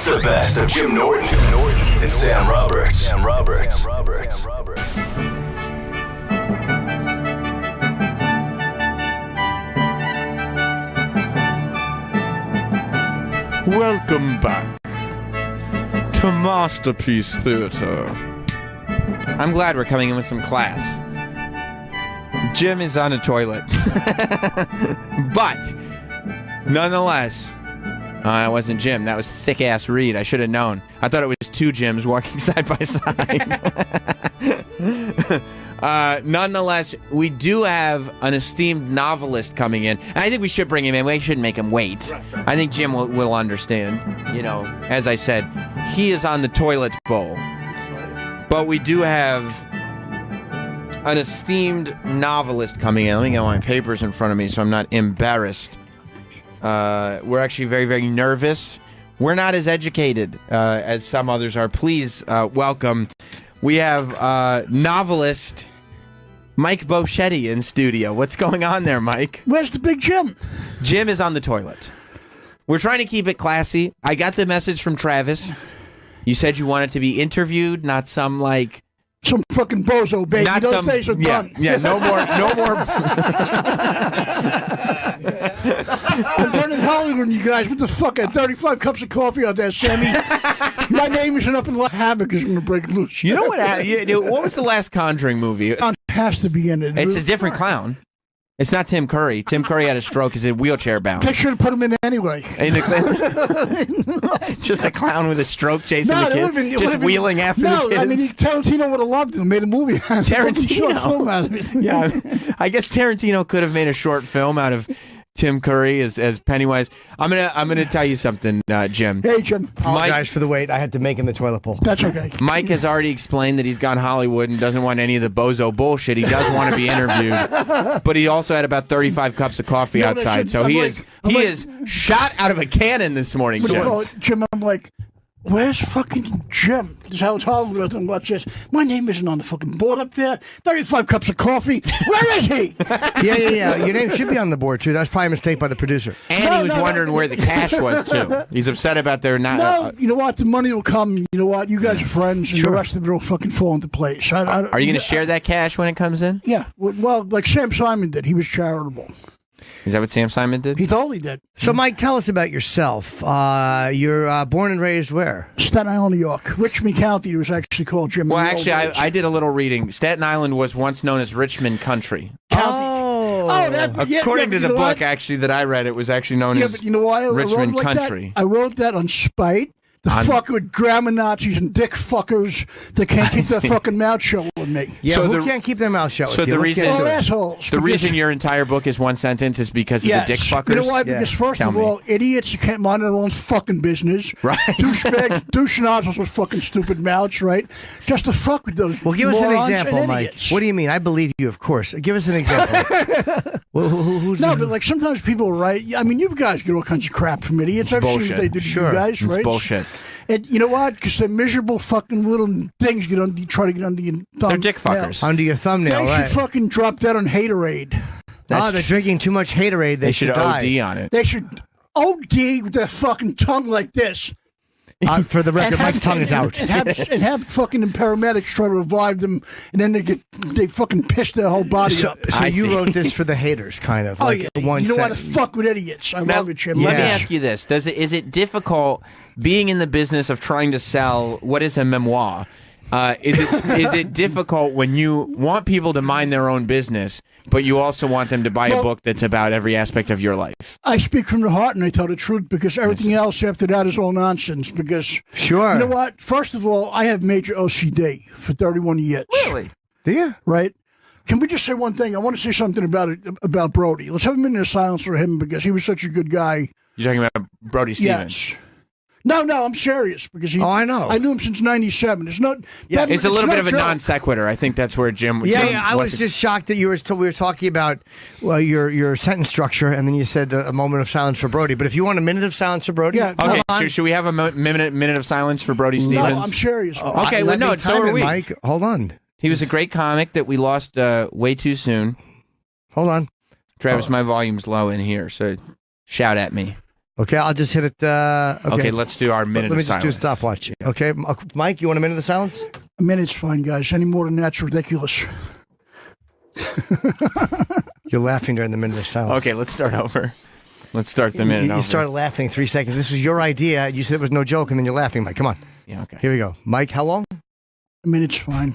It's the best of Jim Norton and Sam Roberts. Welcome back to Masterpiece Theater. I'm glad we're coming in with some class. Jim is on a toilet. But, nonetheless, it wasn't Jim. That was thick-ass Reed. I should have known. I thought it was two Jims walking side by side. Nonetheless, we do have an esteemed novelist coming in. And I think we should bring him in. We shouldn't make him wait. Right. I think Jim will understand. You know, as I said, he is on the toilet bowl. But we do have an esteemed novelist coming in. Let me get my papers in front of me so I'm not embarrassed. We're actually very, very nervous. We're not as educated as some others are. Please welcome. We have novelist Mike Bocchetti in studio. What's going on there, Mike? Where's the big Jim? Jim is on the toilet. We're trying to keep it classy. I got the message from Travis. You said you wanted to be interviewed, not some fucking bozo, baby. Not Those days are done. Yeah, no more. I'm running Hollywood, you guys. What the fuck? I had 35 cups of coffee out there, Sammy. My name isn't up in havoc is going to break loose. You know what? What was the last Conjuring movie? It has to be in it. It's a different clown. It's not Tim Curry. Tim Curry had a stroke. He's wheelchair bound. They should have put him in anyway. Just a clown with a stroke chasing the kid. Just wheeling after the kids. I mean, Tarantino would have loved it. Made a movie. Tarantino. Film out of it. Yeah, I guess Tarantino could have made a short film out of Tim Curry as Pennywise. I'm gonna tell you something, Jim. Hey, Jim. Apologize for the wait. I had to make him the toilet bowl. That's okay. Mike has already explained that he's gone Hollywood and doesn't want any of the bozo bullshit. He does want to be interviewed, but he also had about 35 cups of coffee outside, so he is shot out of a cannon this morning. Jim, I'm like, where's fucking Jim? This is how it's Hollywood and watch this. My name isn't on the fucking board up there. 35 cups of coffee. Where is he? Yeah. Your name should be on the board, too. That was probably a mistake by the producer. And he was wondering where the cash was, too. He's upset about their not... No, you know what? The money will come. You know what? You guys are friends, and the rest of it will fucking fall into place. Are you going to share that cash when it comes in? Yeah. Well, like Sam Simon did. He was charitable. Is that what Sam Simon did? He totally did. So, Mike, tell us about yourself. You're born and raised where? Staten Island, New York. Richmond County was actually called Jim. Well, actually, I did a little reading. Staten Island was once known as Richmond Country. County. According to the book, actually, that I read, it was actually known as but you know why Richmond I wrote Country. That? I wrote that on spite. The fucking grammar Nazis and dick fuckers that can't keep their fucking mouth shut with me. Yeah, so who can't keep their mouth shut with you? So the reason, assholes. The reason your entire book is one sentence is because of the dick fuckers? You know why? Because first of all, idiots who can't mind their own fucking business. Right. Two schnozzles with fucking stupid mouths, right? Just to fuck with those Well, give us an example, Mike. What do you mean? I believe you, of course. Give us an example. Who's but like sometimes people write, I mean, you guys get all kinds of crap from idiots. I've seen what they do to you guys, right? It's bullshit. And you know what? Because the miserable fucking little things try to get under your thumb. They're dick fuckers. Under your thumbnail, They should fucking drop that on Haterade. They're drinking too much Haterade. They should OD on it. They should OD with their fucking tongue like this. For the record, Mike's tongue is out. And have fucking paramedics try to revive them, and then they fucking piss their whole body up. So you wrote this for the haters, kind of. You don't want to fuck with idiots. I love it, Jim. Let me ask you this: is it difficult being in the business of trying to sell what is a memoir? Is it difficult when you want people to mind their own business, but you also want them to buy a book that's about every aspect of your life? I speak from the heart and I tell the truth because everything else after that is all nonsense. Because you know what? First of all, I have major OCD for 31 years. Really? Do you? Right? Can we just say one thing? I want to say something about Brody. Let's have a minute of silence for him because he was such a good guy. You're talking about Brody Stevens? Yes. No, I'm serious because I know. I knew him since '97. It's not. Yeah, it's a little bit of a non sequitur. I think that's where Jim. I was just shocked that we were talking about your sentence structure, and then you said a moment of silence for Brody. But if you want a minute of silence for Brody, okay. Should we have a minute of silence for Brody Stevens? No, I'm serious. Okay, well, no, so are we. Mike, hold on. He was a great comic that we lost way too soon. Hold on, Travis. My volume's low in here, so shout at me. Okay, I'll just hit it. Okay, let's do our minute Let me of just do a silence. stopwatch. Okay, Mike, you want a minute of silence? A minute's fine, guys. Any more than that's ridiculous. You're laughing during the minute of silence. Okay, let's start over. Let's start the minute You over. started laughing 3 seconds. This was your idea. You said it was no joke, and then you're laughing, Mike. Come on. Yeah, okay. Here we go. Mike, how long? A minute's fine.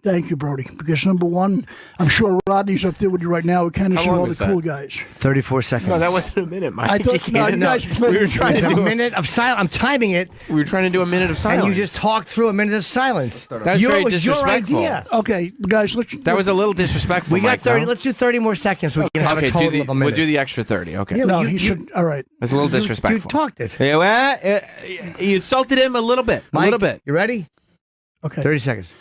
Thank you, Brody. Because number one, I'm sure Rodney's up there with you right now. We kind of How see long all the was that? cool guys. 34 seconds. No, that wasn't a minute, Mike. I thought You no, can't- you guys. we were trying to a do minute of silence. I'm timing it, We were trying to do a minute of silence. and you just talked through a minute of silence. That was very It was your disrespectful. idea. Okay, guys. That was a little disrespectful. We got Mike, 30. no? Let's do 30 more seconds so we can have Okay, a total do of the, a minute. we'll do the extra 30. Okay. Yeah, No, you- he you- should. All right. That's a little You disrespectful. talked it. Yeah, well, you insulted him a little bit. Mike, a little bit. You ready? Okay. 30 seconds.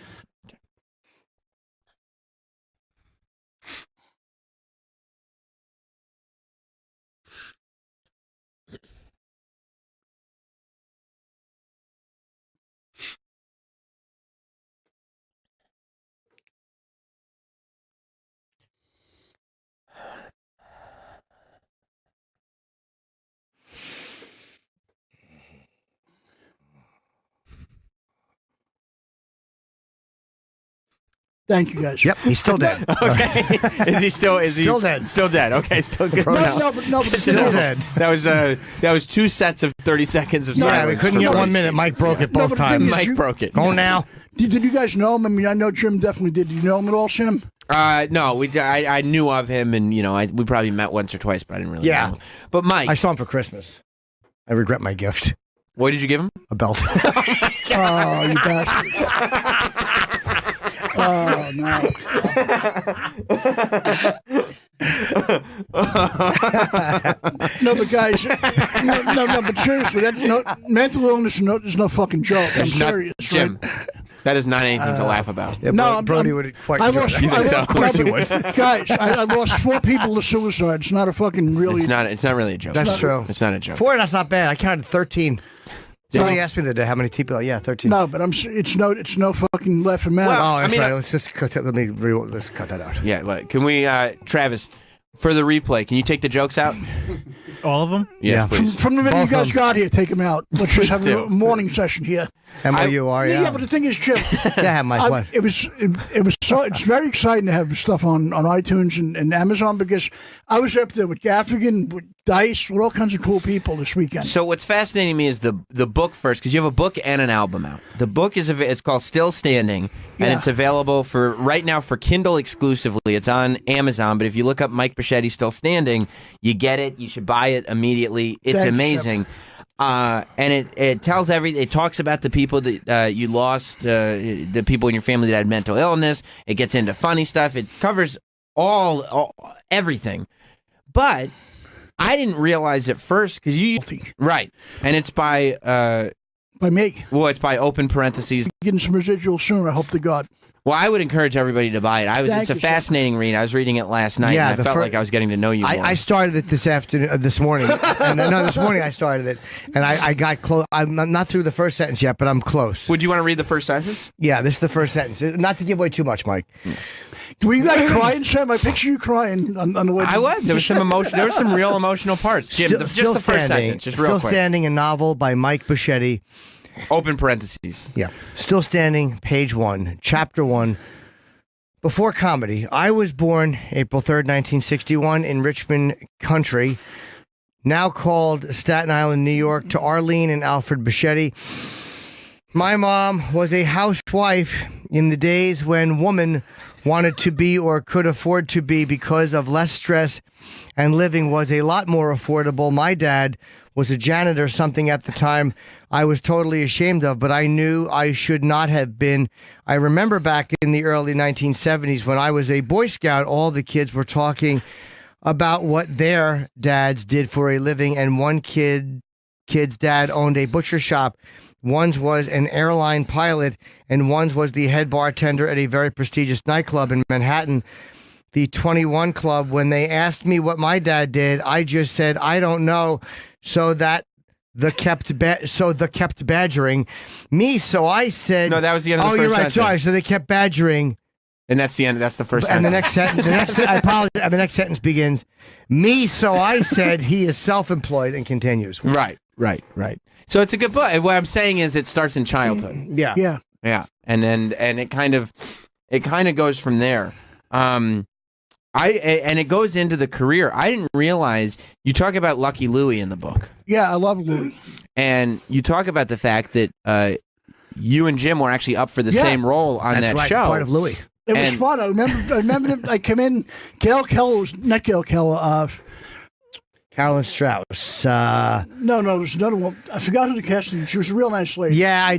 Thank you, guys. Yep, he's still dead. Okay. Is he still? Is he Still dead. Still dead. Okay, still good. No, to know. no, but Still dead. That was 2 sets of 30 seconds of No, silence. Yeah, we couldn't for get Brody. 1 minute. Mike broke it No, both but the thing times. is, Mike you- broke it. Go now. Did you guys know him? I mean, I know Jim definitely did. Did you know him at all, Sam? No, I knew of him, and we probably met once or twice, but I didn't really. Yeah. know him. But Mike, I saw him for Christmas. I regret my gift. what did you give him? A belt. Oh, you bastard. Oh, no. No, but guys, no, but seriously, mental illness is no fucking joke. I'm It's not- serious. Jim. Right? That is not anything to laugh about. Yeah, No, Brody I'm- would quite I enjoy lost. that. think so? I, Of course no, you but- Guys, I lost 4 people to suicide. It's not a fucking really. It's not really a joke. That's true. It's not a joke. 4, that's not bad. I counted 13. Somebody asked me the other day how many people. Yeah, 13. No, but it's no fucking left and matter. Oh, I that's mean, right. Let's just cut that. Let's cut that out. Yeah, but can we, Travis, for the replay, can you take the jokes out? All of them? Yeah. please. From the minute Both you guys of 'em. got here, take them out. Let's just have do. a morning session here. MOUR, Yeah, yeah. but the thing is, Jim, Yeah, Mike, what? it was so. It's very exciting to have stuff on iTunes and Amazon because I was up there with Gaffigan, with Dice, with all kinds of cool people this weekend. So what's fascinating me is the book first, because you have a book and an album out. The book it's called Still Standing, and Yeah. it's available for right now for Kindle exclusively. It's on Amazon, but if you look up Mike Bocchetti Still Standing, you get it. You should buy it immediately. It's Thank you, amazing. And it tells it talks about the people that you lost, the people in your family that had mental illness. It gets into funny stuff. It covers all everything. But I didn't realize at first because you right, and it's by me, it's by open parentheses. getting some residual soon. I hope to God. Well, I would encourage everybody to buy it. It's a you, sir. fascinating read. I was reading it last night, Yeah, and I the felt fir- like I was getting to know you more. I started it this morning. And, no, this morning I started it, and I got close. I'm not through the first sentence yet, but I'm close. Would you want to read the first sentence? Yeah, this is the first sentence. Not to give away too much, Mike. Were you guys crying, Sam? I picture you crying on the way. I was. There was some emotion. There were some real emotional parts. Jim, Still, just the first standing. sentence, just real Still quick. standing. A novel by Mike Bocchetti. Open parentheses. Yeah. Still standing. Page 1. Chapter 1. Before comedy, I was born April 3rd, 1961, in Richmond Country, now called Staten Island, New York, to Arlene and Alfred Bocchetti. My mom was a housewife in the days when woman wanted to be or could afford to be because of less stress and living was a lot more affordable. My dad was a janitor, something at the time I was totally ashamed of, but I knew I should not have been. I remember back in the early 1970s when I was a Boy Scout, all the kids were talking about what their dads did for a living, and one kid kids' dad owned a butcher shop. One's was an airline pilot, and one's was the head bartender at a very prestigious nightclub in Manhattan, the 21 Club. When they asked me what my dad did, I just said, I don't know. So the kept badgering me. So I said, No, that was the end of the first you're right. sentence. Sorry. So they kept badgering. And that's the end. That's the first And the sentence. next sentence, I apologize. And the next sentence begins, me. So I said he is self-employed, and continues. Right. So it's a good book. And what I'm saying is it starts in childhood. Yeah. Yeah. And it kind of goes from there. And it goes into the career. I didn't realize you talk about Lucky Louie in the book. Yeah, I love Louie. And you talk about the fact that you and Jim were actually up for the same role on That's that right, show. part of Louie. It was And- fun. I remember them. I came in. Gail Keller was not Gail Keller. Carolyn Strauss. No, there was another one. I forgot who the casting. She was a real nice lady Yeah,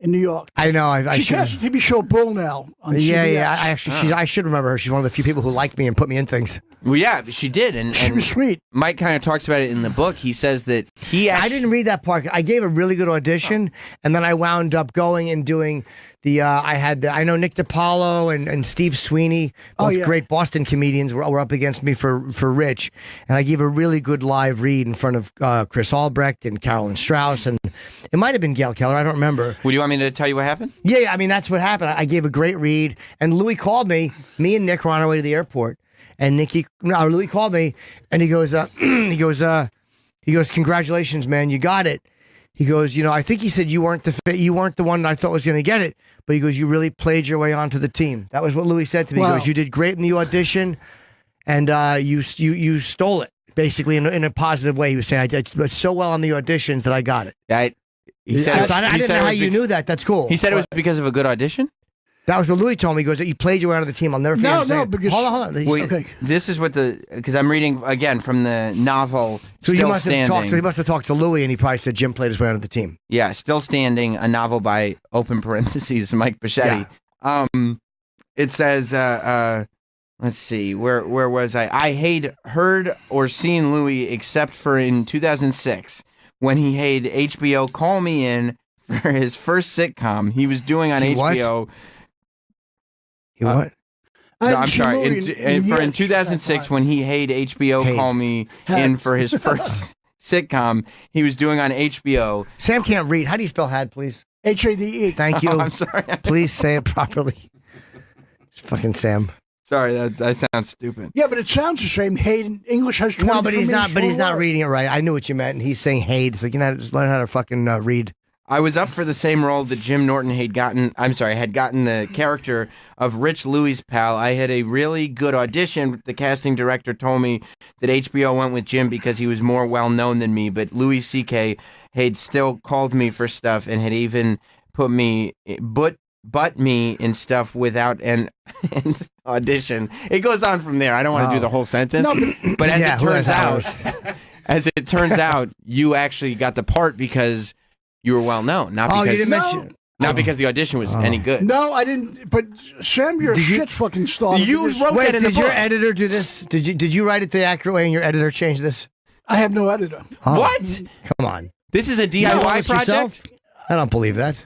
in New York. I know. I She should. cast the TV show Bull now on Yeah, CBS. yeah. I actually, I should remember her. She's one of the few people who liked me and put me in things. Well, yeah, she did. And She was sweet. Mike kind of talks about it in the book. He says that he actually... I didn't read that part. I gave a really good audition, and then I wound up going and doing the. I know Nick DiPaolo and Steve Sweeney, both great Boston comedians, were up against me for Rich, and I gave a really good live read in front of Chris Albrecht and Carolyn Strauss, and it might have been Gail Keller. I don't remember. Would you want me to tell you what happened? Yeah, I mean that's what happened. I gave a great read, and Louis called me. Me and Nick were on our way to the airport, and Louis called me, and he goes, congratulations, man, you got it. He goes, I think he said you weren't the one that I thought was going to get it, but he goes, you really played your way onto the team. That was what Louis said to me. Wow. He goes, you did great in the audition, and you stole it basically in a positive way. He was saying I did so well on the auditions that I got it. He said I didn't know how you knew that. That's cool. He said it was because of a good audition? That was what Louis told me. He goes, you played your way onto the team. I'll never forget him saying it. because Hold on. Wait, this is what because I'm reading again from the novel So Still he must have talked to Louis, and he probably said Jim played his way onto the team. Yeah, Still Standing, a novel by open parentheses Mike Bocchetti. It says, let's see, where was I? I had heard or seen Louis except for in 2006 when he had HBO call me in for his first sitcom he was doing on HBO. He what? No, I'm sorry. In 2006, when he had HBO call me in for his first sitcom he was doing on HBO. Sam can't read. How do you spell had, please? HADE. Thank you. Oh, I'm sorry. Please say it properly. Fucking Sam. Sorry, that sounds stupid. Yeah, but it sounds the same. Hayden English has 20 No, but he's not. But he's not words. reading it right. I knew what you meant, and he's saying Hade. It's like just learn how to fucking read. I was up for the same role that Jim Norton had gotten the character of Rich Louie's pal. I had a really good audition. The casting director told me that HBO went with Jim because he was more well-known than me, but Louis C.K. had still called me for stuff and had even put me, but me in stuff without an audition. It goes on from there. I don't want to do the whole sentence, but as it turns out, you actually got the part because you were well known, not because you didn't mention. not because the audition was any good. No, I didn't. But Sam, you're a shit fucking star. You Because wrote that in the Did your book. editor do this? Did you write it the accurate way, and your editor changed this? I have no editor. What? Come on. This is a DIY project? I don't believe that.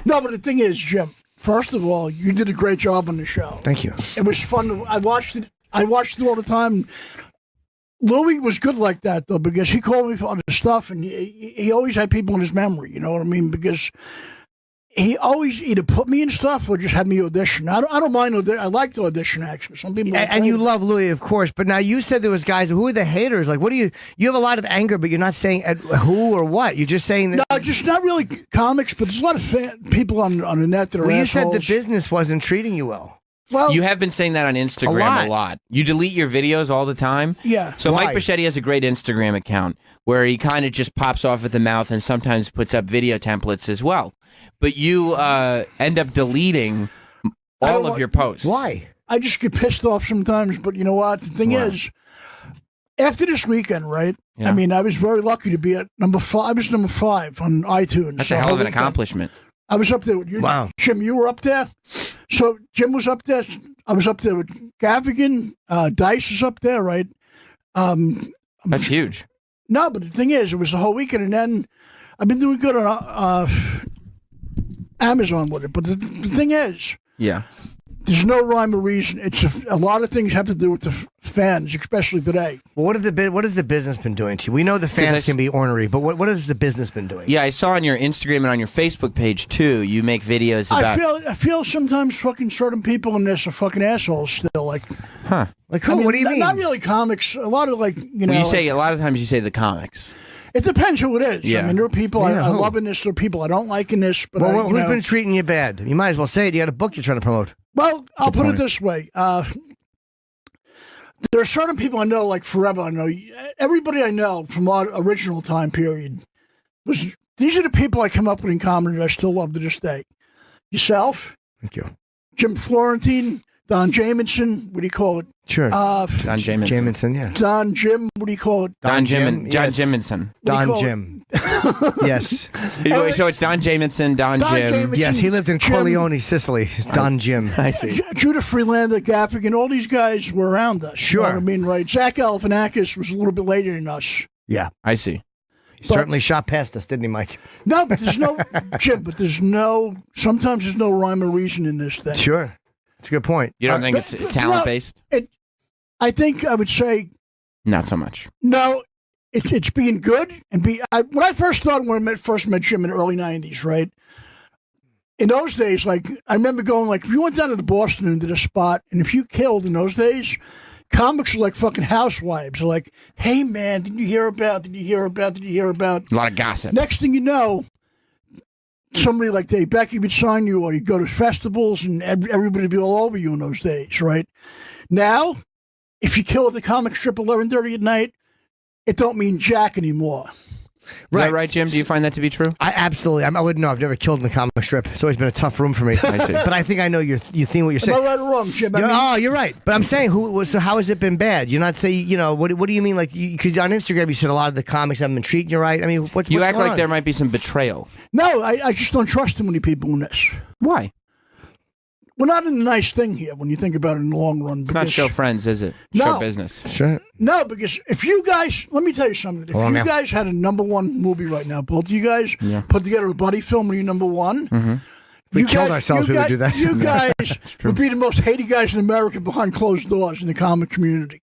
No, but the thing is, Jim. First of all, you did a great job on the show. Thank you. It was fun. I watched it all the time. Louis was good like that, though, because he called me for other stuff, and he always had people in his memory, you know what I mean? Because he always either put me in stuff or just had me audition. I don't mind audition. I like the audition, actually. Some people... And you love Louis, of course, but now you said there was guys, who are the haters? Like, what do you have a lot of anger, but you're not saying at who or what? You're just saying that... No, just not really comics, but there's a lot of people on the net that are Well, you said assholes. the business wasn't treating you well. Well, You have been saying that on Instagram a lot. You delete your videos all the time. Yeah. So Why? Mike Bocchetti has a great Instagram account where he kind of just pops off at the mouth and sometimes puts up video templates as well. But you end up deleting all of your posts. Why? I just get pissed off sometimes, but you know what? The thing is, after this weekend, right? Yeah. I mean, I was very lucky to be at number 5. I was number 5 on iTunes. That's so a hell of an weekend. accomplishment. I was up there with you. Wow. Jim, you were up there. So Jim was up there. I was up there with Gavigan. Dice is up there, right? That's huge. No, but the thing is, it was the whole weekend, and then I've been doing good on Amazon with it. But the thing is, Yeah. there's no rhyme or reason. It's a lot of things have to do with the fans, especially today. Well, what has the business been doing to you? We know the fans can be ornery, but what has the business been doing? Yeah, I saw on your Instagram and on your Facebook page too. You make videos about. I feel sometimes fucking certain people in this are fucking assholes still. Like, Huh? Like who? What do you mean? Not really comics. A lot of you know. You say a lot of times you say the comics. It depends who it is. Yeah. I mean, there are people I who? love in this. There are people I don't like in this. But Well, who's know. been treating you bad? You might as well say it. You got a book you're trying to promote. Well, I'll put point. it this way. There are certain people I know, like forever. I know everybody I know from our original time period. These are the people I come up with in comedy that I still love to this day. Yourself, Thank you. Jim Florentine, Don Jamieson. What do you call it? Sure. Don Jamieson. Yeah. Don Jim. What do you call it? Don Jim, Jamieson. What do you Don call Jim. Yes. So it's Don Jamieson, Don Jim. Jamieson, Yes, he lived in Jim, Corleone, Sicily. It's Don Jim. I see. Judah Freelander, Gaffigan, all these guys were around us. You know Sure. what I mean, right? Zach Galifianakis was a little bit later than us. Yeah. I see. He certainly shot past us, didn't he, Mike? No, but there's no, Jim, but sometimes there's no rhyme or reason in this thing. Sure. That's a good point. You don't think it's but- talent based? I think I would say, Not so much. no, it's being good and when I first started, when I first met Jim in the early 90s, right? In those days, like, I remember going, like, if you went down to Boston and did a spot, and if you killed in those days, comics were like fucking housewives. They're like, hey, man, did you hear about? A lot of gossip. Next thing you know, somebody like Dave Becky would sign you, or you'd go to festivals, and everybody would be all over you in those days, right? Now, if you kill at the comic strip 11:30 at night, it don't mean jack anymore. Is that right, Jim? Do you find that to be true? I absolutely. I wouldn't know. I've never killed in the comic strip. It's always been a tough room for me. I see. But I think I know you think what you're saying. Am I right or wrong, Jim? You're right. But I'm saying, so how has it been bad? You're not saying, what do you mean? Like, because on Instagram you said a lot of the comics haven't been treating you right. I mean, what's You act going like on? there might be some betrayal. No, I just don't trust too many people in this. Why? We're not in a nice thing here when you think about it in the long run. It's not show friends, is it? No. Show business. Sure. No, because if you guys, let me tell you something. If Hold on you now. guys had a #1 movie right now, both of you guys Yeah. put together a buddy film and you're #1, We you killed guys- ourselves. you We would guys- do that. You guys would be the most hated guys in America behind closed doors in the comic community.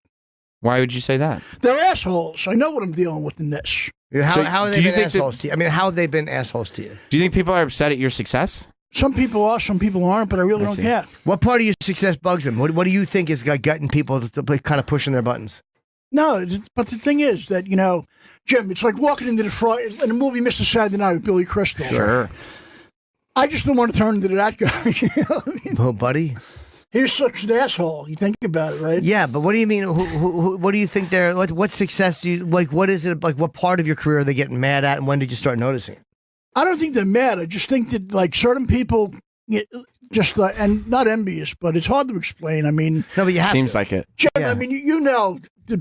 Why would you say that? They're assholes. I know what I'm dealing with in this. How, So, how have do they you been think that- assholes to you? I mean, how have they been assholes to you? Do you think people are upset at your success? Some people are, some people aren't, but I really don't see. care. What part of your success bugs them? What do you think is getting people to kind of pushing their buttons? No, but the thing is that, Jim, it's like walking into the front in the movie Mr. Saturday Night with Billy Crystal. Sure. I just don't want to turn into that guy. You know what I mean? Oh, buddy. He's such an asshole. You think about it, right? Yeah, but what do you mean? What do you think they're like? What success do you like? What is it like? What part of your career are they getting mad at, and when did you start noticing it? I don't think they're mad. I just think that, like, certain people just, and not envious, but it's hard to explain. I mean, No, but you have Seems to. like it. Jim, Yeah. I mean, you know,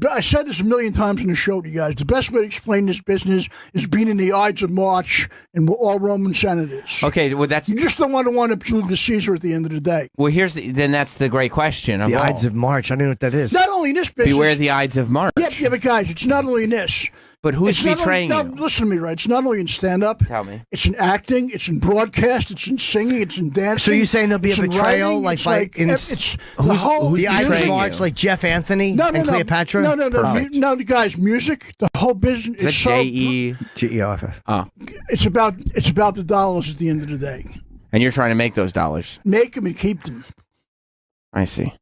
I said this a million times in the show to you guys. The best way to explain this business is being in the Ides of March and we're all Roman senators. Okay, well that's You just don't want to wind up Julius Caesar at the end of the day. well. Then that's the great question of The all. Ides of March. I don't know what that is. Not only in this business. Beware the Ides of March. Yeah, but guys, it's not only in this. But who's It's not betraying only, you? No, listen to me, right? It's not only in stand-up. Tell me. It's in acting. It's in broadcast. It's in singing. It's in dancing. So you're saying there'll be it's a in betrayal, writing, like, it's by- like in- it's the whole the Ides of betraying March, you? like Jeff Anthony No, and Cleopatra. No, Perfect. no, guys. Music. The whole business. Is that It's so. J.E.? G-E-O-F-F. Oh, It's about the dollars at the end of the day. and you're trying to make those dollars. Make them and keep them. I see.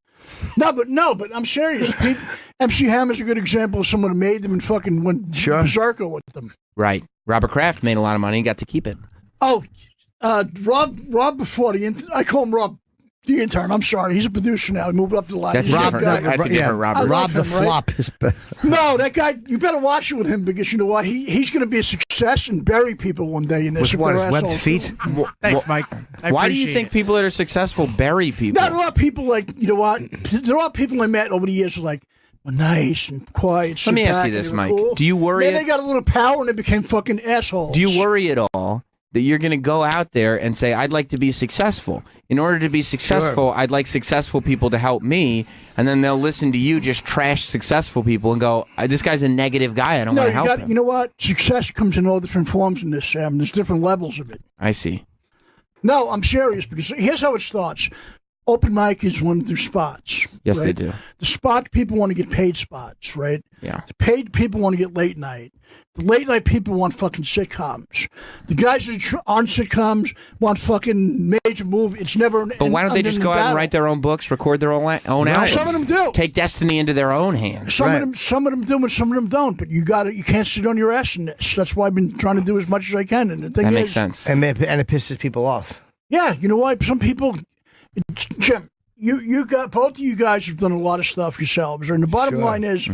No, but I'm serious. MC Hammer's a good example of someone who made them and fucking went Sure. berserker with them. Right. Robert Kraft made a lot of money and got to keep it. Oh, Rob before I call him Rob the intern. I'm sorry, he's a producer now. He moved up the line. That's He's a different. good guy. That's a different Robert. I love Rob the him, right? Flop. Is No, that guy. You better watch it with him because you know what? He's going to be a success and bury people one day in this. with if what? they're His webbed assholes. feet? Thanks, Mike. I Why do you appreciate think it. people that are successful bury people? Not a lot of people like you know what? There are people I met over the years who like were nice and quiet. Let me sit ask back, you this, and they were Mike. cool. Do you worry Then at- they got a little power and they became fucking assholes. Do you worry at all that you're going to go out there and say, I'd like to be successful. In order to be successful, I'd like successful people to help me. And then they'll listen to you just trash successful people and go, this guy's a negative guy. I don't want to help him. You know what? Success comes in all different forms in this, Sam. There's different levels of it. I see. No, I'm serious, because here's how it starts. Open mic is one of their spots. Yes, right? they do. The spot people want to get paid spots, right? Yeah. The paid people want to get late night. The late night people want fucking sitcoms. The guys that are on sitcoms want fucking major movie. It's never. But why don't they just go out and write their own books, record their own albums? Some of them do. Take destiny into their own hands. Some of them do, and some of them don't. But you can't sit on your ass in this. That's why I've been trying to do as much as I can. And the thing that is, makes sense. And it pisses people off. Yeah, you know what? Some people, Jim, you got both of you guys have done a lot of stuff yourselves, and the bottom line is,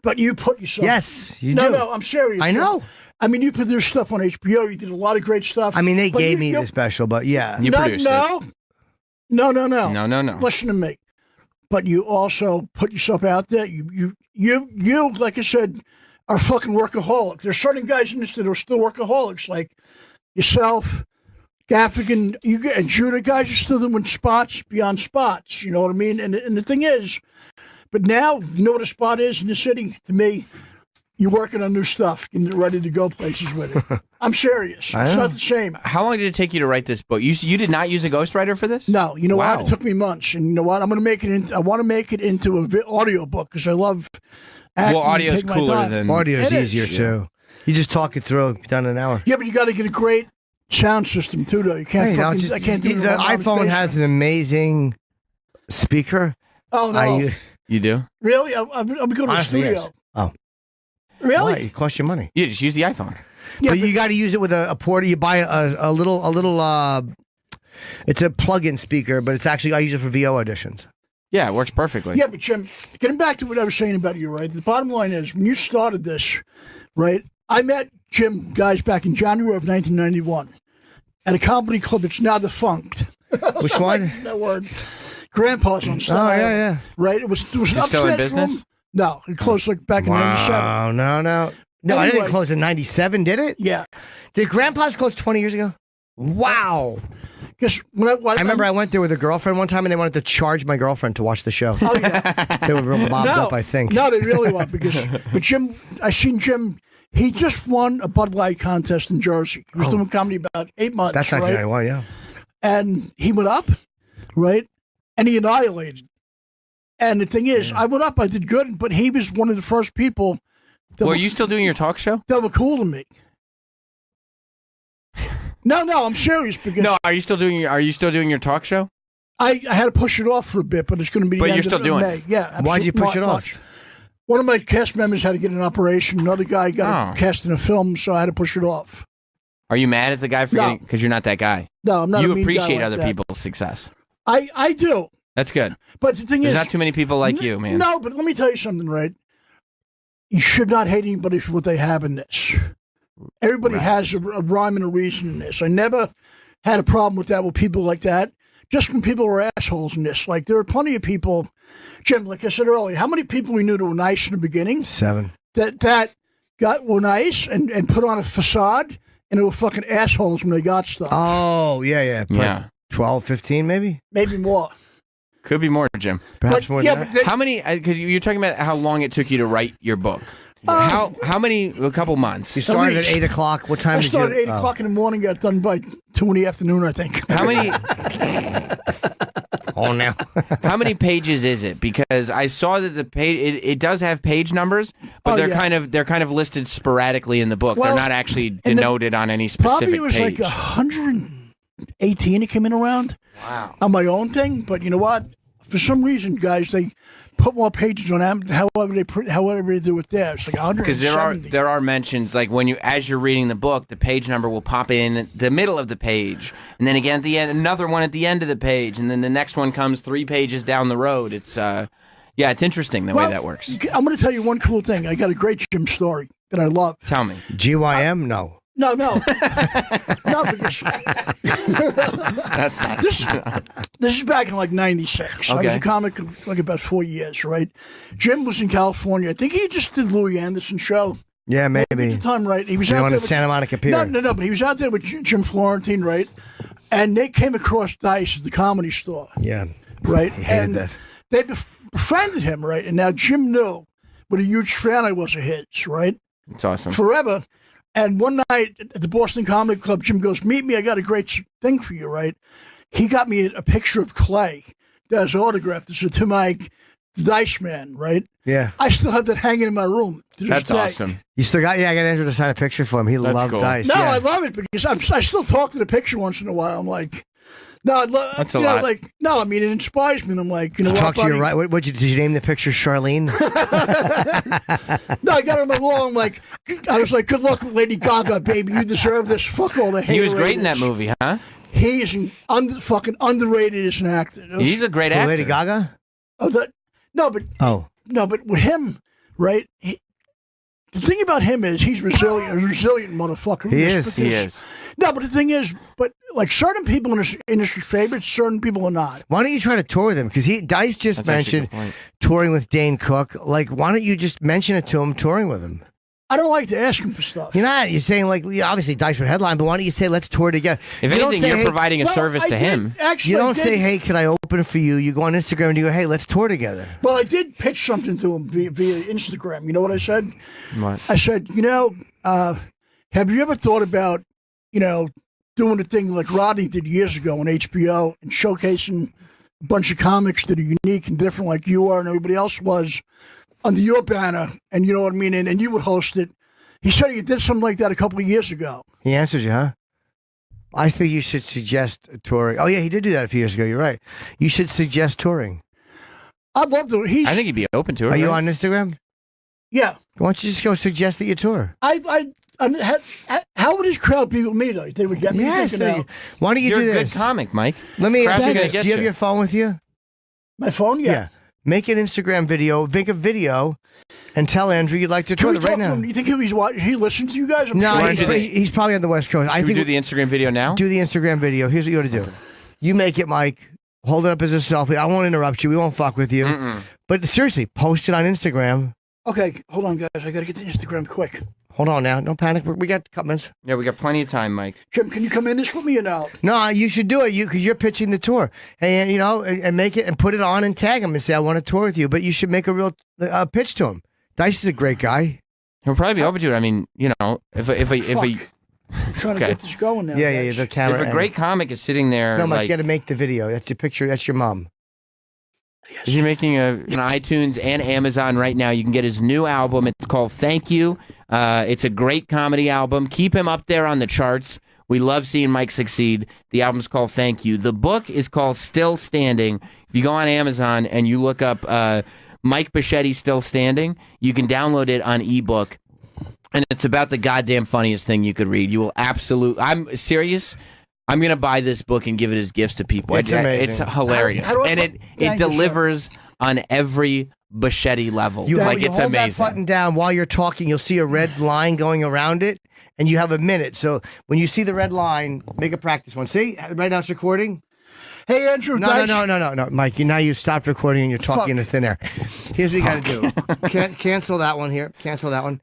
but you put yourself. Yes, you do. No, I'm serious. I know. I mean, you produced stuff on HBO. You did a lot of great stuff. I mean, they gave me the special, but yeah, you produced it. No. No. Listen to me. But you also put yourself out there. You, like I said, are fucking workaholic. There's certain guys in this that are still workaholics, like yourself. Gaffigan, and Judah guys are still doing spots beyond spots. You know what I mean? And the thing is, but now, you know what a spot is in the city? To me, you're working on new stuff and ready to go places with it. I'm serious. It's not the same. How long did it take you to write this book? You did not use a ghostwriter for this? No. You know what? It took me months. And you know what? I want to make it into an audio book because I love acting. Well, audio's cooler than... Audio's easier, too. You just talk it through, done in an hour. Yeah, but you got to get a great sound system too, though. You can't I can't do it. The iPhone has an amazing speaker. Oh no, you do? Really? I'm going to the studio. Yes. Oh, really? Why? It costs you money. You just use the iPhone. Yeah, but you got to use it with a port. You buy a little. It's a plug-in speaker, but it's actually I use it for VO auditions. Yeah, it works perfectly. Yeah, but Jim, getting back to what I was saying about you, right? The bottom line is, when you started this, right? I met Jim, guys, back in January of 1991 at a comedy club. It's now defunct. Which one? Like that word. Grandpa's on Staten Oh, Island. yeah. Right? It was still in business? Room. No, it closed like back in 97. Oh, no. No, I didn't close in 97, did it? Yeah. Did Grandpa's close 20 years ago? Wow. Because I remember I went there with a girlfriend one time and they wanted to charge my girlfriend to watch the show. Oh, yeah. They were real bobbed up, I think. No, they really were. But Jim, I seen Jim. He just won a Bud Light contest in Jersey. He was doing comedy about 8 months. That's 1991, yeah. And he went up, right? And he annihilated. And the thing is, I went up, I did good, but he was one of the first people. Are you still doing your talk show? That were cool to me. No, I'm serious because. No, are you still doing your talk show? I had to push it off for a bit, but it's going to be. But you're still doing it. Yeah. Absolutely. Why'd you push it off? Much. One of my cast members had to get an operation. Another guy got cast in a film, so I had to push it off. Are you mad at the guy for getting? Because you're not that guy. No, I'm not. You a mean appreciate guy like other that. people's success. I do. That's good. But the thing There's is, not too many people like you, man. No, but let me tell you something, right? You should not hate anybody for what they have in this. Everybody has a rhyme and a reason in this. I never had a problem with that with people like that. Just when people were assholes in this. Like, there are plenty of people, Jim, like I said earlier, how many people we knew that were nice in the beginning? 7. That were nice and put on a facade, and they were fucking assholes when they got stuff. Oh, yeah. Yeah. 12, 15 maybe? Maybe more. Could be more, Jim. Perhaps more than that. How many? Because you're talking about how long it took you to write your book. How many? A couple months. You started at 8 o'clock. What time I did you? started at 8 o'clock in the morning, got done by 2 in the afternoon, I think. How many? Oh, now. How many pages is it? Because I saw that the page it does have page numbers, but they're kind of listed sporadically in the book. Well, they're not actually denoted on any specific probably it was page. like 118 it came in around. Wow. On my own thing, but you know what? For some reason, guys, they put more pages on them. However they do it there, it's like 170. Because there are mentions like when as you're reading the book, the page number will pop in the middle of the page, and then again at the end, another one at the end of the page, and then the next one comes 3 pages down the road. It's it's interesting the way that works. I'm going to tell you one cool thing. I got a great Jim story that I love. Tell me. GYM? No. No, because That's not this is back in like 96. I was a comic like about 4 years, right? Jim was in California. I think he just did Louis Anderson's show. Yeah, maybe. At the time, right? He was They out on there the with, Santa Monica Pier. No, but he was out there with Jim Florentine, right? And they came across Dice at the Comedy Store, Yeah. right? He hated And that. they befriended him, right? And now Jim knew what a huge fan I was of his, right? It's awesome. Forever. And one night at the Boston Comedy Club, Jim goes, "Meet me. I got a great thing for you," right? He got me a picture of Clay that was autographed. It's a to Mike, the Dice Man, right? Yeah. I still have that hanging in my room to this That's day. awesome. You still got? Yeah, I got Andrew to sign a picture for him. He That's loved cool. Dice. No, yeah. I love it because I still talk to the picture once in a while. I'm like, no, I love. That's a lot. Like, no, I mean, it inspires me. And I'm like, you know, Talk to buddy? your right. Did you name the picture Charlene? No, I got it on my wall. I'm like, I was like, good luck, Lady Gaga, baby. You deserve this. Fuck all the hate. He was great in that movie, huh? He is fucking underrated as an actor. He's a great actor. Lady Gaga? No, but with him, right? The thing about him is he's resilient, a resilient motherfucker. He is. He is. No, but the thing is, like certain people in this industry favorites, certain people are not. Why don't you try to tour with him? Because Dice just That's actually a mentioned good point. touring with Dane Cook. Like, why don't you just mention it to him, touring with him? I don't like to ask him for stuff. You're not. You're saying, like, obviously Dice would headline, but why don't you say, let's tour together? If You don't anything, say, you're hey, providing a Well, service I to did- him. Actually, You I don't did- say, hey, could I open for you? You go on Instagram and you go, hey, let's tour together. Well, I did pitch something to him via Instagram. You know what I said? What? I said, have you ever thought about, doing a thing like Rodney did years ago on HBO and showcasing a bunch of comics that are unique and different like you are and everybody else was under your banner, and you know what I mean, and you would host it. He said he did something like that a couple of years ago. He answered you, huh? I think you should suggest touring. Oh, yeah, he did do that a few years ago. You're right. You should suggest touring. I'd love to. I think he'd be open to it. Are you right? on Instagram? Yeah. Why don't you just go suggest that you tour? How would his crowd be with me, though? They would get me Yes. thinking out. Why don't you You're do a this? good comic, Mike. Let me Crowd's ask you gonna this. get Do you have you. your phone with you? My phone? Yeah. Make an Instagram video, make a video, and tell Andrew you'd like to Can tour we it right talk to now. him? You think he listens to you guys? I'm No, sure Why he don't you does. do he's probably on the West Coast. I Should we think do the Instagram video now? do the Instagram video. Here's what you got to do. You make it, Mike. Hold it up as a selfie. I won't interrupt you. We won't fuck with you. Mm-mm. But seriously, post it on Instagram. Okay, hold on, guys. I got to get to Instagram quick. Hold on now. Don't panic. We got a couple minutes. Yeah, we got plenty of time, Mike. Jim, can you come in this with me or no? No, you should do it. Because you're pitching the tour, and and make it and put it on and tag him and say I want to tour with you. But you should make a real pitch to him. Dice is a great guy. He'll probably be open to it. I mean, if I'm trying to Okay. get this going now. Yeah. guys. The camera. a great comic is sitting there, No, Mike, like, you got to make the video. That's your picture. That's your mom. is he making an iTunes and Amazon right now? You can get his new album. It's called Thank You. It's a great comedy album. Keep him up there on the charts. We love seeing Mike succeed. The album's called Thank You. The book is called Still Standing. If you go on Amazon and you look up Mike Bocchetti Still Standing, you can download it on ebook. And it's about the goddamn funniest thing you could read. You will I'm serious. I'm going to buy this book and give it as gifts to people. It's amazing. It's hilarious. How do I and put- it Thank you, sir. delivers on every Bocchetti level. You Like, you it's hold amazing. that button down while you're talking. You'll see a red line going around it, and you have a minute. So when you see the red line, make a practice one. See, right now it's recording. Hey, Andrew. No, Mike. Now you stopped recording and you're talking Fuck. into thin air. Here's what you got to do. Cancel that one here. Cancel that one.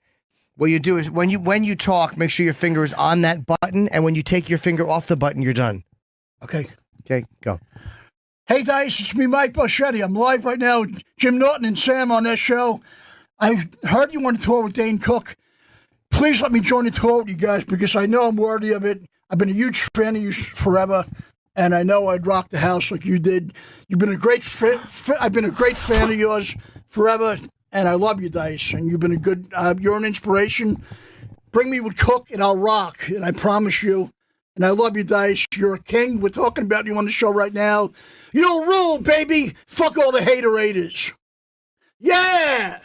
What you do is when you talk, make sure your finger is on that button, and when you take your finger off the button, you're done. Okay. Okay, go. Hey, Dice, it's me, Mike Bocchetti. I'm live right now with Jim Norton and Sam on this show. I heard you want to tour with Dane Cook. Please let me join the tour with you guys because I know I'm worthy of it. I've been a huge fan of you forever, and I know I'd rock the house like you did. You've been a great I've been a great fan of yours forever, and I love you, Dice. And you've been a good. You're an inspiration. Bring me with Cook, and I'll rock. And I promise you. And I love you, Dice. You're a king. We're talking about you on the show right now. You'll rule, baby. Fuck all the haterators. Yeah.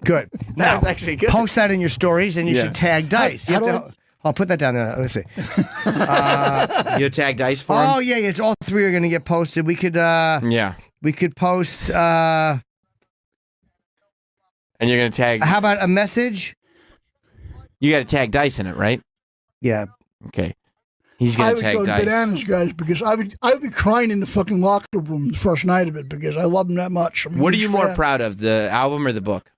Good. Now, That's actually good. post that in your stories, and you Yeah. should tag Dice. How do I'll put that down there. Let's see. You tag Dice for him? Oh yeah, it's all three are going to get posted. We could Yeah. post. And you're going to tag... How about a message? You got to tag Dice in it, right? Yeah. Okay. He's I going to would tag go Dice. bananas, guys, because I would be crying in the fucking locker room the first night of it because I love him that much. I'm a What are huge you more fan. proud of, the album or the book?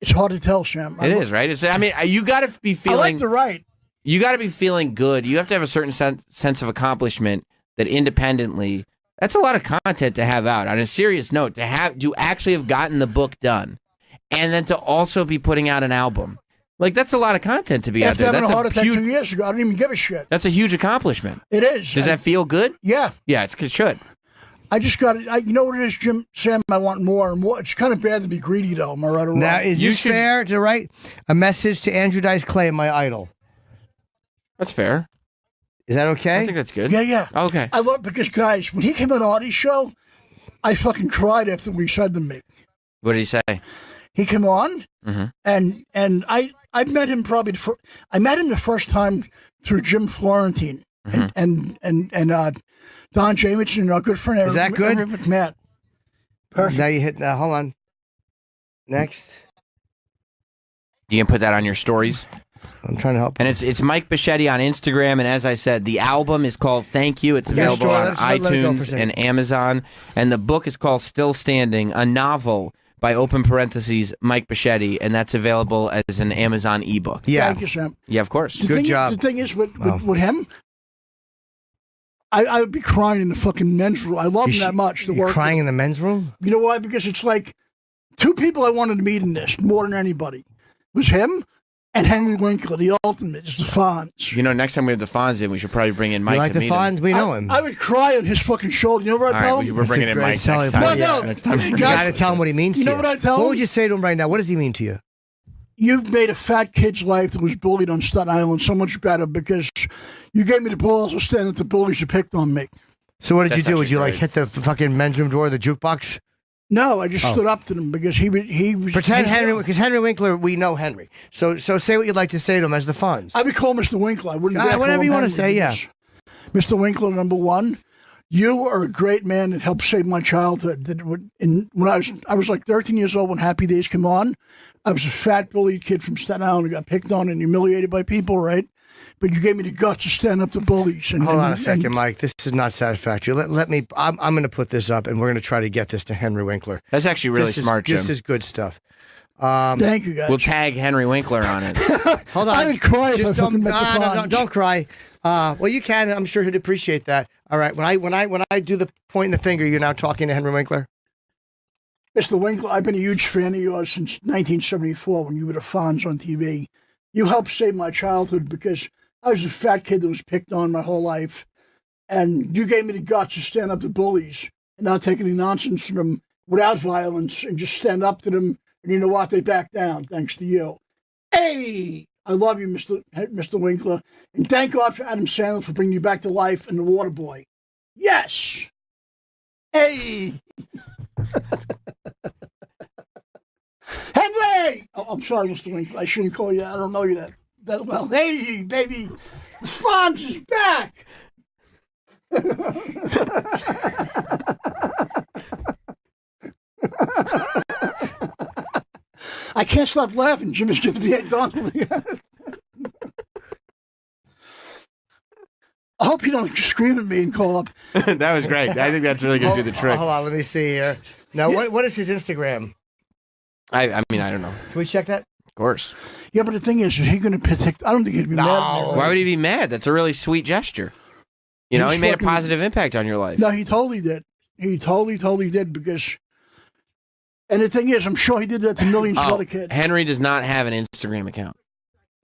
It's hard to tell, Sam. It is, right? I mean, you got to be I feeling. like to write. You got to be feeling good. You have to have a certain sense of accomplishment that independently. That's a lot of content to have out. On a serious note, to actually have gotten the book done, and then to also be putting out an album. Like, that's a lot of content to be out After there. having That's a heart attack huge, 2 years ago, I didn't even give a shit. That's a huge accomplishment. It is. Does that feel good? Yeah. Yeah, it should. I just got it. You know what it is, Jim? Sam, I want more and more. It's kind of bad to be greedy, though. Am I right or wrong? Now, is You this should- fair to write a message to Andrew Dice Clay, my idol? That's fair. Is that okay? I think that's good. Yeah. Okay. I love because, guys, when he came on Artie's show, I fucking cried after we said to me. What did he say? He came on, Mhm. and I met him probably I met him the first time through Jim Florentine and Don Jamieson, our good friend. Is that good? Matt. Perfect. Now you hit. Hold on. Next, You can put that on your stories. I'm trying to help. And it's Mike Bocchetti on Instagram. And as I said, the album is called Thank You. It's available store, on let it go for a iTunes second. and Amazon. And the book is called Still Standing, a novel by open parentheses Mike Bocchetti, and that's available as an Amazon ebook. Yeah. Thank you, Sam. Yeah, of course. Good job. The thing is, with him, I would be crying in the fucking men's room. I love him that much. To You're work crying with. in the men's room? You know why? Because it's like two people I wanted to meet in this more than anybody. It was him and Henry Winkler, the ultimate. It's the Fonz. You know, next time we have the Fonz in, we should probably bring in Mike You like to the meet him. Fonz? We know him. I would cry on his fucking shoulder. You know what I All tell right, him? we're bringing a in great Mike selling next time. point. No, Next time. You guys- got to tell him what he means You to know you. what I tell What him? would you say to him right now? What does he mean to you? You've made a fat kid's life that was bullied on Staten Island so much better because you gave me the balls to stand at the bullies who picked on me. So what did you That's do? Would you actually like hit the fucking men's room door of the jukebox? No, I just stood up to them because he was. Pretend he- Henry, because Henry Winkler, we know Henry. So say what you'd like to say to him as the Fonz. I would call Mr. Winkler. I wouldn't. dare call Whatever him you wanna Henry say, yeah. because Mr. Winkler, number one, you are a great man that helped save my childhood. When I was like 13 years old when Happy Days came on, I was a fat bullied kid from Staten Island who got picked on and humiliated by people, right? But you gave me the guts to stand up to bullies. And, Hold on a and- second, and- Mike. This is not satisfactory. Let me. I'm going to put this up, and we're going to try to get this to Henry Winkler. That's actually really This is- smart, Jim. This is good stuff. Thank you, guys. We'll tag Henry Winkler on it. Hold on. I would cry if I Just fucking met the Fonz. don't cry. Well, you can. I'm sure he'd appreciate that. All right. When I do the point in the finger, you're now talking to Henry Winkler. Mr. Winkler, I've been a huge fan of yours since 1974 when you were the Fonz on TV. You helped save my childhood because I was a fat kid that was picked on my whole life. And you gave me the guts to stand up to bullies and not take any nonsense from them without violence and just stand up to them. And you know what? They back down thanks to you. Hey! I love you, Mr. Winkler. And thank God for Adam Sandler for bringing you back to life and The Water Boy. Yes! Hey! Henry! Oh, I'm sorry, Mr. Winkler. I shouldn't call you. I don't know you that well. Hey, baby, the Fonz is back. I can't stop laughing. Jimmy's going to be done. I hope you don't scream at me and call up. That was great. I think that's really going to do the trick. Hold on. Let me see here. Now, what is his Instagram? I mean, I don't know. Can we check that? Of course. Yeah, but the thing is he going to pick? I don't think he'd be mad at me. Why would he be mad? That's a really sweet gesture. You know, He's he made a fucking- positive impact on your life. No, he totally did. He totally did because. And the thing is, I'm sure he did that to millions of other kids. Henry does not have an Instagram account.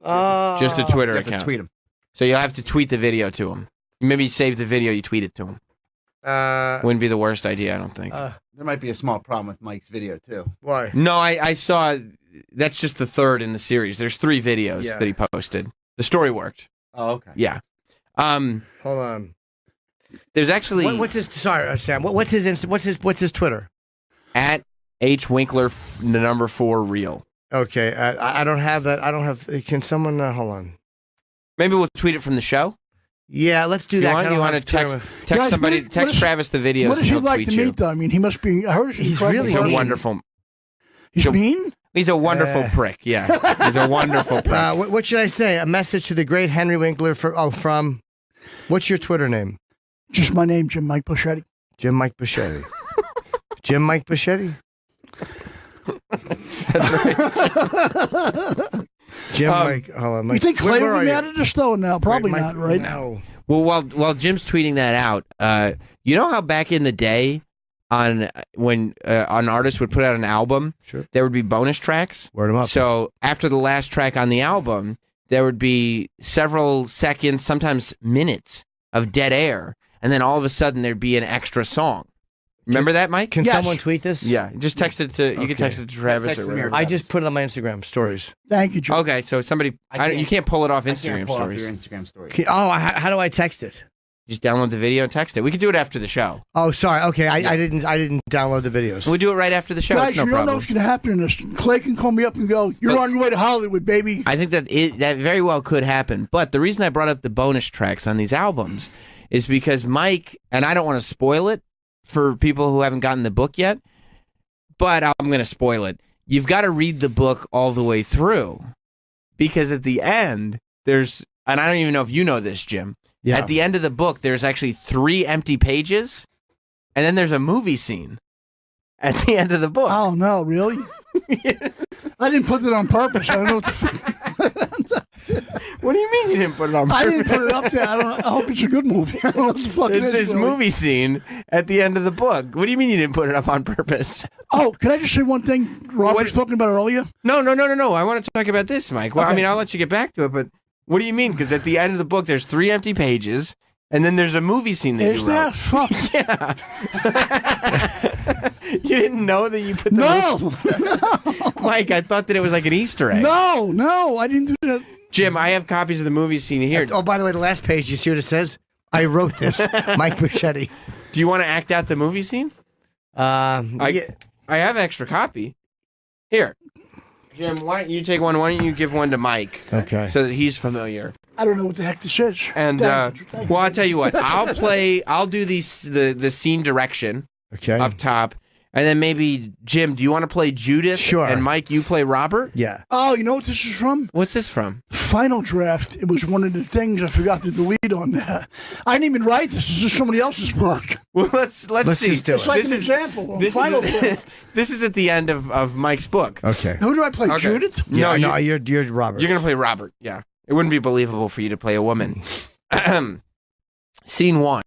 Oh, Just a Twitter You have to account. tweet him. So you'll have to tweet the video to him. Maybe save the video, you tweet it to him. Wouldn't be the worst idea, I don't think. There might be a small problem with Mike's video too. Why? No, I saw. That's just the third in the series. There's 3 videos Yeah. that he posted. The story worked. Oh, okay. Yeah. Hold on. There's actually What's his? Sorry, Sam. What's his Twitter? at H Winkler the number 4 real. Okay, I don't have that. I don't have. Can someone hold on? Maybe we'll tweet it from the show. Yeah, let's do You that. want? I don't You want to have Twitter. text Guys, somebody? what Text is- Travis the videos. What does and he he'll like tweet to you. meet, though? I mean, he must be. I heard He's really He's a mean. wonderful. He's mean? He's a wonderful prick. Yeah, he's a wonderful prick. What should I say? A message to the great Henry Winkler from. What's your Twitter name? Just my name, Jim Mike Bocchetti. Jim Mike Bocchetti. Jim Mike Bocchetti. Jim, Mike, hold on, Mike. You think Clay where will are be you? mad at us though? No, probably Wait, not, Mike, right? No. Well, while Jim's tweeting that out, you know how back in the day, when an artist would put out an album, Sure. there would be bonus tracks. Word 'em up. So after the last track on the album, there would be several seconds, sometimes minutes of dead air, and then all of a sudden there'd be an extra song. Remember that, Mike? Can Yes. someone tweet this? Yeah, just text it to. You can text it to Travis Text or me or whatever. I just put it on my Instagram stories. Thank you, Joe. Okay, so somebody, you can't pull it off I Instagram can't pull off stories. your Instagram story. How do I text it? Just download the video and text it. We could do it after the show. Oh, sorry. Okay, I didn't download the videos. We do it right after the show. Guys, it's no you don't know problem. what's going to happen in this. Clay can call me up and go, "You're But- on your way to Hollywood, baby." I think that that very well could happen. But the reason I brought up the bonus tracks on these albums is because Mike, and I don't want to spoil it for people who haven't gotten the book yet, but I'm going to spoil it. You've got to read the book all the way through because at the end, and I don't even know if you know this, Jim. Yeah. At the end of the book, there's actually 3 empty pages, and then there's a movie scene at the end of the book. Oh no, really? I didn't put it on purpose. I don't know what the fuck. What do you mean you didn't put it on I purpose? didn't put it up there. I hope it's a good movie. I don't know what the fuck it It's is. this really. movie scene at the end of the book. What do you mean you didn't put it up on purpose? Oh, can I just say one thing Rob was talking about earlier? No. I want to talk about this, Mike. Well, I Okay. mean, I'll let you get back to it, but what do you mean? Because at the end of the book, there's 3 empty pages, and then there's a movie scene that Is you that? wrote. Fuck. Yeah. You didn't know that you put the No. Mike, I thought that it was like an Easter egg. No, I didn't do that. Jim, I have copies of the movie scene here. Oh, by the way, the last page, you see what it says? I wrote this. Mike Bocchetti. Do you want to act out the movie scene? Yeah. I have extra copy. Here. Jim, why don't you take one? Why don't you give one to Mike? Okay. So that he's familiar. I don't know what the heck this is. And Thank you. well, I'll tell you what. I'll do the scene direction Okay. up top, and then maybe Jim, do you want to play Judith? Sure. And Mike, you play Robert. Yeah. Oh, you know what this is from? What's this from? Final Draft. It was one of the things I forgot to delete on there. I didn't even write this. This is somebody else's work. Well, let's see. just do it. It's like This an is- example. On This Final is, Draft. this is at the end of Mike's book. Okay. Who do I play? Okay. Judith? Yeah, No, no, you're Robert. You're gonna play Robert. Yeah, it wouldn't be believable for you to play a woman. Scene 1.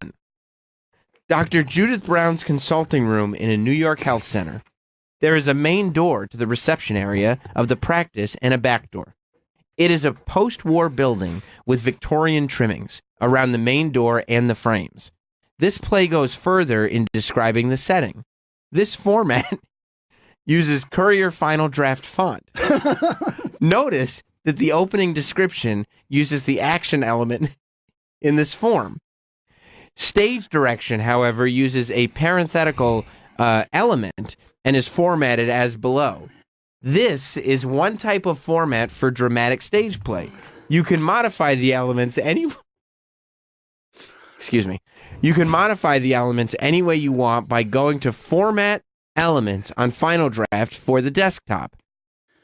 Dr. Judith Brown's consulting room in a New York health center. There is a main door to the reception area of the practice and a back door. It is a post-war building with Victorian trimmings around the main door and the frames. This play goes further in describing the setting. This format uses Courier Final Draft font. Notice that the opening description uses the action element in this form. Stage direction, however, uses a parenthetical element and is formatted as below. This is one type of format for dramatic stage play. You can modify the elements any You can modify the elements any way you want by going to Format Elements on Final Draft for the desktop.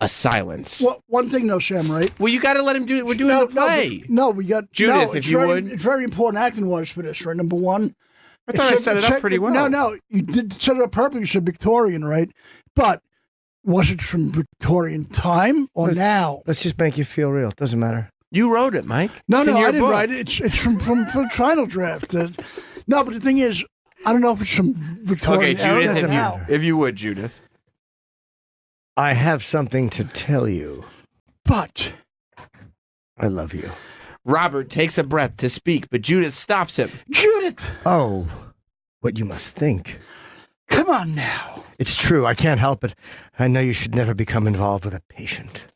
A silence. Well, one thing, though, Sam, right? Well, you got to let him do it. We're doing the play. No, we got Judith, no, if it's you very, would. It's very important acting-wise for this, right? Number one. I thought I set it up pretty well. No, you did set it up perfectly. You said Victorian, right? But was it from Victorian time or now? Let's just make you feel real. It doesn't matter. You wrote it, Mike. No, It's in no, your I didn't book. write it. It's from Final Draft. No, but the thing is, I don't know if it's from Victorian Okay, era Judith, or now. if you would, Judith. I have something to tell you. But I love you. Robert takes a breath to speak, but Judith stops him. Judith, Oh, what you must think. come on now. It's true. I can't help it. I know you should never become involved with a patient.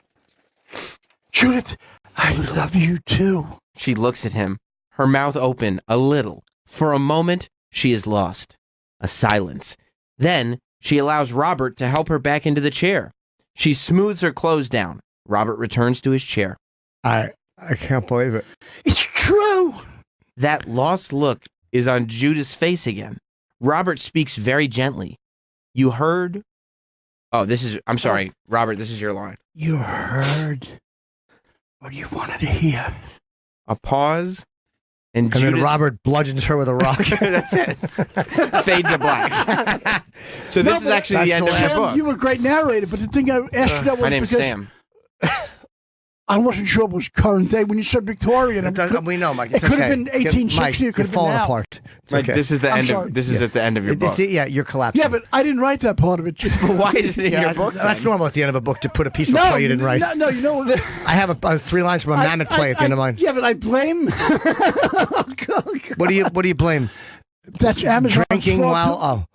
Judith, I love you too. She looks at him, her mouth open a little. For a moment, she is lost. A silence. Then she allows Robert to help her back into the chair. She smooths her clothes down. Robert returns to his chair. I can't believe it. It's true. That lost look is on Judith's face again. Robert speaks very gently. You heard? Oh, I'm sorry, Robert, this is your line. You heard what you wanted to hear. A pause, And then Judith, Robert bludgeons her with a rock. that's it. Fade to black. So this is actually the end of Sam, my book. you were a great narrator, but the thing I asked you that was My name's because Sam. I wasn't sure it was current day. When you said Victorian, We know, Mike. it could have been 1860. Mike, It could you're have been falling now. apart. It's Mike, okay. this is the I'm end sorry. of this is at the end of your book. Yeah, you're collapsing. Yeah, but I didn't write that part of it. Why is it in Yeah, your book? that's then? normal at the end of a book to put a piece of play you didn't write. No, you know what? I have 3 lines from a mammoth play at the end of mine. Yeah, but I blame. What do you blame? That's Amazon's Drinking fault, while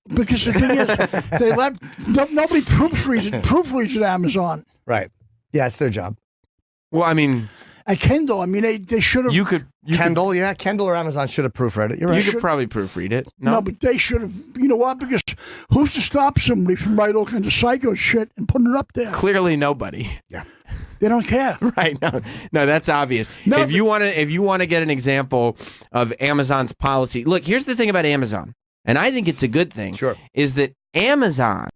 because the thing is, they let nobody proofreads at Amazon. right. Yeah, it's their job. Well, I mean, At Kindle, I mean, they should have. you could Kendall or Amazon should have proofread it. You're you right. could probably proofread it. No, but they should have. You know what? Because who's to stop somebody from writing all kinds of psycho shit and putting it up there? Clearly nobody. They don't care. Right? No, that's obvious. No, if you want to get an example of Amazon's policy, look. Here's the thing about Amazon, and I think it's a good thing. Sure. Is that Amazon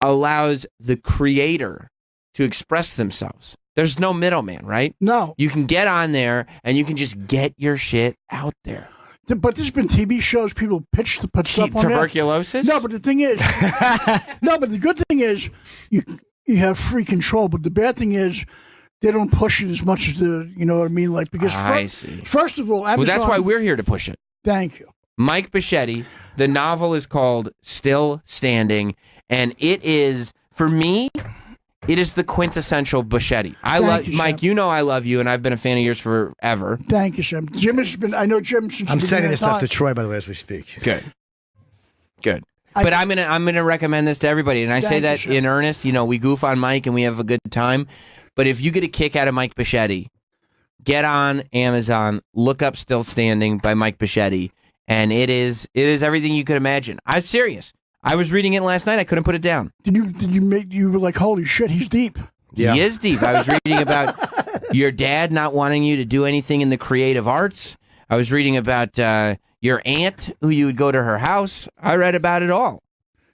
allows the creator to express themselves. There's no middleman, right? No, You can get on there and you can just get your shit out there. but there's been TV shows people pitch to put stuff on there. Tuberculosis? No, but the thing is, no, but the good thing is you have free control. But the bad thing is they don't push it as much as you know what I mean? Like because I see. First of all, Amazon. Well, that's why we're here to push it. Thank you. Mike Bocchetti. The novel is called Still Standing, and it is, for me, it is the quintessential Bocchetti. I love you, Mike. Sam. You know I love you, and I've been a fan of yours forever. Thank you, Sam. Jim has been. I know Jim since. I'm the sending beginning this of stuff to time. Troy, by the way, as we speak. Good. But I'm gonna recommend this to everybody, and I say Thank you, that sir. in earnest. You know, we goof on Mike and we have a good time. But if you get a kick out of Mike Bocchetti, get on Amazon, look up "Still Standing" by Mike Bocchetti, and it is everything you could imagine. I'm serious. I was reading it last night. I couldn't put it down. You were like, holy shit, he's deep. Yeah. He is deep. I was reading about your dad not wanting you to do anything in the creative arts. I was reading about your aunt who you would go to her house. I read about it all.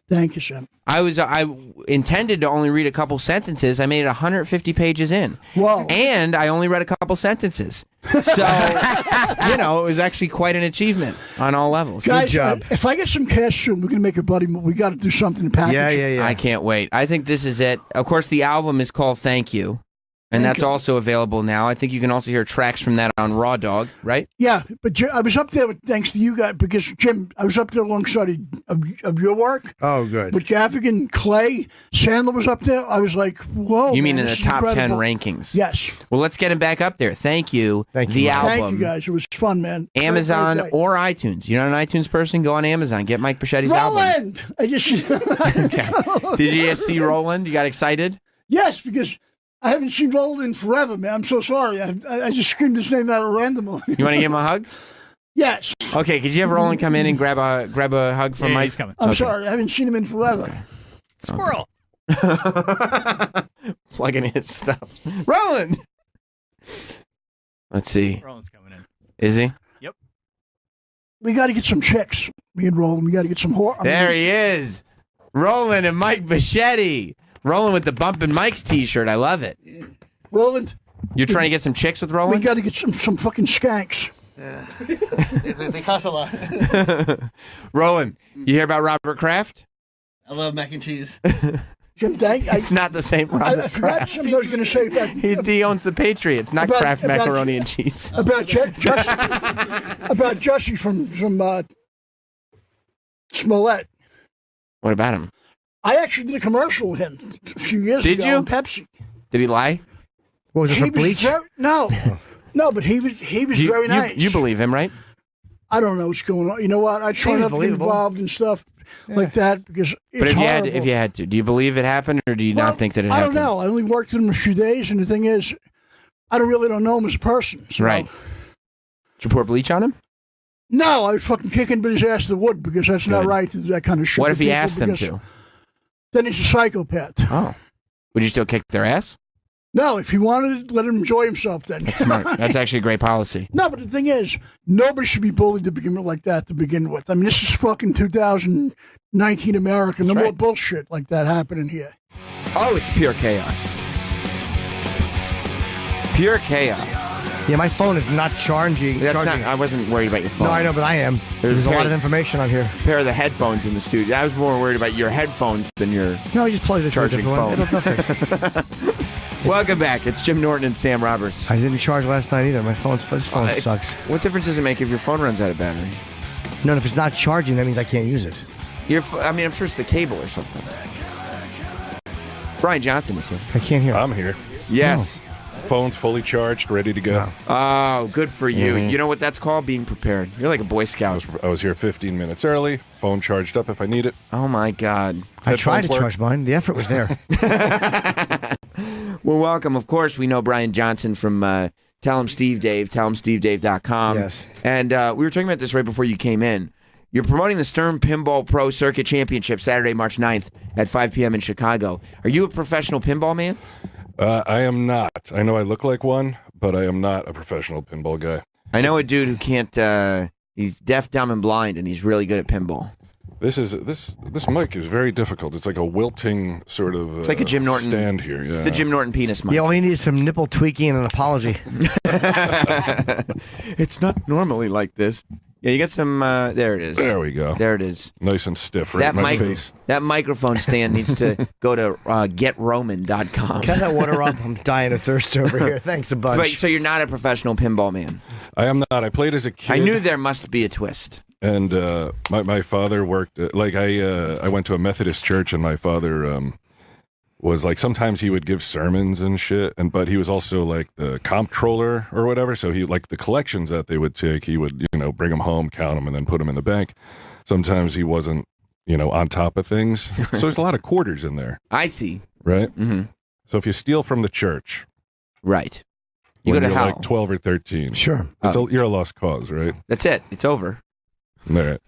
Thank you, Sam. I intended to only read a couple sentences. I made it 150 pages in. Whoa. And I only read a couple sentences. So, it was actually quite an achievement on all levels. Guys, job. if I get some cash soon, we're gonna make a buddy. We got to do something to package. Yeah. I can't wait. I think this is it. Of course, the album is called Thank You. And Thank that's you. also available now. I think you can also hear tracks from that on Raw Dog, right? Yeah, but I was up there thanks to you guys because Jim, I was up there alongside of your work. Oh, good. But Gaffigan, Clay, Sandler was up there. I was like, whoa. You mean man, in the this is top 10 incredible. rankings? Yes. Well, let's get him back up there. Thank you. Thank you, The Mike. album. Thank you guys. It was fun, man. Very, Amazon very great. or iTunes. You're not an iTunes person? Go on Amazon. Get Mike Bochetti's album. Roland. I just Okay. Did you just see Roland? You got excited? yes, because I haven't seen Roland in forever, man. I'm so sorry. I just screamed his name out randomly. You want to give him a hug? Yes. Okay. Could you have Roland come in and grab a hug from Mike? He's coming. I'm Okay. sorry. I haven't seen him in forever. Squirrel. Plugging his stuff. Roland. Let's see. Roland's coming in. Is he? We got to get some chicks. Me and Roland. We got to get some whore. There he is. Roland and Mike Bocchetti. Roland with the Bumpin' Mike's t-shirt. I love it. Roland, You're trying to get some chicks with we Roland? got to get some fucking skanks. They cost a lot. Roland, you hear about Robert Kraft? I love mac and cheese. Jim, thank It's not the same Robert I forgot Kraft. something I was going to say He owns the Patriots, not About- Kraft about- macaroni and cheese. about Jesse from Smollett. What about him? I actually did a commercial with him a few years Did ago you? on Pepsi. Did he lie? What was it, for bleach? No, but he was very nice. You believe him, right? I don't know what's going on. You know what? I try Seems not to get believable. involved in stuff like that because it's But if horrible. you had to, do you believe it happened, or do you Well, not think that it I happened? don't know. I only worked with him a few days, and the thing is, I don't know him as a person. So. Right. Did you pour bleach on him? No, I fucking kick him, but his ass to the wood because that's not Good. right to do that kind of shit. What to if he people asked them because to? Then he's a psychopath. Oh, would you still kick their ass? No, if he wanted to, let him enjoy himself then. That's smart. That's actually a great policy. No, but the thing is, nobody should be bullied to begin with like that to begin with. I mean, this is fucking 2019 America. No more right. bullshit like that happening here. Oh, it's pure chaos. Pure chaos. Yeah, my phone is not charging. I wasn't worried about your phone. No, I know, but I am. There's a lot of information on here. A pair of the headphones in the studio. I was more worried about your headphones than your No, you just plug it charging phone. It'll fix. Welcome back. It's Jim Norton and Sam Roberts. I didn't charge last night either. This phone sucks. What difference does it make if your phone runs out of battery? No, if it's not charging, that means I can't use it. I'm sure it's the cable or something. Bryan Johnson is here. I can't hear. I'm here. Yes. Phone's fully charged, ready to go. Oh, good for you. Mm-hmm. You know what that's called? Being prepared. You're like a Boy Scout. I was here 15 minutes early. Phone charged up if I need it. Oh, my God. I tried to work. charge mine. The effort was there. Well, welcome. Of course, we know Bryan Johnson from Tell Him Steve Dave, tellhimstevedave.com. Yes. And we were talking about this right before you came in. You're promoting the Stern Pinball Pro Circuit Championship Saturday, March 9th at 5 p.m. in Chicago. Are you a professional pinball man? I am not. I know I look like one, but I am not a professional pinball guy. I know a dude who can't, he's deaf, dumb, and blind, and he's really good at pinball. This mic is very difficult. It's like a wilting sort of It's like a Jim Norton stand here. Yeah. It's the Jim Norton penis mic. Yeah, all you need is some nipple tweaking and an apology. It's not normally like this. Yeah, you got some, there it is. There we go. There it is. Nice and stiff right in my face. That microphone stand needs to go to getroman.com. Cut that water up. I'm dying of thirst over here. Thanks a bunch. But, so you're not a professional pinball man? I am not. I played as a kid. I knew there must be a twist. And my father worked I went to a Methodist church, and my father was like, sometimes he would give sermons and shit, but he was also like the comptroller or whatever. So he, like, the collections that they would take, he would bring them home, count them, and then put them in the bank. Sometimes he wasn't on top of things. So there's a lot of quarters in there. I see. Right. Mm-hmm. So if you steal from the church, right, you when go to you're hell. like 12 or 13, sure, you're a lost cause, right? That's it. It's over. All right.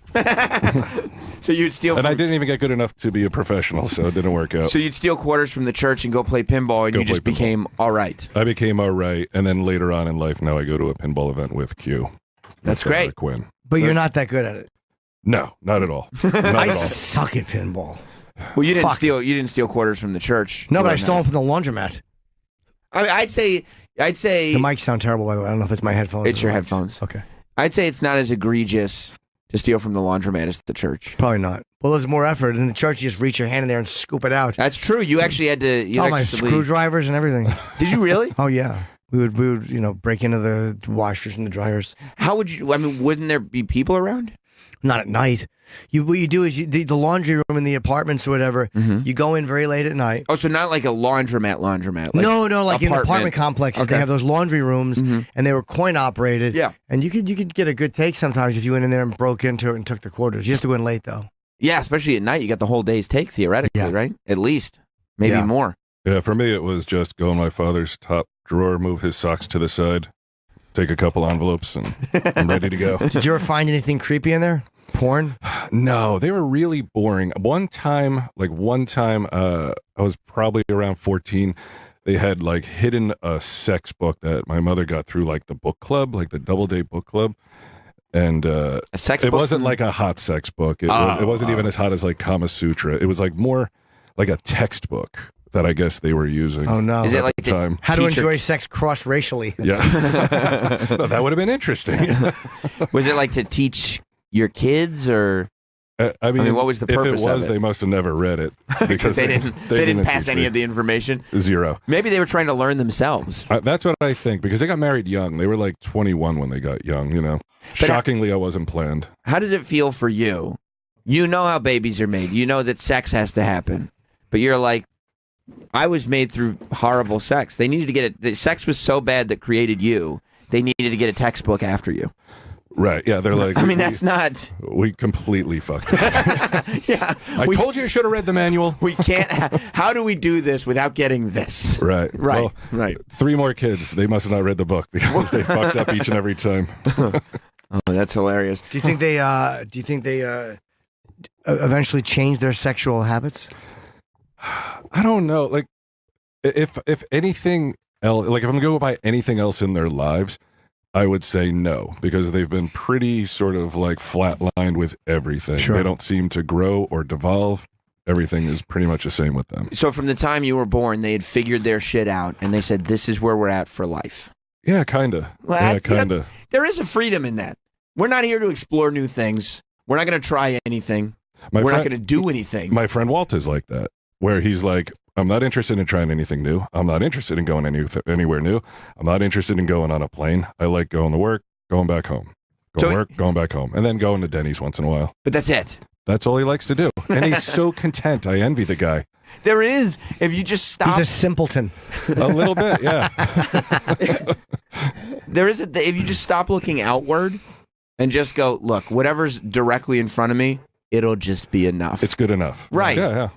So you'd steal. And I didn't even get good enough to be a professional, so it didn't work out. So you'd steal quarters from the church and go play pinball, and you just became all right. I became all right, and then later on in life, now I go to a pinball event with Q. That's great. Quinn. but you're not that good at it. No, not at all. Not I at all. suck at pinball. Well, you didn't Fuck. steal. You didn't steal quarters from the church. No, You but I learned stole them that. from the laundromat. I mean, I'd say The mics sound terrible, by the way. I don't know if it's my headphones. It's or your the mics. headphones. Okay. I'd say it's not as egregious to steal from the laundromat as the church. Probably not. Well, there's more effort. In the church, you just reach your hand in there and scoop it out. That's true. You actually had to. You All my actually- screwdrivers and everything. Did you really? Oh, yeah. We would, break into the washers and the dryers. How would you? I mean, wouldn't there be people around? Not at night. What you do is the laundry room in the apartments or whatever, you go in very late at night. Oh, so not like a laundromat. Like No, like in apartment complexes, Okay. they have those laundry rooms, and they were coin operated. Yeah. And you could get a good take sometimes if you went in there and broke into it and took the quarters. You have to go in late, though. Yeah, especially at night, you got the whole day's take theoretically, Yeah. right? At least, maybe Yeah. more. Yeah, for me, it was just go in my father's top drawer, move his socks to the side, take a couple envelopes, and I'm ready to go. Did you ever find anything creepy in there? Porn? No, they were really boring. One time, I was probably around 14. They had like hidden a sex book that my mother got through like the book club, like the Doubleday book club. And A sex it book? wasn't like a hot sex book. It wasn't even as hot as like Kama Sutra. It was like more like a textbook that I guess they were using. Oh, no. Is it at like the the time? How to teacher- enjoy sex cross-racially. Yeah. No, that would have been interesting. Was it like to teach your kids, or I mean, what was the purpose if it was, of it? they must have never read it because they didn't pass teach any me. of the information? Zero. Maybe they were trying to learn themselves. That's what I think, because they got married young. They were like 21 when they got young, Shockingly, I wasn't planned. How does it feel for you? You know how babies are made. You know that sex has to happen, but you're like, I was made through horrible sex. They needed to get it. The sex was so bad that created you. They needed to get a textbook after you. Right. Yeah, they're like, I mean, that's not. We completely fucked up. Yeah. I told you I should have read the manual. We can't. How do we do this without getting this? Right. Right. Well, right. 3 more kids. They must have not read the book because they fucked up each and every time. Oh, that's hilarious. Do you think they eventually change their sexual habits? I don't know. Like, if anything else, like if I'm going to go by anything else in their lives, I would say no, because they've been pretty sort of like flatlined with everything. Sure. They don't seem to grow or devolve. Everything is pretty much the same with them. So from the time you were born, they had figured their shit out, and they said, "This is where we're at for life." Yeah, kind of. Well, Yeah, you know, kind of. there is a freedom in that. We're not here to explore new things. We're not going to try anything. We're not going to do anything. My friend Walt is like that, where he's like, I'm not interested in trying anything new. I'm not interested in going anywhere new. I'm not interested in going on a plane. I like going to work, going back home. Going to work, going back home. And then going to Denny's once in a while. But that's it. That's all he likes to do. And he's so content. I envy the guy. There is, if you just stop. He's a simpleton. A little bit, yeah. If you just stop looking outward and just go, look, whatever's directly in front of me, it'll just be enough. It's good enough. Right. Yeah.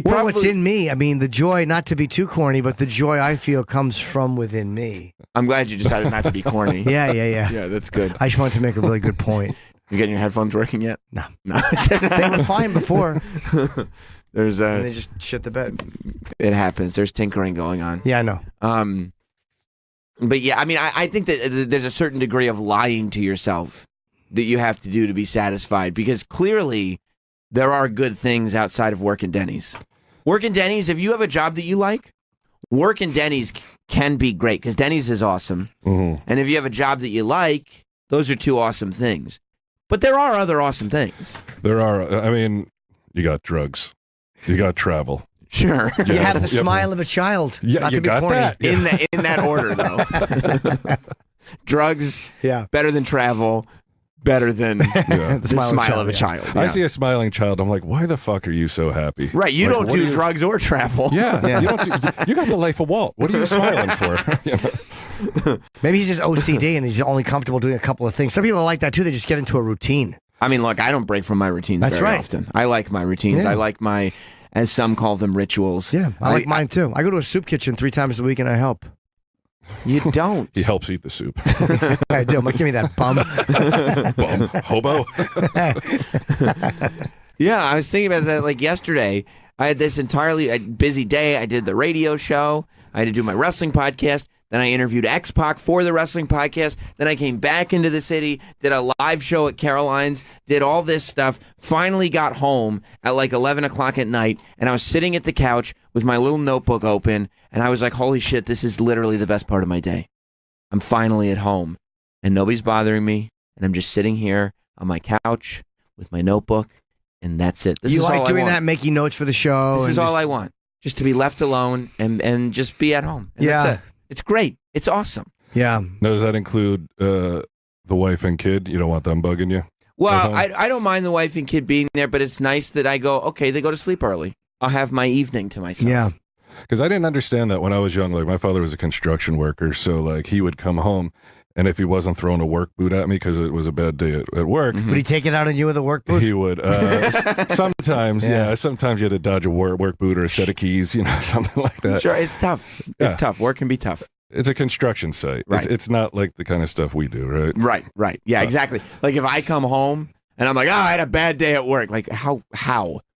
Well, what's in me? I mean, the joy, not to be too corny, but the joy I feel comes from within me. I'm glad you decided not to be corny. Yeah. Yeah, that's good. I just wanted to make a really good point. You getting your headphones working yet? No. They were fine before. And they just shit the bed. It happens. There's tinkering going on. Yeah, I know. But yeah, I mean, I think that there's a certain degree of lying to yourself that you have to do to be satisfied, because clearly there are good things outside of work in Denny's. Work in Denny's, if you have a job that you like, work in Denny's can be great, because Denny's is awesome. Mm-hmm. And if you have a job that you like, those are two awesome things. But there are other awesome things. There are. I mean, you got drugs. You got travel. Sure. You have the smile of a child. Yeah, not you to be got corny. that. Yeah. In that order, though. Drugs, better than travel, better than the smile of a child. I see a smiling child. I'm like, why the fuck are you so happy? Right. You Like, don't what do drugs or travel. Yeah. You got the life of Walt. What are you smiling for? You know? Maybe he's just OCD and he's only comfortable doing a couple of things. Some people are like that too. They just get into a routine. I mean, look, I don't break from my routines very often. I like my routines. Yeah. I like my, as some call them, rituals. Yeah, I like mine too. I go to a soup kitchen 3 times a week and I help. You don't. He helps eat the soup. I do. I'm like, give me that bum. Bum. Hobo. Yeah, I was thinking about that like yesterday. I had this entirely busy day. I did the radio show. I had to do my wrestling podcast. Then I interviewed X-Pac for the wrestling podcast. Then I came back into the city, did a live show at Caroline's, did all this stuff, finally got home at like 11 o'clock at night, and I was sitting at the couch with my little notebook open, and I was like, holy shit, this is literally the best part of my day. I'm finally at home, and nobody's bothering me, and I'm just sitting here on my couch with my notebook, and that's it. This You is like all doing I want. that, making notes for the show? This and is all I want, just to be left alone and just be at home. And that's it. It's great. It's awesome. Yeah. Now, does that include the wife and kid? You don't want them bugging you? Well, I don't mind the wife and kid being there, but it's nice that I go, okay, they go to sleep early. I'll have my evening to myself. Yeah. Because I didn't understand that when I was young. Like, my father was a construction worker, so like he would come home, and if he wasn't throwing a work boot at me because it was a bad day at work, Would he take it out on you with a work boot? he would. Sometimes, yeah. Sometimes you had to dodge a work boot or a set of keys, something like that. Sure, it's tough. Yeah. It's tough. Work can be tough. It's a construction site. Right. It's not like the kind of stuff we do, right? Right. Yeah, exactly. Like if I come home and I'm like, I had a bad day at work. Like how?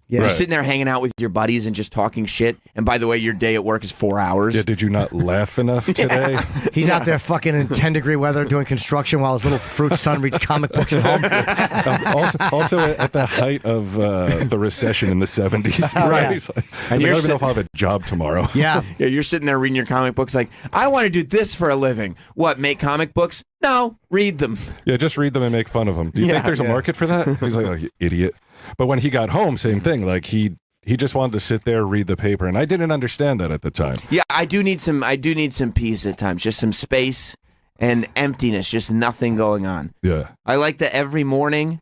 Yeah. You're Right. sitting there hanging out with your buddies and just talking shit. And by the way, your day at work is 4 hours. Yeah, did you not laugh enough today? He's out there fucking in 10-degree weather doing construction while his little fruit son reads comic books at home. Also at the height of the recession in the 70s. Right. yeah. He's like, And I you're don't even know if I'll have a job tomorrow. Yeah. Yeah, you're sitting there reading your comic books like, I want to do this for a living. What, make comic books? No, read them. Yeah, just read them and make fun of them. Do you think there's a market for that? He's like, oh, you idiot. But when he got home, same thing. Like he just wanted to sit there, read the paper, and I didn't understand that at the time. Yeah, I do need some peace at times, just some space and emptiness, just nothing going on. Yeah. I like that every morning.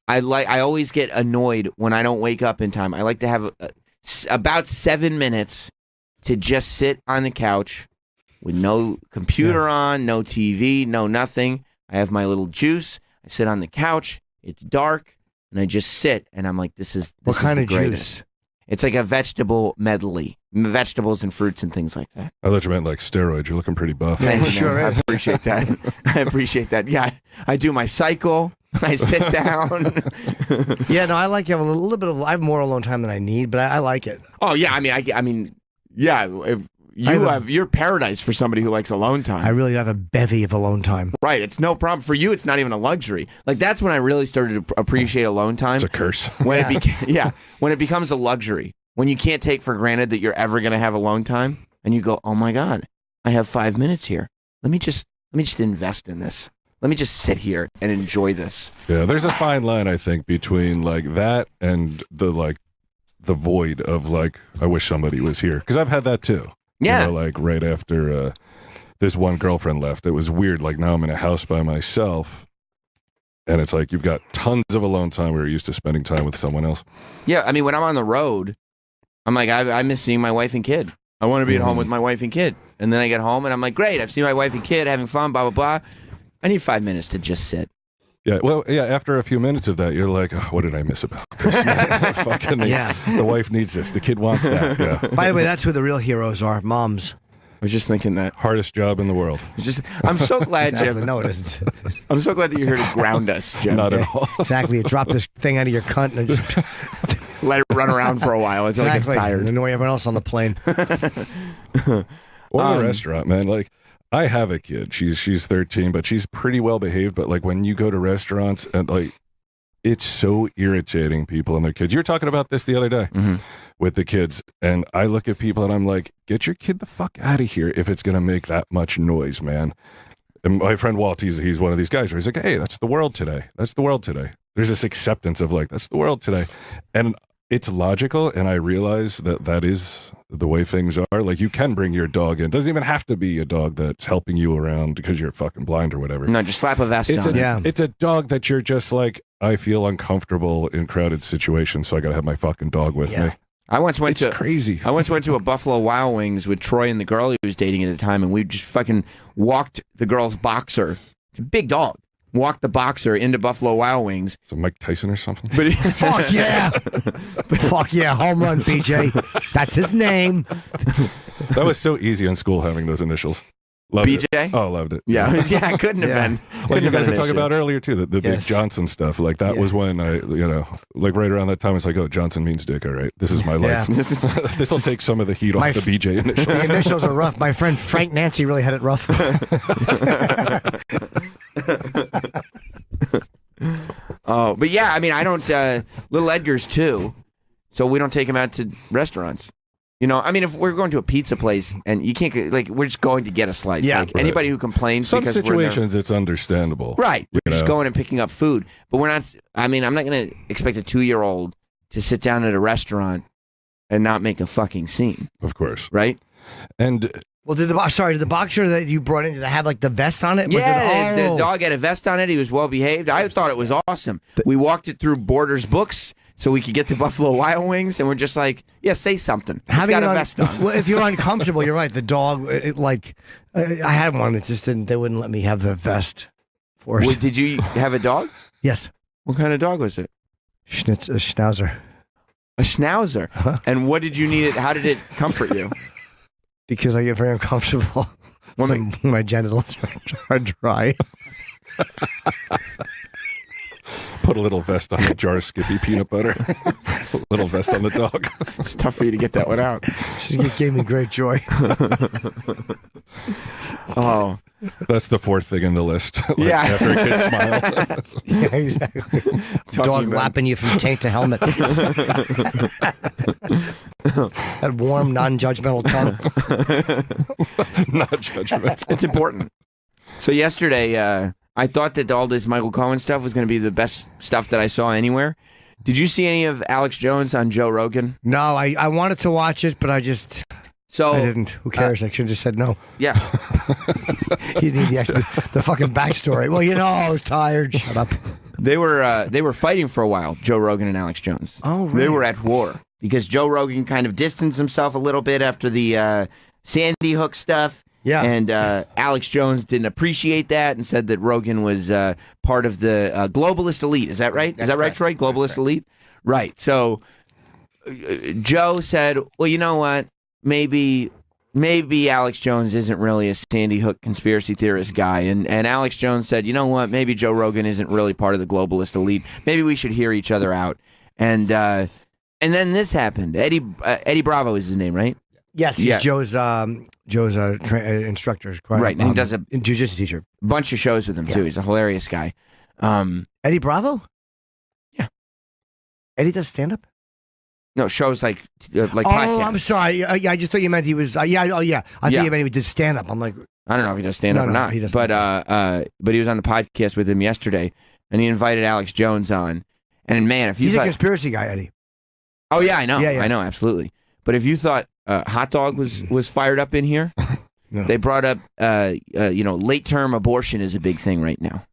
I always get annoyed when I don't wake up in time. I like to have about 7 minutes to just sit on the couch with no computer on, no TV, no nothing. I have my little juice. I sit on the couch. It's dark, and I just sit, and I'm like, this is What kind the of greatest. juice? It's like a vegetable medley, vegetables and fruits and things like that. I thought you meant like steroids. You're looking pretty buff. Thank you, sure man. is. I appreciate that. I appreciate that. Yeah, I do my cycle. I sit down. Yeah, no, I like to have a little bit of. I have more alone time than I need, but I like it. Oh yeah, I mean, yeah. If you you're paradise for somebody who likes alone time. I really have a bevy of alone time. Right, it's no problem for you. It's not even a luxury. Like that's when I really started to appreciate alone time. It's a curse. When when it becomes a luxury. When you can't take for granted that you're ever going to have alone time, and you go, "Oh my God, I have 5 minutes here. Let me just let me just invest in this. Let me just sit here and enjoy this. Yeah, there's a fine line, I think, between like that and the void of like, I wish somebody was here. Because I've had that too. Yeah. You know, like right after this one girlfriend left, it was weird. Like now I'm in a house by myself. And it's like you've got tons of alone time where you're used to spending time with someone else. Yeah, I mean, when I'm on the road, I'm like, I miss seeing my wife and kid. I want to be at home with my wife and kid. And then I get home and I'm like, great, I've seen my wife and kid having fun, blah, blah, blah. I need 5 minutes to just sit. Yeah, well, yeah, after a few minutes of that, you're like, oh, what did I miss about this? The wife needs this. The kid wants that. Yeah. By the way, that's who the real heroes are, moms. I was just thinking that. Hardest job in the world. I'm so glad, Jim. No, it isn't. I'm so glad that you're here to ground us, Jim. Not at all. Exactly. You drop this thing out of your cunt and just Let it run around for a while until it gets tired. And annoy everyone else on the plane. Or the restaurant, man. Like, I have a kid. She's 13, but she's pretty well behaved. But like when you go to restaurants and like, it's so irritating, people and their kids. You were talking about this the other day with the kids, and I look at people and I'm like, get your kid the fuck out of here if it's gonna make that much noise, man. And my friend Walt, he's one of these guys where he's like, hey, that's the world today. That's the world today. There's this acceptance of like, that's the world today, and it's logical. And I realize that is the way things are. Like, you can bring your dog in. It doesn't even have to be a dog that's helping you around because you're fucking blind or whatever. No, just slap a vest on it. It's a dog that you're just like, I feel uncomfortable in crowded situations, so I gotta have my fucking dog with me. I once went crazy. I once went to a Buffalo Wild Wings with Troy and the girl he was dating at the time, and we just fucking walked the girl's boxer. It's a big dog. Walked the boxer into Buffalo Wild Wings. So Mike Tyson or something? But Fuck yeah. Fuck yeah. Home run, BJ. That's his name. That was so easy in school having those initials. Loved BJ? it. Oh, loved it. Yeah, yeah, couldn't have been. Like you guys were talking about. about earlier too, the Big Johnson stuff. Like that was when I, like right around that time, it's like, oh, Johnson means dick. All right, this is my life. This will take some of the heat off the BJ initials. The initials are rough. My friend Frank Nancy really had it rough. Oh, but yeah, I mean, I don't. Little Edgar's too, so we don't take him out to restaurants. You know, I mean, if we're going to a pizza place and you can't, like, we're just going to get a slice. Yeah. Like, anybody who complains Some because situations, it's understandable. Right. We're You just know? going and picking up food. But we're not, I mean, I'm not going to expect a 2-year-old to sit down at a restaurant and not make a fucking scene. Of course. Right? And Well, did the boxer that you brought in, did it have like the vest on it? The dog had a vest on it. He was well behaved. I thought it was awesome. We walked it through Borders Books so we could get to Buffalo Wild Wings, and we're just like, yeah, say something. It's got a vest on. Well, if you're uncomfortable, you're right. The dog, I had one. It just didn't. They wouldn't let me have the vest. Well, did you have a dog? Yes. What kind of dog was it? A schnauzer. A schnauzer. Uh-huh. And what did you need it? How did it comfort you? Because I get very uncomfortable when my genitals are dry. put a little vest on a jar of Skippy peanut butter. A little vest on the dog. It's tough for you to get that one out. It gave me great joy. Oh. That's the fourth thing in the list. Like, Yeah. After a kid smile. Yeah, exactly. Dog lapping you from taint to helmet. That warm, non-judgmental tongue. Not judgmental. It's important. So yesterday, I thought that all this Michael Cohen stuff was going to be the best stuff that I saw anywhere. Did you see any of Alex Jones on Joe Rogan? No, I wanted to watch it, but I didn't. Who cares? I should have just said no. Yeah. You need the fucking backstory. Well, I was tired. Shut up. They were fighting for a while, Joe Rogan and Alex Jones. Oh, right. They were at war because Joe Rogan kind of distanced himself a little bit after the Sandy Hook stuff. Yeah. And Alex Jones didn't appreciate that and said that Rogan was part of the globalist elite. Is that right? Is that right, Troy? Globalist elite? Right. So Joe said, well, you know what? Maybe Alex Jones isn't really a Sandy Hook conspiracy theorist guy. And Alex Jones said, you know what? Maybe Joe Rogan isn't really part of the globalist elite. Maybe we should hear each other out. And then this happened. Eddie Bravo is his name, right? Yes, he's Joe's instructor. Right, and he does a jiu-jitsu teacher. Bunch of shows with him, too. He's a hilarious guy. Eddie Bravo? Yeah. Eddie does stand-up? No, shows like oh, podcasts. I'm sorry. I just thought you meant he was. I thought you meant he did stand up. I'm like, I don't know if he does stand up or not. He doesn't. But he was on the podcast with him yesterday, and he invited Alex Jones on. And man, if you He's thought, a conspiracy guy, Eddie. oh yeah, I know, Yeah. I know, absolutely. But if you thought hot dog was fired up in here, No. they brought up late term abortion is a big thing right now.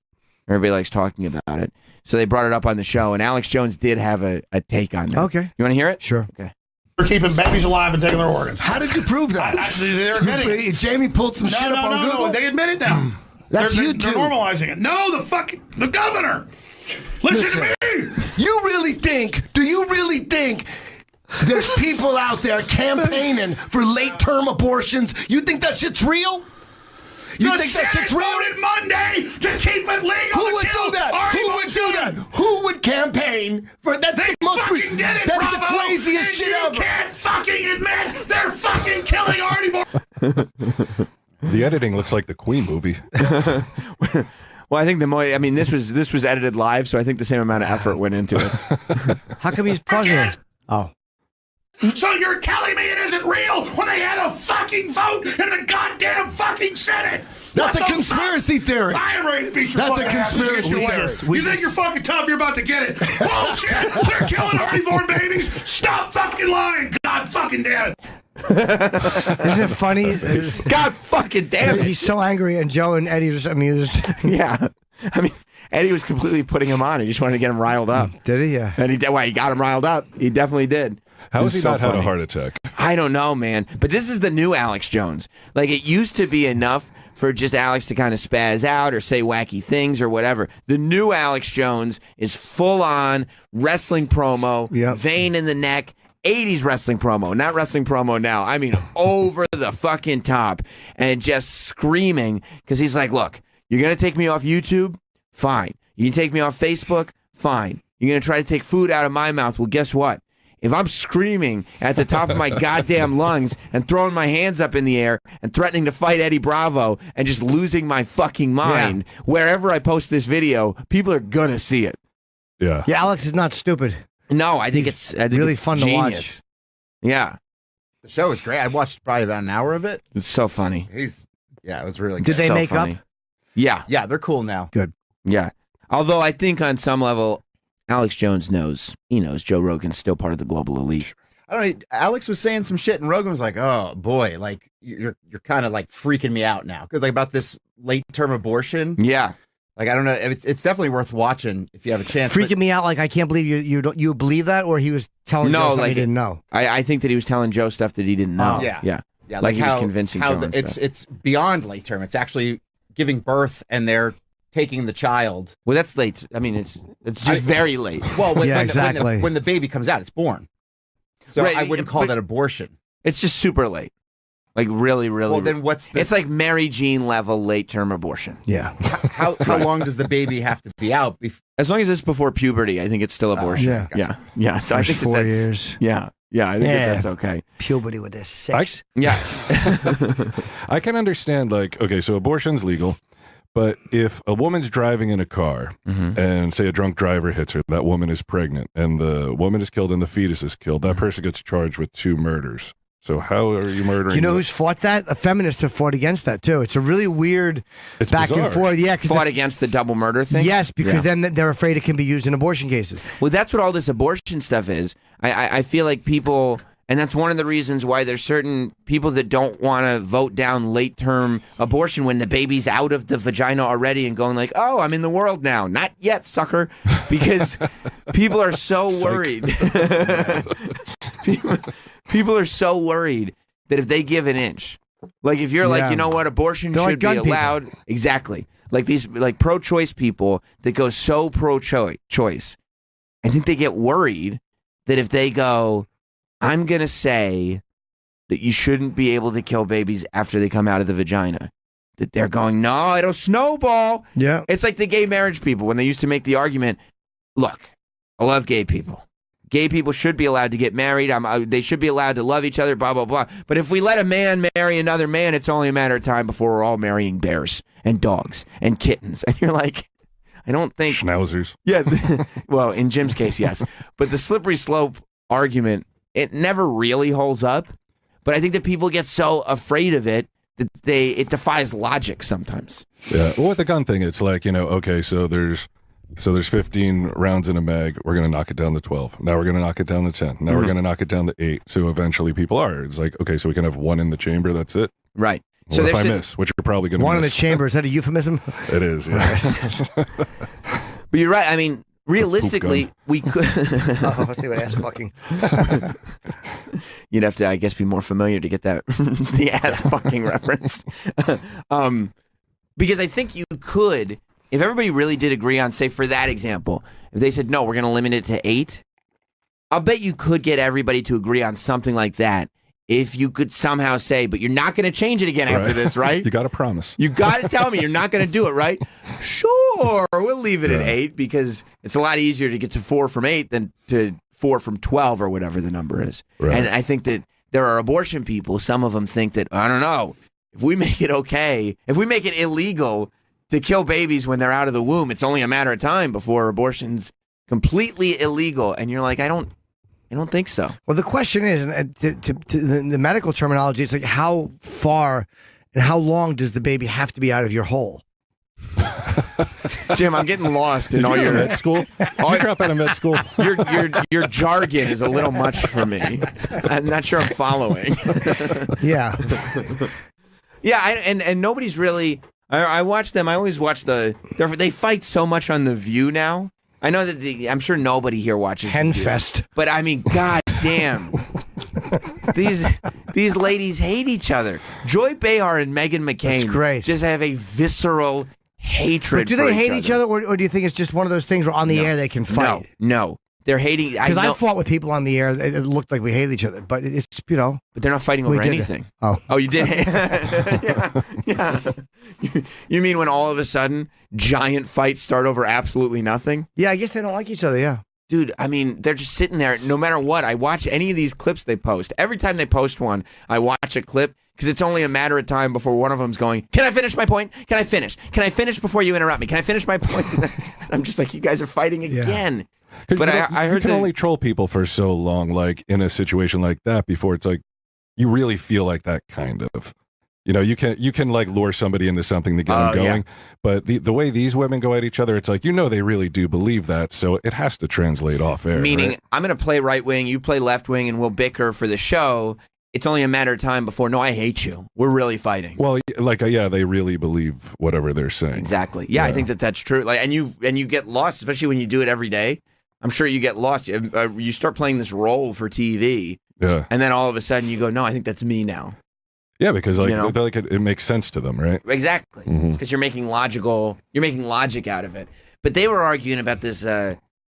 Everybody likes talking about it, so they brought it up on the show, and Alex Jones did have a take on that. Okay. You want to hear it? Sure. Okay. They're keeping babies alive and taking their organs. How did you prove that? They're admitting it. Jamie pulled some shit up on Google. No. They admit it now. That's they're, you they're too. normalizing it. No, the governor. Listen to me. Do you really think there's people out there campaigning for late-term abortions? You think that shit's real? You The think that Senate shit's real? voted Monday to keep it legal. Who to would kill do that? Artie Who would do Bunch. that? Who would campaign for that's They the most fucking did it, That's the Bravo, craziest and shit you ever. can't fucking admit they're fucking killing Artie Bunch. The editing looks like the Queen movie. Well, I think this was edited live, so I think the same amount of effort went into it. How come he's president? Oh. So you're telling me it isn't real when they had a fucking vote in the goddamn fucking Senate? That's What a the conspiracy theory. I am ready to beat your That's a fucking asses against conspiracy your theory. will. You think you're fucking tough? You're about to get it. Bullshit! They're killing already born babies. Stop fucking lying. God fucking damn it. Isn't it funny? God fucking damn it! He's so angry, and Joe and Eddie are just amused. Yeah, I mean, Eddie was completely putting him on. He just wanted to get him riled up. Did he? Yeah. And he got him riled up. He definitely did. How has he so not had a funny. heart attack? I don't know, man. But this is the new Alex Jones. Like, it used to be enough for just Alex to kind of spaz out or say wacky things or whatever. The new Alex Jones is full on wrestling promo, Yep. vein in the neck. 80s wrestling promo, not wrestling promo now. I mean, over the fucking top and just screaming because he's like, look, you're going to take me off YouTube? Fine. You can take me off Facebook? Fine. You're going to try to take food out of my mouth? Well, guess what? If I'm screaming at the top of my goddamn lungs and throwing my hands up in the air and threatening to fight Eddie Bravo and just losing my fucking mind, wherever I post this video, people are going to see it. Yeah. Yeah, Alex is not stupid. No, I think it's really fun to watch. genius. Yeah, The show was great. I watched probably about an hour of it. it's so funny. It was really Did good. they So make funny. up? Yeah, Yeah, they're cool now. yeah. Although I think on some level, Alex Jones knows. He knows Joe Rogan's still part of the global elite. I don't know. Alex was saying some shit, and Rogan was like, "Oh boy, like you're kind of like freaking me out now because like about this late term abortion. Yeah. Like I don't know. It's definitely worth watching if you have a chance. but- Freaking me out. Like I can't believe you believe that, or he was telling No, Joe something like he didn't know. I think that he was telling Joe stuff that he didn't know. Oh. Yeah. Yeah. Yeah, Like he was how- convincing how Joe and it's stuff. it's beyond late term. It's actually giving birth, and they're taking the child. Well, that's late. I mean, it's just very late. Well, Yeah, exactly. when the baby comes out, it's born. So Right, I wouldn't call but- that abortion. It's just super late. Like really, really. Well, then what's the It's like Mary Jean level late term abortion. Yeah. how long does the baby have to be out? As long as it's before puberty, I think it's still abortion. yeah. Yeah. So I think First that 4 that's, years. Yeah. Yeah. I think that Yeah. that's okay. Puberty with this sex. Yeah. I can understand, like, okay, so abortion's legal, but if a woman's driving in a car and say a drunk driver hits her, that woman is pregnant and the woman is killed and the fetus is killed, that person gets charged with 2 murders. So how are you murdering? Do you know who's fought that? A feminist have fought against that too. It's a really weird It's back bizarre. and forth. Yeah, 'cause Fought against the double murder thing? yes, because Yeah. then they're afraid it can be used in abortion cases. Well, that's what all this abortion stuff is. I feel like people, and that's one of the reasons why there's certain people that don't want to vote down late term abortion when the baby's out of the vagina already and going like, oh, I'm in the world now. Not yet, sucker. Because people are so worried. people are so worried that if they give an inch, like if you're like, Yeah. you know what, abortion They're like should be gun people. allowed. Exactly. Like these like pro-choice people that go so pro-choice. I think they get worried that if they go, I'm going to say that you shouldn't be able to kill babies after they come out of the vagina, that they're going, no, it'll snowball. Yeah. It's like the gay marriage people when they used to make the argument, look, I love gay people. Gay people should be allowed to get married. They should be allowed to love each other, blah, blah, blah. But if we let a man marry another man, it's only a matter of time before we're all marrying bears and dogs and kittens. And you're like, I don't think... Schnauzers. Yeah. Well, in Jim's case, yes. But the slippery slope argument, it never really holds up. But I think that people get so afraid of it that it defies logic sometimes. Yeah. Well, with the gun thing, it's like, okay, so there's 15 rounds in a mag. We're going to knock it down to 12. Now we're going to knock it down to 10. Now we're going to knock it down to 8. So eventually people are. It's like, okay, so we can have one in the chamber. That's it. Right. What so if I miss? Which you're probably going to miss. One in the chamber. Is that a euphemism? It is, yeah. But you're right. I mean, realistically, we could. Oh, let's see what ass fucking. You'd have to, I guess, be more familiar to get that the ass fucking reference. Because I think you could, if everybody really did agree on, say, for that example, if they said, no, we're going to limit it to 8, I'll bet you could get everybody to agree on something like that. If you could somehow say, but you're not going to change it again after this, right? You got to promise. You got to tell me you're not going to do it, right? Sure, we'll leave it at 8 because it's a lot easier to get to 4 from 8 than to 4 from 12 or whatever the number is. Right. And I think that there are abortion people, some of them think that, I don't know, if we make it okay, if we make it illegal to kill babies when they're out of the womb, it's only a matter of time before abortion's completely illegal. And you're like, I don't think so. Well, the question is, and to the medical terminology, it's like how far and how long does the baby have to be out of your hole? Jim, I'm getting lost in all your med school. You drop out of med school. Your jargon is a little much for me. I'm not sure I'm following. Yeah. Yeah, and nobody's really. I watch them. I always watch they fight so much on The View now. I know that I'm sure nobody here watches Henfest. But I mean, god damn. These ladies hate each other. Joy Behar and Meghan McCain That's great. just have a visceral hatred. But do they hate each other, or do you think it's just one of those things where on the air they can fight? No. They're hating. Because I fought with people on the air. It looked like we hated each other, but it's But they're not fighting over anything. Oh, you did. Yeah. You mean when all of a sudden giant fights start over absolutely nothing? Yeah, I guess they don't like each other. Yeah. Dude, I mean, they're just sitting there. No matter what, I watch any of these clips they post. Every time they post one, I watch a clip because it's only a matter of time before one of them's going, can I finish my point? Can I finish? Can I finish before you interrupt me? Can I finish my point? I'm just like, you guys are fighting again. But I heard you can only troll people for so long, like in a situation like that, before it's like you really feel like that kind of. You can like lure somebody into something to get them going, but the way these women go at each other, it's like they really do believe that, so it has to translate off air. Meaning, right? I'm going to play right wing, you play left wing, and we'll bicker for the show. It's only a matter of time before, no, I hate you. We're really fighting. Well, they really believe whatever they're saying. Exactly. Yeah, I think that that's true. Like, and you get lost, especially when you do it every day. I'm sure you get lost. You start playing this role for TV, and then all of a sudden you go, no, I think that's me now. Yeah, because it makes sense to them, right? Exactly, because you're making logic out of it. But they were arguing about this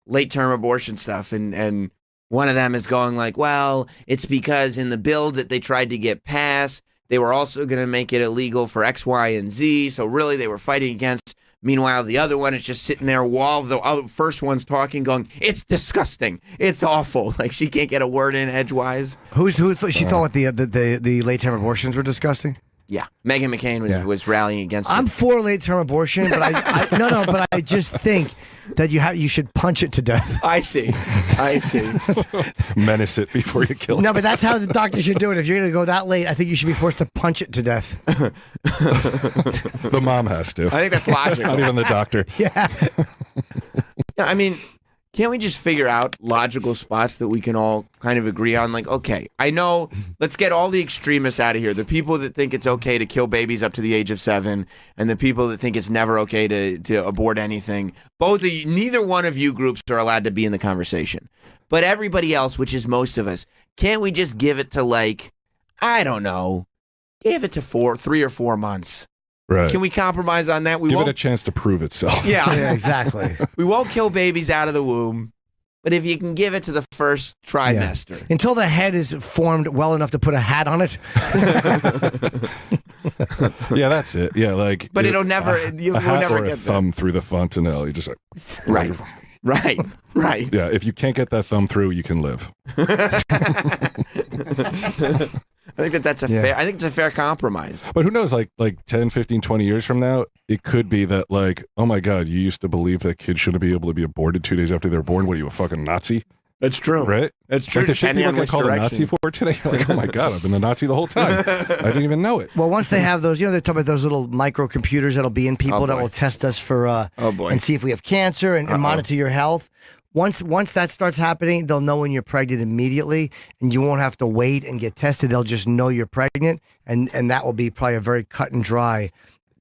late-term abortion stuff, and one of them is going like, well, it's because in the bill that they tried to get passed, they were also going to make it illegal for X, Y, and Z. So really, they were fighting against. Meanwhile, the other one is just sitting there while the first one's talking, going, it's disgusting. It's awful. Like, she can't get a word in edgewise. She thought the late-term abortions were disgusting? Yeah. Meghan McCain was rallying against it. I'm for late-term abortion, but but I just think that you should punch it to death. I see. Menace it before you kill it. No, but that's how the doctor should do it. If you're going to go that late, I think you should be forced to punch it to death. The mom has to. I think that's logical. Not even the doctor. Yeah. Yeah, I mean, can't we just figure out logical spots that we can all kind of agree on? Like, okay, I know, let's get all the extremists out of here. The people that think it's okay to kill babies up to the age of 7, and the people that think it's never okay to abort anything. Neither one of you groups are allowed to be in the conversation. But everybody else, which is most of us, can't we just give it to, like, I don't know, give it to 3 or 4 months? Right. Can we compromise on that? Give it a chance to prove itself. Yeah, exactly. We won't kill babies out of the womb, but if you can give it to the first trimester. Yeah. Until the head is formed well enough to put a hat on it. Yeah, that's it. Yeah, like. But it'll never. You'll never or get a thumb through the fontanelle. You just like. Right. Yeah, if you can't get that thumb through, you can live. I think that's fair. I think it's a fair compromise. But who knows? Like 10, 15, 20 years from now, it could be that like, oh my God, you used to believe that kids shouldn't be able to be aborted 2 days after they're born. What are you, a fucking Nazi? That's true. Right? That's true. Like the shit depending people on get which called a direction. Nazi for today. You're like, oh my God, I've been a Nazi the whole time. I didn't even know it. Well, once they have those, they're talking about those little microcomputers that'll be in people that boy. will test us for, Oh, boy. and see if we have cancer and monitor your health. Once that starts happening, they'll know when you're pregnant immediately, and you won't have to wait and get tested. They'll just know you're pregnant, and that will be probably a very cut and dry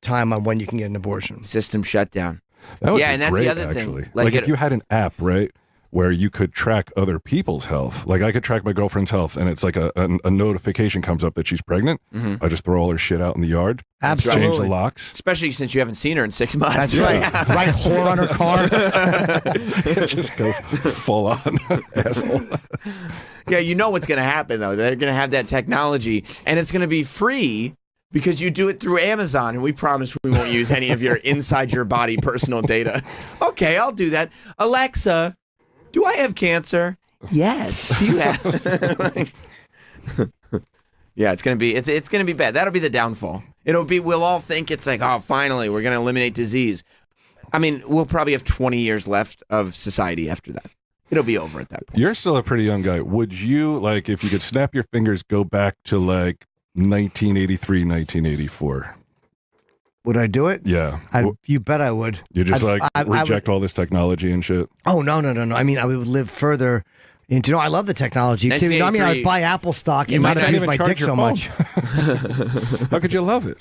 time on when you can get an abortion. System shutdown. That would Yeah, be and that's great, the other actually. thing. Like if you had an app, right, where you could track other people's health. Like I could track my girlfriend's health, and it's like a notification comes up that she's pregnant. I just throw all her shit out in the yard. Absolutely. Change the locks. Especially since you haven't seen her in 6 months. That's right. Right whore on her car. Just go full on asshole. Yeah, you know what's going to happen, though. They're going to have that technology, and it's going to be free because you do it through Amazon, and we promise we won't use any of your inside your body personal data. Okay, I'll do that. Alexa, do I have cancer? Yes, you have. Yeah, it's gonna be bad. That'll be the downfall. We'll all think it's like, oh, finally, we're gonna eliminate disease. I mean, we'll probably have 20 years left of society after that. It'll be over at that point. You're still a pretty young guy. Would you, like, if you could snap your fingers, go back to like 1983, 1984? Would I do it? Yeah. You bet I would. You just I reject would- all this technology and shit. Oh, no. I mean, I would live further into, I love the technology. I mean, I would buy Apple stock and might not not use even my charge dick your so phone. much. How could you love it?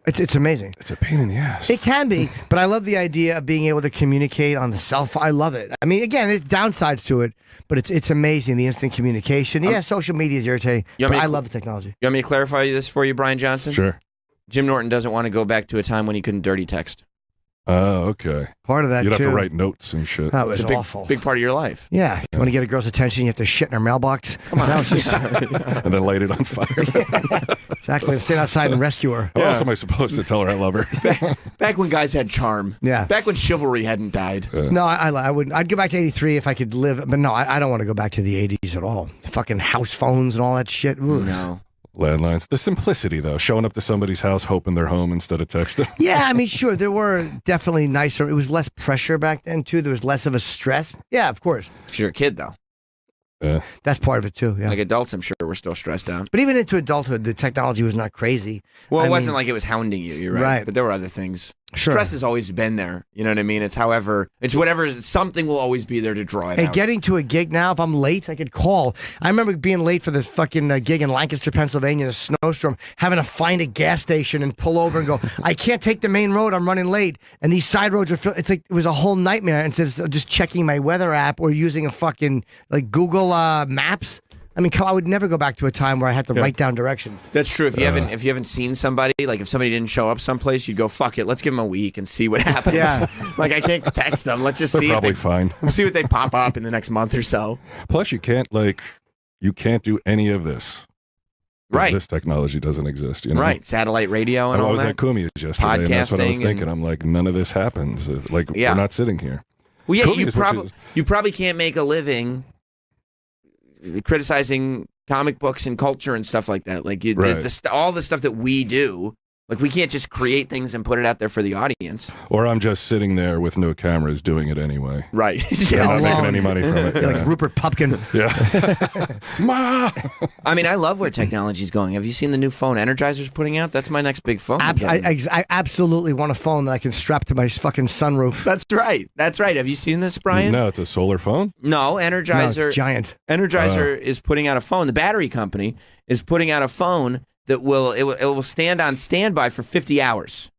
It's amazing. It's a pain in the ass. It can be, but I love the idea of being able to communicate on the cell phone. I love it. I mean, again, there's downsides to it, but it's amazing, the instant communication. Yeah, social media is irritating, but I love the technology. You want me to clarify this for you, Bryan Johnson? Sure. Jim Norton doesn't want to go back to a time when he couldn't dirty text. Oh, okay. Part of that, You'd too. have to write notes and shit. That was It's a awful. big part of your life. Yeah. You want to get a girl's attention, you have to shit in her mailbox. Come on. That was just, And then light it on fire. exactly. Stand outside and rescue her. How else am I supposed to tell her I love her? Back when guys had charm. Yeah. Back when chivalry hadn't died. No, I wouldn't. I'd go back to 83 if I could live, but no, I don't want to go back to the 80s at all. Fucking house phones and all that shit. Ooh. No. Landlines. The simplicity, though. Showing up to somebody's house, hoping they're home instead of texting. Yeah, I mean, sure, there were definitely nicer. It was less pressure back then, too. There was less of a stress. Yeah, of course. Because you're a kid, though. Yeah. That's part of it, too. Yeah. Like adults, I'm sure we're still stressed out. But even into adulthood, the technology was not crazy. Well, it I wasn't mean, like it was hounding you. You're right. Right. But there were other things. Sure. Stress has always been there. You know what I mean? It's whatever, something will always be there to draw it And out. getting to a gig now, if I'm late, I could call. I remember being late for this fucking gig in Lancaster, Pennsylvania, in a snowstorm, having to find a gas station and pull over and go, I can't take the main road, I'm running late. And these side roads are filled. It's like, it was a whole nightmare. Instead of just checking my weather app or using a fucking, like, Google Maps. I mean, I would never go back to a time where I had to write down directions. That's true. If you haven't seen somebody, like if somebody didn't show up someplace, you'd go, fuck it, let's give them a week and see what happens. Yeah. Like I can't text them. Let's just They're see probably if fine. we'll see what they pop up in the next month or so. Plus, you can't do any of this. Right. This technology doesn't exist. You know? Right. Satellite radio and I all was that. at Kumi's yesterday, and that's what I was Podcasting thinking. and- I'm like, none of this happens. Like, Yeah. we're not sitting here. Well, yeah, Kumi's, which is- you probably can't make a living criticizing comic books and culture and stuff like that. Like Right. all the stuff that we do, like we can't just create things and put it out there for the audience. Or I'm just sitting there with no cameras doing it anyway. Right. I'm not making alone. any money from it. You're Yeah. like Rupert Pupkin. Yeah. Ma! I mean, I love where technology's going. Have you seen the new phone Energizer's putting out? That's my next big phone. I absolutely want a phone that I can strap to my fucking sunroof. That's right. That's right. Have you seen this, Bryan? No, it's a solar phone? No, No, Energizer. it's giant. Energizer is putting out a phone. The battery company is putting out a phone that will stand on standby for 50 hours.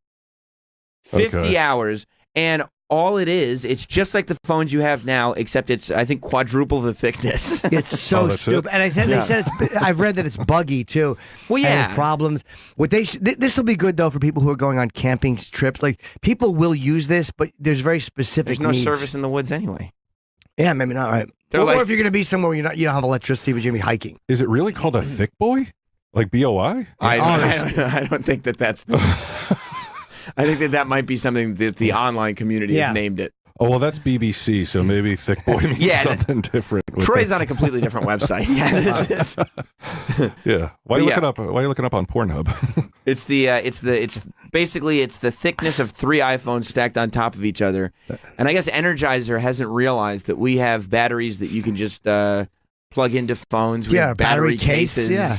50 Okay. hours. And all it's just like the phones you have now, except it's, I think, quadruple the thickness. It's so Oh, that's stupid. And they said I've read that it's buggy too. Well, and yeah. has problems. This will be good though for people who are going on camping trips. Like people will use this, but there's very specific There's no needs. service in the woods anyway. Yeah, maybe not. Right. They're Or like- if you're going to be somewhere where you don't have electricity, but you're going to be hiking. Is it really called a thick boy? Like BOI? I don't think that's the... I think that might be something that the online community has named it. Oh, well, that's BBC, so maybe thick boy means Yeah, something different. with Troy's that. on a completely different website. Yeah, Yeah. Why are you Yeah. looking up on Pornhub? it's Basically, it's the thickness of 3 iPhones stacked on top of each other. And I guess Energizer hasn't realized that we have batteries that you can just plug into phones. We have battery cases. Yeah.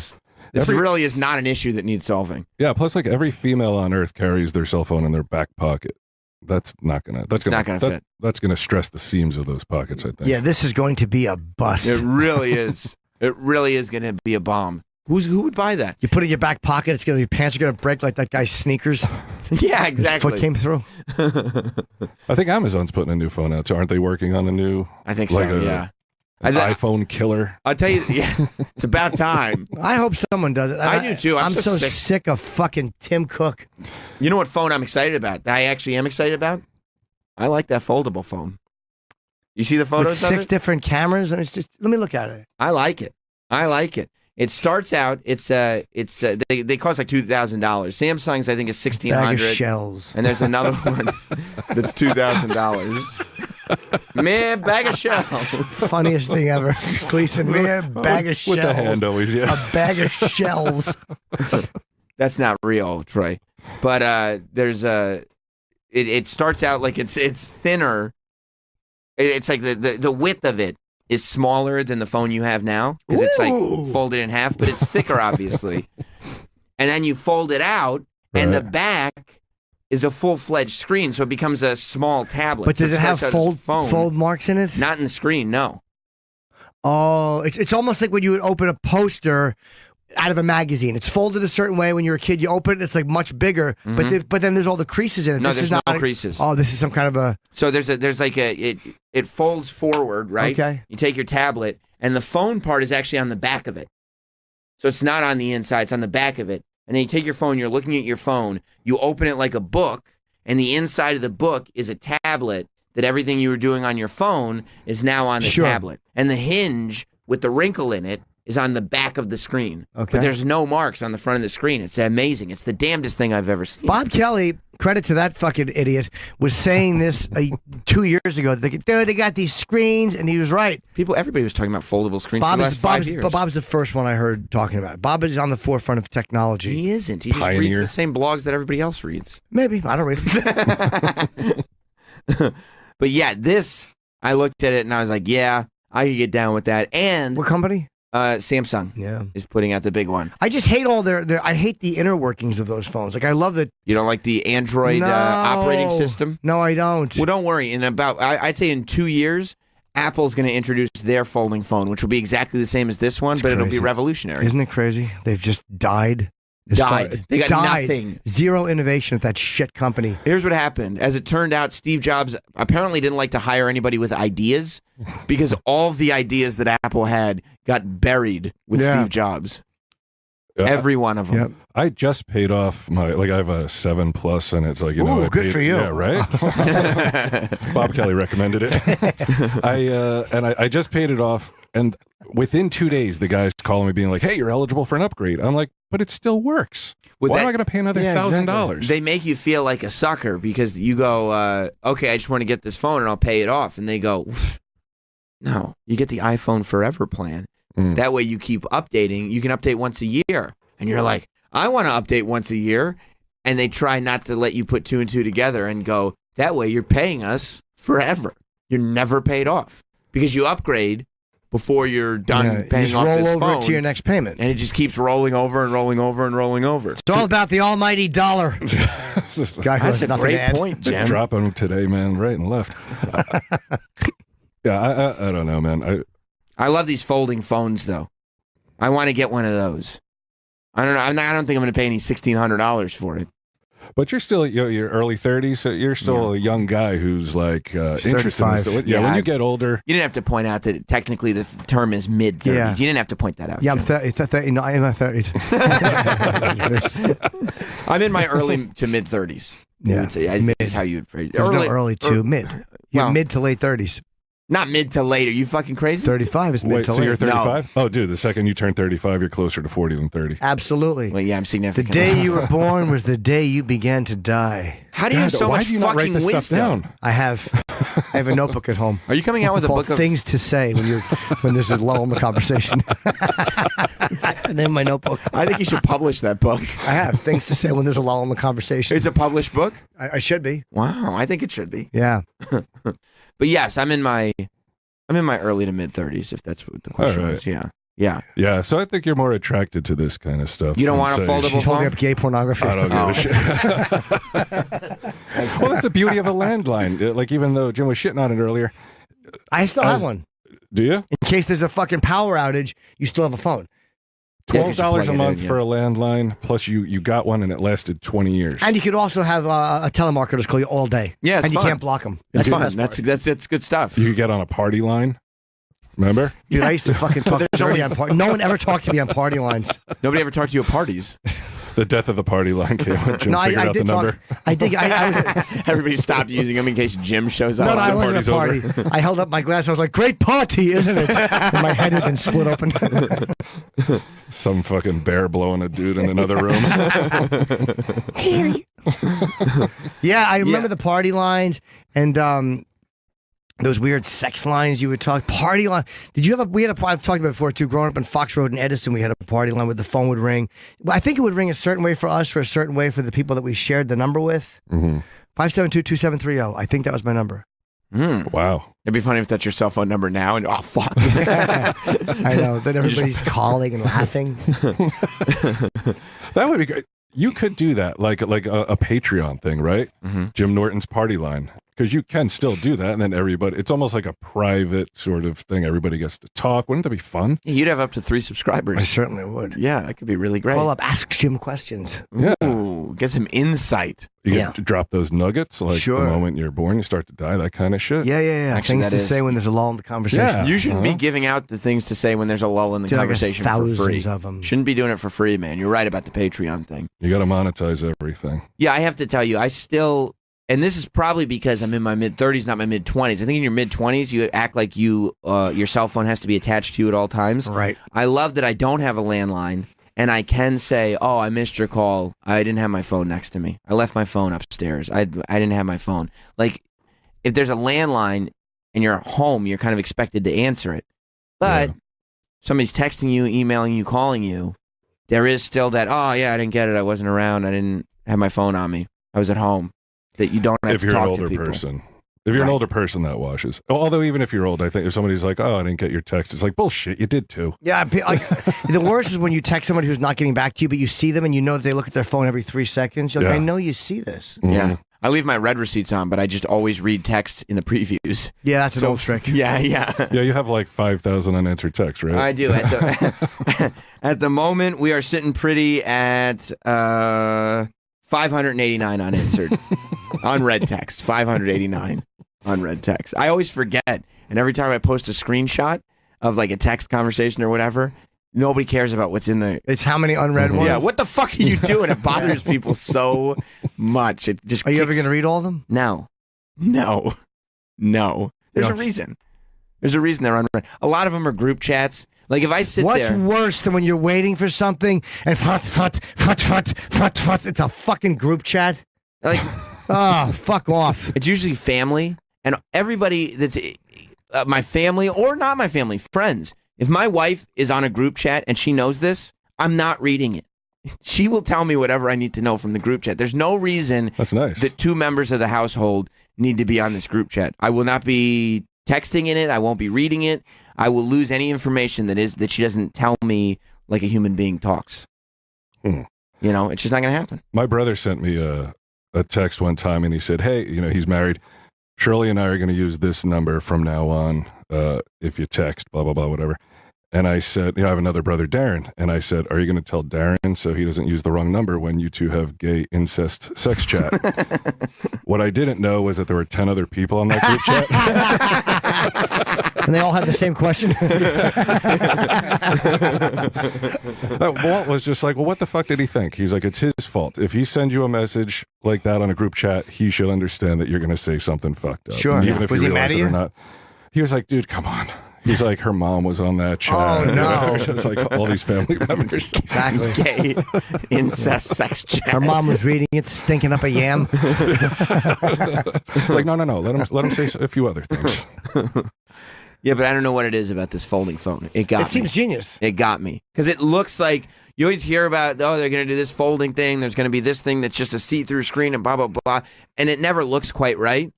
This really is not an issue that needs solving. Yeah, plus like every female on Earth carries their cell phone in their back pocket. That's not gonna fit. That's gonna stress the seams of those pockets, I think. Yeah, this is going to be a bust. It really is. It really is going to be a bomb. Who would buy that? You put it in your back pocket, it's gonna your pants are gonna break like that guy's sneakers. Yeah, His exactly. foot came through. I think Amazon's putting a new phone out. So aren't they working on a new? I think so. Yeah. An iPhone killer. I'll tell you. Yeah, it's about time. I hope someone does it. I do too. I'm so sick. sick of fucking Tim Cook. You know what phone I'm excited about? That I actually am excited about. I like that foldable phone. You see the photos With of 6 it? different cameras, and it's just let me look at it. I like it. It starts out. They cost like $2,000. Samsung's I think is Bag $1,600. of shells. And there's another one that's $2,000. Man, bag of shells. Funniest thing ever. Gleason, man, bag of shells. With the hand always, yeah. A bag of shells. That's not real, Troy. But there's a. It starts out like it's thinner. It's like the width of it is smaller than the phone you have now because it's like folded in half, but it's thicker, obviously. And then you fold it out, and the back is a full-fledged screen, so it becomes a small tablet. But does So it have starts out as a phone. fold marks in it? Not in the screen, no. Oh, it's almost like when you would open a poster out of a magazine. It's folded a certain way. When you're a kid, you open it, it's like much bigger. But then there's all the creases in it. No, this there's is no not creases. Oh, this is some kind of a. So it folds forward, right? Okay. You take your tablet, and the phone part is actually on the back of it. So it's not on the inside; it's on the back of it. And then you take your phone. You're looking at your phone. You open it like a book, and the inside of the book is a tablet. That everything you were doing on your phone is now on the tablet, and the hinge with the wrinkle in it is on the back of the screen. Okay. But there's no marks on the front of the screen. It's amazing. It's the damnedest thing I've ever seen. Bob Kelly, credit to that fucking idiot, was saying this 2 years ago. They got these screens, and he was right. Everybody was talking about foldable screens for the last 5 years. Bob's the first one I heard talking about it. Bob is on the forefront of technology. He isn't. He just reads the same blogs that everybody else reads. Maybe. I don't read it. But yeah, I looked at it and I was like, yeah, I could get down with that. And What company? Samsung is putting out the big one. I just hate all I hate the inner workings of those phones. Like, I love that. You don't like the Android operating system? No, I don't. Well, don't worry. I'd say in 2 years, Apple's going to introduce their folding phone, which will be exactly the same as this one, but it'll be revolutionary. Isn't it crazy? They've just died. They got nothing. Zero innovation at that shit company. Here's what happened. As it turned out, Steve Jobs apparently didn't like to hire anybody with ideas because all of the ideas that Apple had got buried with Steve Jobs. Every one of them. Yep. I just paid off I have a 7 Plus, and it's like, I good paid, for you. Yeah, right? Bob Kelly recommended it. I just paid it off, and within 2 days, the guy's calling me being like, hey, you're eligible for an upgrade. I'm like, but it still works. Why am I going to pay another $1,000? They make you feel like a sucker because you go, okay, I just want to get this phone and I'll pay it off. And they go, no, you get the iPhone Forever plan. That way you keep updating. You can update once a year. And you're like, I want to update once a year. And they try not to let you put 2 and 2 together and go, that way you're paying us forever. You're never paid off because you upgrade before you're done paying off this phone. Roll over to your next payment. And it just keeps rolling over and rolling over and rolling over. It's all about the almighty dollar. That's a great point, Jim. Dropping them today, man, right and left. I don't know, man. I love these folding phones, though. I want to get one of those. I don't know. I don't think I'm going to pay any $1,600 for it. But you're still your early 30s, so you're still a young guy who's like interested in this. Yeah, when you get older. You didn't have to point out that technically the term is mid-30s. Yeah. You didn't have to point that out. Yeah, I'm 30. No, I'm not 30. I'm in my early to mid-30s. Yeah. Is how you'd phrase it. There's no early to mid. You're mid to late 30s. Not mid to late. Are you fucking crazy? 35 is mid to late. So you're 35? No. Oh, dude, the second you turn 35, you're closer to 40 than 30. Absolutely. Well, yeah, I'm The significant. day you were born was the day you began to die. How do you have so why much do you not write fucking this wisdom? stuff down? I have a notebook at home. Are you coming out with a called book of things to say when there's a lull in the conversation? the name of my notebook. I think you should publish that book. I have things to say when there's a lull in the conversation. It's a published book? I should be. Wow, I think it should be. Yeah. But yes, I'm in my early to mid 30s, if that's what the question was. Yeah. Yeah, so I think you're more attracted to this kind of stuff. You don't than, want a say, foldable She's holding phone? up gay pornography. I don't give a shit. Well, that's the beauty of a landline. Like, even though Jim was shitting on it earlier. I still have one. Do you? In case there's a fucking power outage, you still have a phone. $12 a month for a landline, plus you got one and it lasted 20 years. And you could also have a telemarketers call you all day. Yeah, it's and fun. you can't block them. That's fun. That's good stuff. You could get on a party line. Remember? Dude, I used to fucking talk dirty on party. No one ever talked to me on party lines. Nobody ever talked to you at parties. The death of the party line came when Jim figured out the number. I did. Everybody stopped using them in case Jim shows up. No, I wasn't at a party's party. I held up my glass. I was like, "Great party, isn't it?" And my head had been split open. Some fucking bear blowing a dude in another room. Yeah, I remember the party lines and those weird sex lines you would talk. Party line. Did you have I've talked about it before too. Growing up in Fox Road and Edison, we had a party line where the phone would ring. I think it would ring a certain way for us, or a certain way for the people that we shared the number with. 572-2730. I think that was my number. Wow. It'd be funny if that's your cell phone number now, and oh fuck. I know. Then everybody's calling and laughing. That would be great. You could do that, like a Patreon thing, right? Jim Norton's party line. Because you can still do that, and then it's almost like a private sort of thing. Everybody gets to talk. Wouldn't that be fun? You'd have up to 3 subscribers. I certainly would. Yeah, that could be really great. Call up, ask Jim questions. Yeah. Ooh, get some insight. You get to drop those nuggets, like the moment you're born, you start to die, that kind of shit. Yeah. Actually, things to say when there's a lull in the conversation. Yeah. You shouldn't be giving out the things to say when there's a lull in the conversation for free. Thousands of them. Shouldn't be doing it for free, man. You're right about the Patreon thing. You got to monetize everything. Yeah, I have to tell you, and this is probably because I'm in my mid-30s, not my mid-20s. I think in your mid-20s, you act like your cell phone has to be attached to you at all times. Right. I love that I don't have a landline, and I can say, oh, I missed your call. I didn't have my phone next to me. I left my phone upstairs. I didn't have my phone. Like, if there's a landline and you're at home, you're kind of expected to answer it. But somebody's texting you, emailing you, calling you, there is still that, oh, yeah, I didn't get it. I wasn't around. I didn't have my phone on me. I was at home. That you don't have if to you're talk an older to people. person. If you're an older person, that washes. Although even if you're old, I think if somebody's like, "Oh, I didn't get your text," it's like bullshit. You did too. Yeah, like, the worst is when you text somebody who's not getting back to you, but you see them and you know that they look at their phone every 3 seconds. You're like, I know you see this. Yeah. I leave my read receipts on, but I just always read texts in the previews. Yeah, that's an old trick. Yeah. Yeah, you have like 5,000 unanswered texts, right? I do. At the moment, we are sitting pretty at 589 unanswered. Unread text, 589 unread text. I always forget, and every time I post a screenshot of like a text conversation or whatever, nobody cares about what's in the... It's how many unread ones? Yeah, what the fuck are you doing? It bothers people so much. It just Are you ever going to read all of them? No. There's a reason. There's a reason they're unread. A lot of them are group chats. Like if I sit What's there... worse than when you're waiting for something and it's a fucking group chat? Like... Oh, fuck off. It's usually family, and everybody that's my family or not my family, friends. If my wife is on a group chat and she knows this, I'm not reading it. She will tell me whatever I need to know from the group chat. There's no reason That's nice. that 2 members of the household need to be on this group chat. I will not be texting in it. I won't be reading it. I will lose any information that she doesn't tell me like a human being talks. You know, it's just not going to happen. My brother sent me a text one time and he said, hey, he's married. Shirley and I are going to use this number from now on if you text, blah, blah, blah, whatever. And I said, I have another brother, Darren. And I said, are you going to tell Darren so he doesn't use the wrong number when you two have gay incest sex chat? What I didn't know was that there were 10 other people on that group chat. And they all had the same question. Walt was just like, well, what the fuck did he think? He's like, it's his fault. If he sends you a message like that on a group chat, he should understand that you're going to say something fucked up. Sure. Even if Was you he mad realize at it or you? not. He was like, dude, come on. He's like, her mom was on that chat. Oh, no. Just like all these family members. Exactly. Gay incest sex chat. Her mom was reading it, stinking up a yam. Like, no. Let him say a few other things. Yeah, but I don't know what it is about this folding phone. It got me. It seems genius. It got me. Because it looks like, you always hear about, they're going to do this folding thing. There's going to be this thing that's just a see-through screen and blah, blah, blah. And it never looks quite right.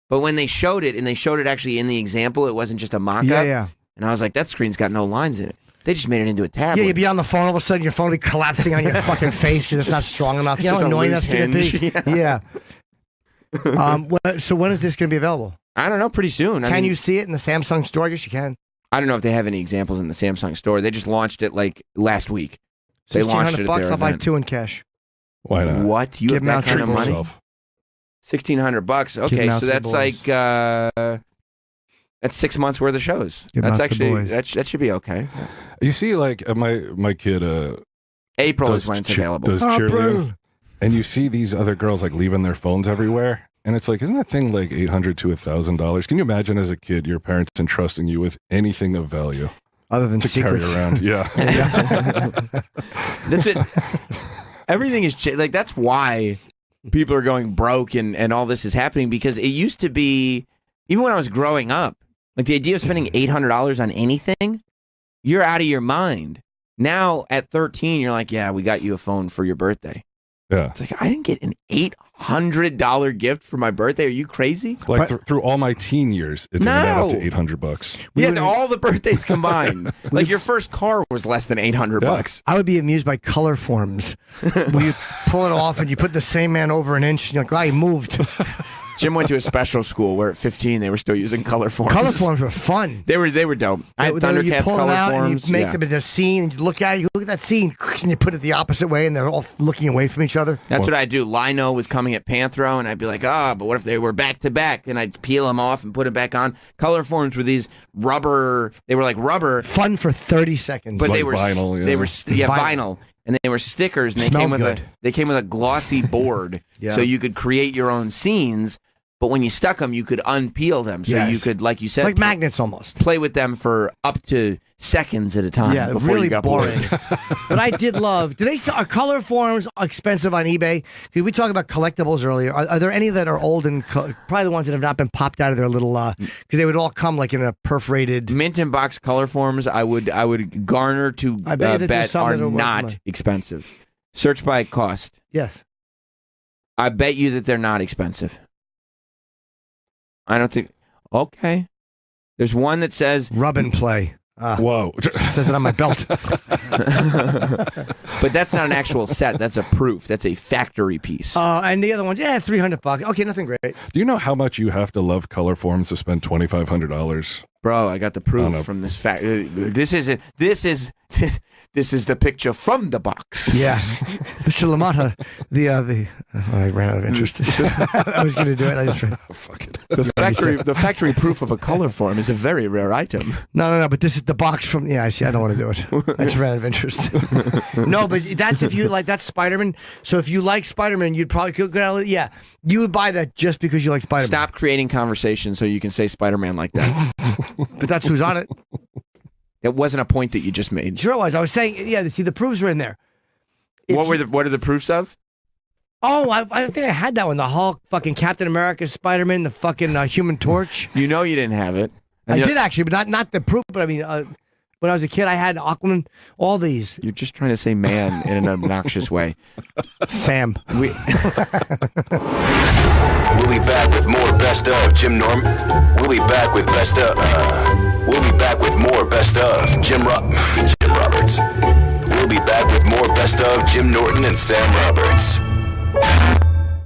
But when they showed it, and they showed it actually in the example, it wasn't just a mock-up. Yeah. And I was like, that screen's got no lines in it. They just made it into a tablet. Yeah, you'd be on the phone, all of a sudden your phone would be collapsing on your fucking face because it's not strong enough. You know how annoying that's going to be? Yeah. So when is this going to be available? I don't know, pretty soon. Can you see it in the Samsung store? I guess you can. I don't know if they have any examples in the Samsung store. They just launched it like last week. They launched it at $1,600, their I'll buy event. 2 in cash. Why not? What? You Give have that them kind of out money? Yourself. $1,600. Give Okay, them out so to the that's boys. like that's 6 months worth of shows. Give them That's out to the actually boys. that should be okay. You see, like my kid April is does when it's cheer- available. does cheerleading, and you see these other girls like leaving their phones everywhere, and it's like, isn't that thing like $800 to $1,000? Can you imagine as a kid your parents entrusting you with anything of value Other than to secrets. carry around? Yeah. That's it. Everything is like that's why people are going broke and all this is happening, because it used to be, even when I was growing up, like the idea of spending $800 on anything, you're out of your mind. Now at 13, you're like, yeah, we got you a phone for your birthday. Yeah. It's like, I didn't get an $800 gift for my birthday. Are you crazy? Like through all my teen years, it didn't add up to $800. Yeah, all the birthdays combined. Like your first car was less than $800. I would be amused by color forms. Where you pull it off and you put the same man over an inch and you're like, wow, he moved. Jim went to a special school where at 15 they were still using color forms. Color forms were fun. They were dope. I had You Thundercats pull them color out forms. and you make yeah. them into a scene and you look at it, you look at that scene and you put it the opposite way and they're all looking away from each other. That's what I do. Lino was coming at Panthro, and I'd be like, but what if they were back to back? And I'd peel them off and put it back on. Color forms were these rubber. They were like rubber, Fun for 30 seconds. but Like they were vinyl, yeah. They were vinyl, and they were stickers. And they Smelled came with good. they came with a glossy board, Yeah. so you could create your own scenes. But when you stuck them, you could unpeel them, so Yes. you could, like you said, like magnets almost. play with them for up to seconds at a time. Yeah, before really you got boring. bored. But I did love. Do they sell, are color forms expensive on eBay? We talked about collectibles earlier. Are there any that are old and probably the ones that have not been popped out of their little? Because they would all come like in a perforated. Mint and box color forms, I would garner to I bet that there's bet some are that are worth not money. expensive. Search by cost. Yes. I bet you that they're not expensive. I don't think. Okay. There's one that says, Rub and play. Whoa. Says it on my belt. but that's not an actual set. That's a proof. That's a factory piece. And the other ones, $300. Okay, nothing great. Do you know how much you have to love color forms to spend $2,500? Bro, I got the proof no. from this fact. This is the picture from the box. Yeah, Mr. Lamata, I ran out of interest. I was going to do it. I just ran. Fuck it. The factory proof of a color form is a very rare item. No. But this is the box from. Yeah, I see. I don't want to do it. I just ran out of interest. No, but that's if you like. That's Spider-Man. So if you like Spider-Man, you'd probably go out. Yeah, you would buy that just because you like Spider-Man. Stop creating conversation so you can say Spider-Man like that. But that's who's on it. It wasn't a point that you just made. Sure was. I was saying. Yeah. See, the proofs were in there. What are the proofs of? Oh, I think I had that one. The Hulk, fucking Captain America, Spider-Man, the fucking Human Torch. You know you didn't have it. I did actually, but not the proof. But I mean, when I was a kid, I had Aquaman. All these. You're just trying to say man in an obnoxious way. Sam. We'll be back with more best of Jim Norm. We'll be back with best of. We'll be back with more best of Jim Roberts. We'll be back with more best of Jim Norton and Sam Roberts.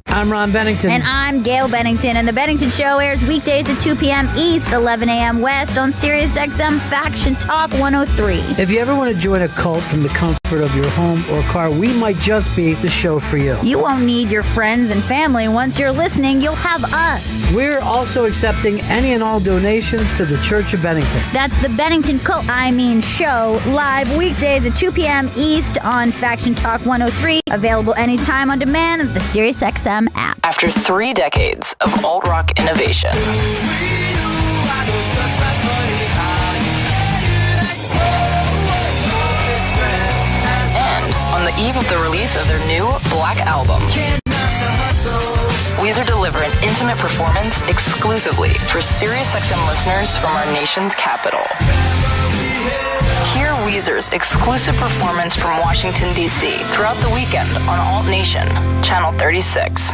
I'm Ron Bennington. And I'm Gail Bennington. And The Bennington Show airs weekdays at 2 p.m. East, 11 a.m. West on SiriusXM Faction Talk 103. If you ever want to join a cult from the comfort of your home or car, we might just be the show for you. You won't need your friends and family. Once you're listening, you'll have us. We're also accepting any and all donations to the Church of Bennington. That's the Bennington Show, live weekdays at 2 p.m. East on Faction Talk 103. Available anytime on demand at the SiriusXM app. After 3 decades of alt-rock innovation, and on the eve of the release of their new Black album, Weezer deliver an intimate performance exclusively for SiriusXM listeners from our nation's capital. Hear Weezer's exclusive performance from Washington, D.C. throughout the weekend on Alt Nation, Channel 36.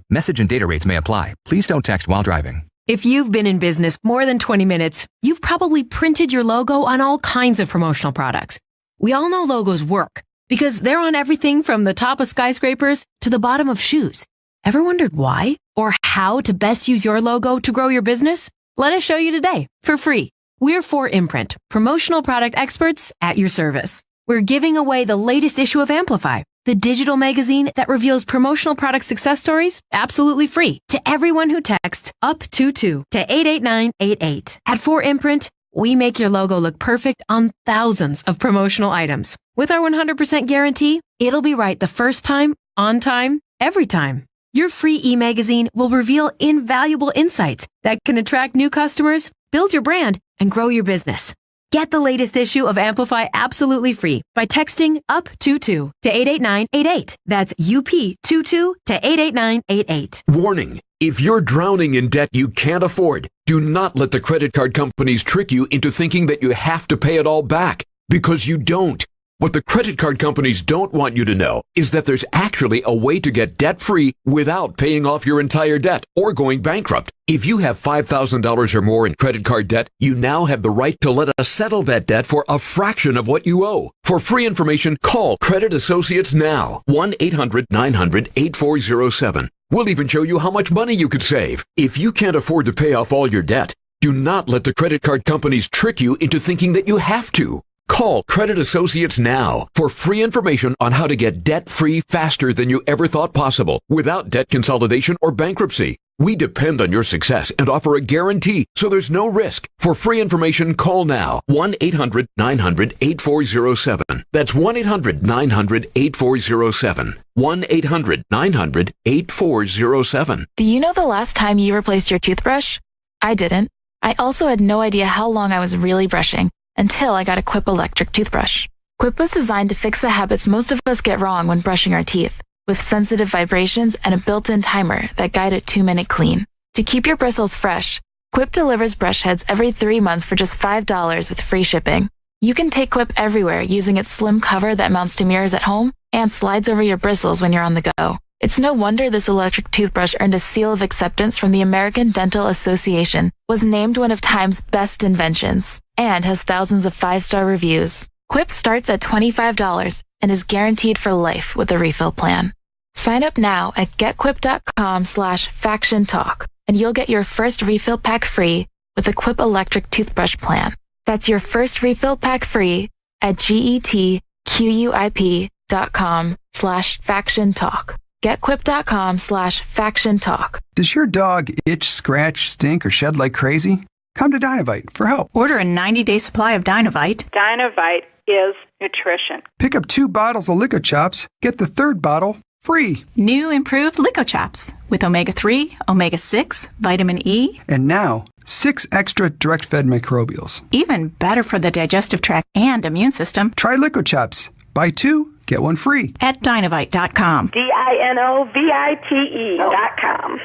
Message and data rates may apply. Please don't text while driving. If you've been in business more than 20 minutes, you've probably printed your logo on all kinds of promotional products. We all know logos work because they're on everything from the top of skyscrapers to the bottom of shoes. Ever wondered why or how to best use your logo to grow your business? Let us show you today for free. We're 4imprint, promotional product experts at your service. We're giving away the latest issue of Amplify, the digital magazine that reveals promotional product success stories absolutely free to everyone who texts UP22 to 88988. At 4imprint, we make your logo look perfect on thousands of promotional items. With our 100% guarantee, it'll be right the first time, on time, every time. Your free e-magazine will reveal invaluable insights that can attract new customers, build your brand, and grow your business. Get the latest issue of Amplify absolutely free by texting UP22 to 88988. That's UP22 to 88988. Warning. If you're drowning in debt you can't afford, do not let the credit card companies trick you into thinking that you have to pay it all back, because you don't. What the credit card companies don't want you to know is that there's actually a way to get debt-free without paying off your entire debt or going bankrupt. If you have $5,000 or more in credit card debt, you now have the right to let us settle that debt for a fraction of what you owe. For free information, call Credit Associates now. 1-800-900-8407. We'll even show you how much money you could save. If you can't afford to pay off all your debt, do not let the credit card companies trick you into thinking that you have to. Call Credit Associates now for free information on how to get debt-free faster than you ever thought possible without debt consolidation or bankruptcy. We depend on your success and offer a guarantee, so there's no risk. For free information, call now. 1-800-900-8407. That's 1-800-900-8407. 1-800-900-8407. Do you know the last time you replaced your toothbrush? I didn't. I also had no idea how long I was really brushing until I got a Quip electric toothbrush. Quip was designed to fix the habits most of us get wrong when brushing our teeth, with sensitive vibrations and a built-in timer that guide a 2-minute clean. To keep your bristles fresh, Quip delivers brush heads every 3 months for just $5 with free shipping. You can take Quip everywhere using its slim cover that mounts to mirrors at home and slides over your bristles when you're on the go. It's no wonder this electric toothbrush earned a seal of acceptance from the American Dental Association, was named one of Time's best inventions, and has thousands of 5-star reviews. Quip starts at $25 and is guaranteed for life with a refill plan. Sign up now at getquip.com/factiontalk, and you'll get your first refill pack free with a Quip electric toothbrush plan. That's your first refill pack free at getquip.com/factiontalk. getquip.com/factiontalk. Does your dog itch, scratch, stink, or shed like crazy? Come to Dynovite for help. Order a 90-day supply of Dynovite. Dynovite is nutrition. Pick up 2 bottles of Lico Chops. Get the 3rd bottle free. New improved Lico Chops with omega-3, omega-6, vitamin E. And now, 6 extra direct-fed microbials. Even better for the digestive tract and immune system. Try Lico Chops. Buy 2, get 1 free. At Dynovite.com. DINOVITE.com.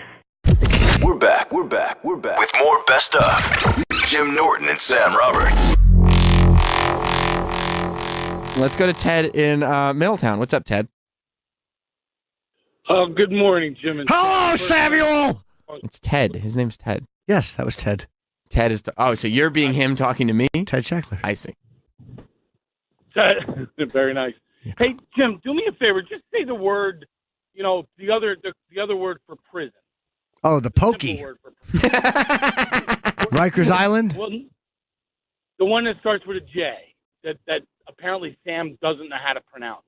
We're back with more best of Jim Norton and Sam Roberts. Let's go to Ted in Middletown. What's up, Ted? Good morning, Jim. And Hello, Samuel! It's Ted. His name's Ted. Yes, that was Ted. Ted is... Oh, so you're being him talking to me? Ted Shackler. I see. Very nice. Hey, Jim, do me a favor. Just say the word, the other word for prison. Oh, the pokey. Rikers Island? Well, the one that starts with a J that apparently Sam doesn't know how to pronounce.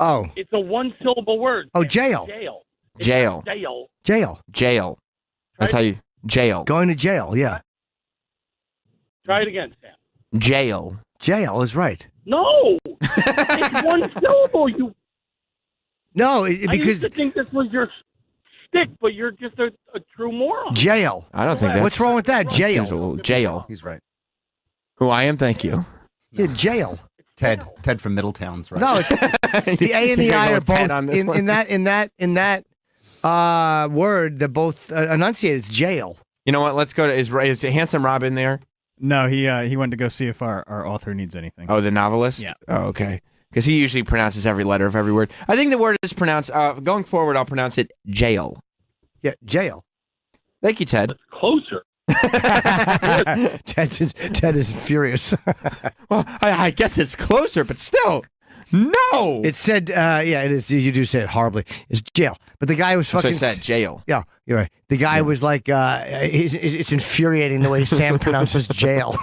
Oh. It's a 1-syllable word. Oh, jail. Jail. Jail. Jail. Jail. Jail. That's how you... Jail. Going to jail, yeah. Try it again, Sam. Jail. Jail is right. No! It's 1 syllable, you... No, I used to think this was your stick, but you're just a true moron. Jail. I don't think that's... What's wrong with that? Jail. Seems a little... Jail. He's right. Who I am, thank you. Yeah, jail. Ted from Middletown's right. No, it's, the A and the I are both in that word that both enunciate. It's jail. You know what? Let's go to is Handsome Rob in there? No, he went to go see if our author needs anything. Oh, the novelist? Yeah. Oh, okay. Because he usually pronounces every letter of every word. I think the word is pronounced, going forward, I'll pronounce it jail. Yeah, jail. Thank you, Ted. Closer. Ted is furious. Well, I guess it's closer, but still, no. It said, yeah, it is. You do say it horribly. It's jail. But the guy was That's fucking. what I said, jail. Yeah, you're right. The guy was like, it's infuriating the way Sam pronounces jail.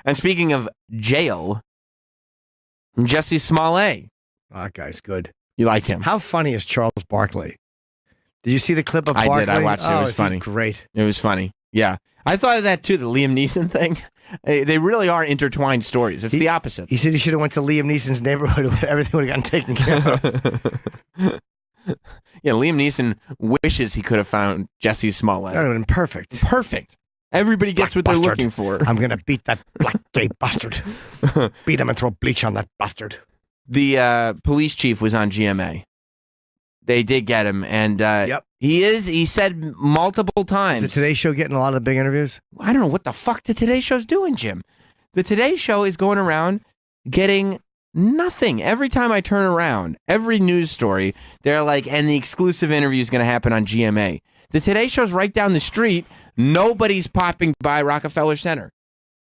And speaking of jail, Jesse Smollett. Oh, that guy's good. You like him? How funny is Charles Barkley? Did you see the clip of Barkley? I did. I watched it. It was funny. Great. It was funny. Yeah. I thought of that too, the Liam Neeson thing. They really are intertwined stories. It's the opposite. He said he should have went to Liam Neeson's neighborhood. Everything would have gotten taken care of. Yeah, Liam Neeson wishes he could have found Jesse Smollett. That would have been perfect. Perfect. Everybody gets what they're looking for. I'm going to beat that black gay bastard. Beat him and throw bleach on that bastard. The police chief was on GMA. They did get him, and he said multiple times. Is the Today Show getting a lot of the big interviews? I don't know what the fuck the Today Show's doing, Jim. The Today Show is going around getting nothing. Every time I turn around, every news story, they're like, and the exclusive interview is going to happen on GMA. The Today Show's right down the street. Nobody's popping by Rockefeller Center.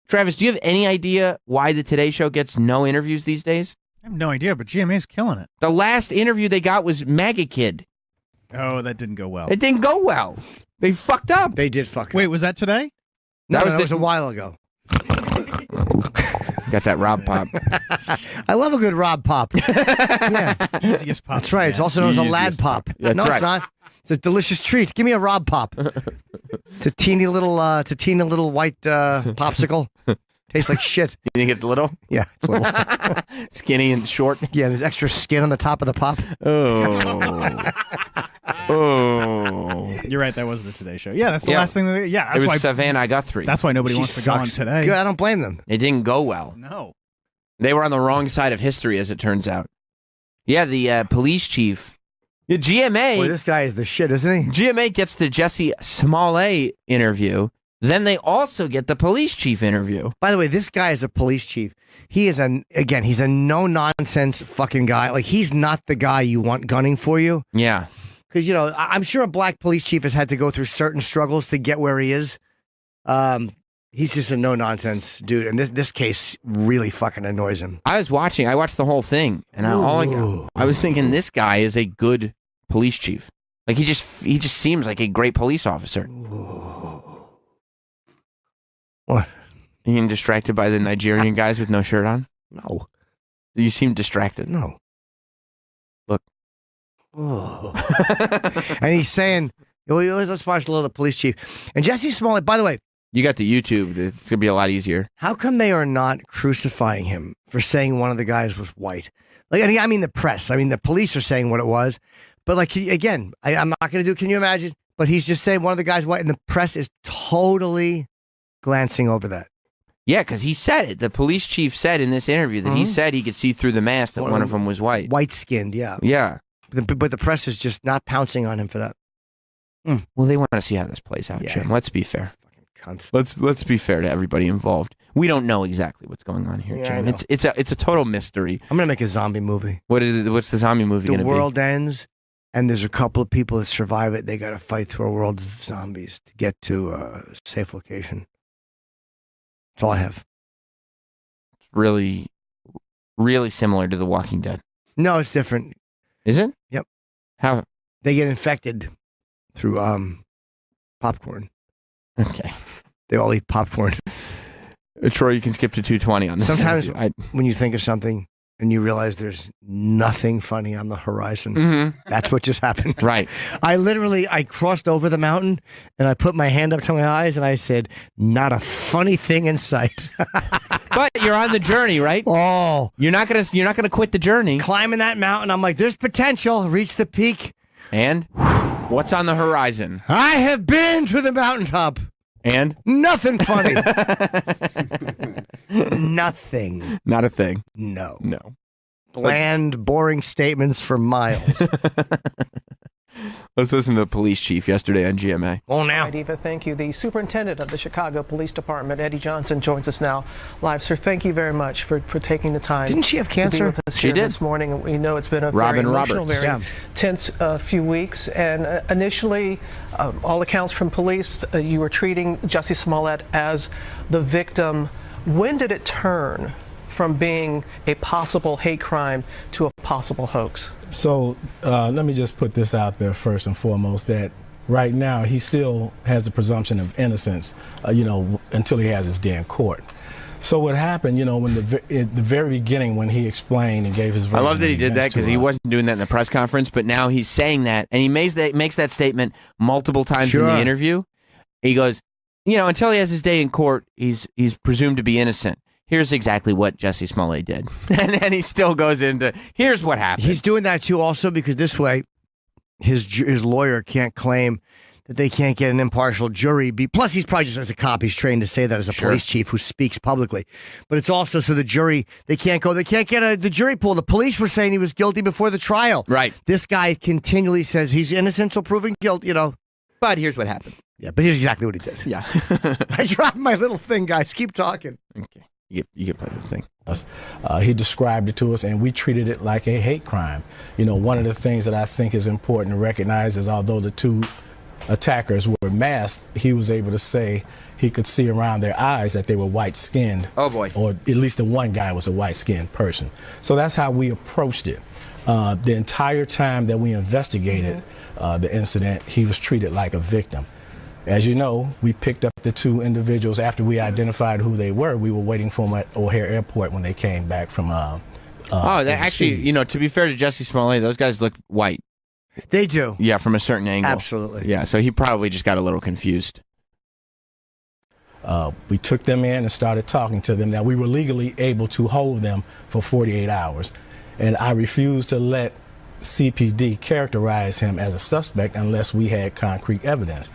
Travis, do you have any idea why the Today Show gets no interviews these days? I have no idea, but GMA's killing it. The last interview they got was MAGA Kid. Oh, that didn't go well. It didn't go well. They fucked up. They did fuck up. Wait, was that today? That was a while ago. Got that Rob Pop. I love a good Rob Pop. Yeah. Easiest pop. That's right. It's also known as a lad pop. That's no, right. it's not. It's a delicious treat. Give me a Rob Pop. It's a teeny little white popsicle. Tastes like shit. You think it's little? Yeah, it's little. Skinny and short? Yeah, there's extra skin on the top of the pop. Oh. You're right, that was the Today Show. Yeah, that's the last thing. That's it was why Savannah Guthrie. That's why nobody She wants to go on sucks. today. Good, I don't blame them. It didn't go well. No. They were on the wrong side of history, as it turns out. Yeah, the police chief. Yeah, GMA. Boy, this guy is the shit, isn't he? GMA gets the Jesse Smollett interview. Then they also get the police chief interview. By the way, this guy is a police chief. He is he's a no-nonsense fucking guy. Like, he's not the guy you want gunning for you. Yeah. Because, I'm sure a black police chief has had to go through certain struggles to get where he is. He's just a no-nonsense dude. And this case really fucking annoys him. I watched the whole thing. And I was thinking this guy is a good police chief. Like, he just seems like a great police officer. What? You getting distracted by the Nigerian guys with no shirt on? No. You seem distracted. No. Look. Oh. And he's saying, let's watch a little of the police chief. And Jesse Smollett, by the way. You got the YouTube. It's going to be a lot easier. How come they are not crucifying him for saying one of the guys was white? Like, I mean, the press. I mean, the police are saying what it was. But, like, again, I'm not going to do, can you imagine? But he's just saying one of the guys white, and the press is totally glancing over that. Yeah, because he said it. The police chief said in this interview that he said he could see through the mask that one of them was white. White-skinned, yeah. Yeah. But the press is just not pouncing on him for that. Well, they want to see how this plays out, Yeah. Jim. Let's be fair. Cunts. Let's be fair to everybody involved. We don't know exactly what's going on here, Yeah, I Jim. know. It's a total mystery. I'm going to make a zombie movie. What's the zombie movie going The to be? world ends, and there's a couple of people that survive it. They got to fight through a world of zombies to get to a safe location. That's all I have. Really, really similar to The Walking Dead. No, it's different. Is it? Yep. How? They get infected through popcorn. Okay. They all eat popcorn. Troy, you can skip to 220 on this. Sometimes interview. when you think of something and you realize there's nothing funny on the horizon, that's what just happened. Right. I crossed over the mountain and I put my hand up to my eyes and I said, not a funny thing in sight. But you're on the journey, right? Oh. You're not gonna quit the journey. Climbing that mountain, I'm like, there's potential. Reach the peak. And what's on the horizon? I have been to the mountaintop. And? Nothing funny. Nothing. Not a thing. No. Bland, boring statements for miles. Let's listen to the police chief yesterday on GMA. Oh, now. Right, Eva, thank you. The superintendent of the Chicago Police Department, Eddie Johnson, joins us now live. Sir, thank you very much for taking the time. Didn't she have cancer? To be with us She here did. this morning. We know it's been a Robin very emotional, Roberts. very tense few weeks. And initially, all accounts from police, you were treating Jussie Smollett as the victim. When did it turn from being a possible hate crime to a possible hoax? So let me just put this out there first and foremost, that right now he still has the presumption of innocence, until he has his day in court. So what happened, when at the very beginning when he explained and gave his version I love that he of did that events to because he us, wasn't doing that in the press conference, but now he's saying that, and he makes that statement multiple times in the interview. He goes, until he has his day in court, he's presumed to be innocent. Here's exactly what Jussie Smollett did. And then he still goes into, here's what happened. He's doing that too also because this way his lawyer can't claim that they can't get an impartial jury. Plus, he's probably just as a cop, he's trained to say that as a police chief who speaks publicly. But it's also so the jury, they can't get the jury pool. The police were saying he was guilty before the trial. Right. This guy continually says he's innocent till proven guilty, But here's what happened. Yeah, but here's exactly what he did. Yeah. I dropped my little thing, guys. Keep talking. Okay. You can play the thing. He described it to us, and we treated it like a hate crime. One of the things that I think is important to recognize is although the two attackers were masked, he was able to say he could see around their eyes that they were white-skinned. Oh, boy. Or at least the one guy was a white-skinned person. So that's how we approached it. The entire time that we investigated the incident, he was treated like a victim. As you know, we picked up the two individuals after we identified who they were. We were waiting for them at O'Hare Airport when they came back from actually, to be fair to Jussie Smollett, those guys look white. They do. Yeah, from a certain angle. Absolutely. Yeah, so he probably just got a little confused. We took them in and started talking to them. Now, we were legally able to hold them for 48 hours, and I refused to let CPD characterize him as a suspect unless we had concrete evidence.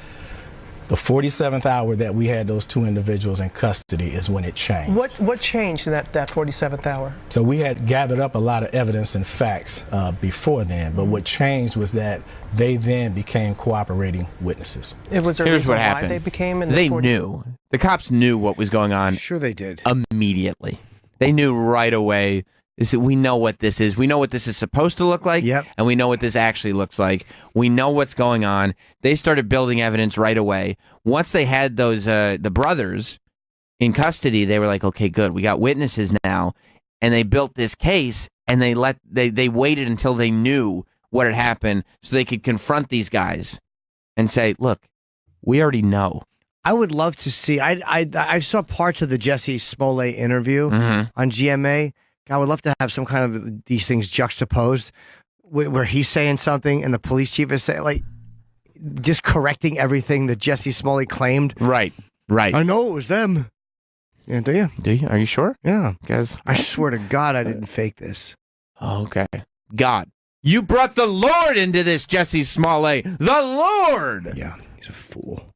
The 47th hour that we had those two individuals in custody is when it changed. What changed in that 47th hour? So we had gathered up a lot of evidence and facts before then, but what changed was that they then became cooperating witnesses. Was there a reason why they became? They knew. The cops knew what was going on. Sure they did. Immediately. They knew right away. We know what this is. We know what this is supposed to look like, and we know what this actually looks like. We know what's going on. They started building evidence right away. Once they had those the brothers in custody, they were like, "Okay, good. We got witnesses now." And they built this case, and they waited until they knew what had happened, so they could confront these guys and say, "Look, we already know." I would love to see. I saw parts of the Jussie Smollett interview on GMA. I would love to have some kind of these things juxtaposed where he's saying something and the police chief is saying, just correcting everything that Jussie Smollett claimed. Right. I know it was them. Yeah, do you? Do you? Are you sure? Yeah. Guys, I swear to God I didn't fake this. Okay. God. You brought the Lord into this, Jussie Smollett. The Lord! Yeah, he's a fool.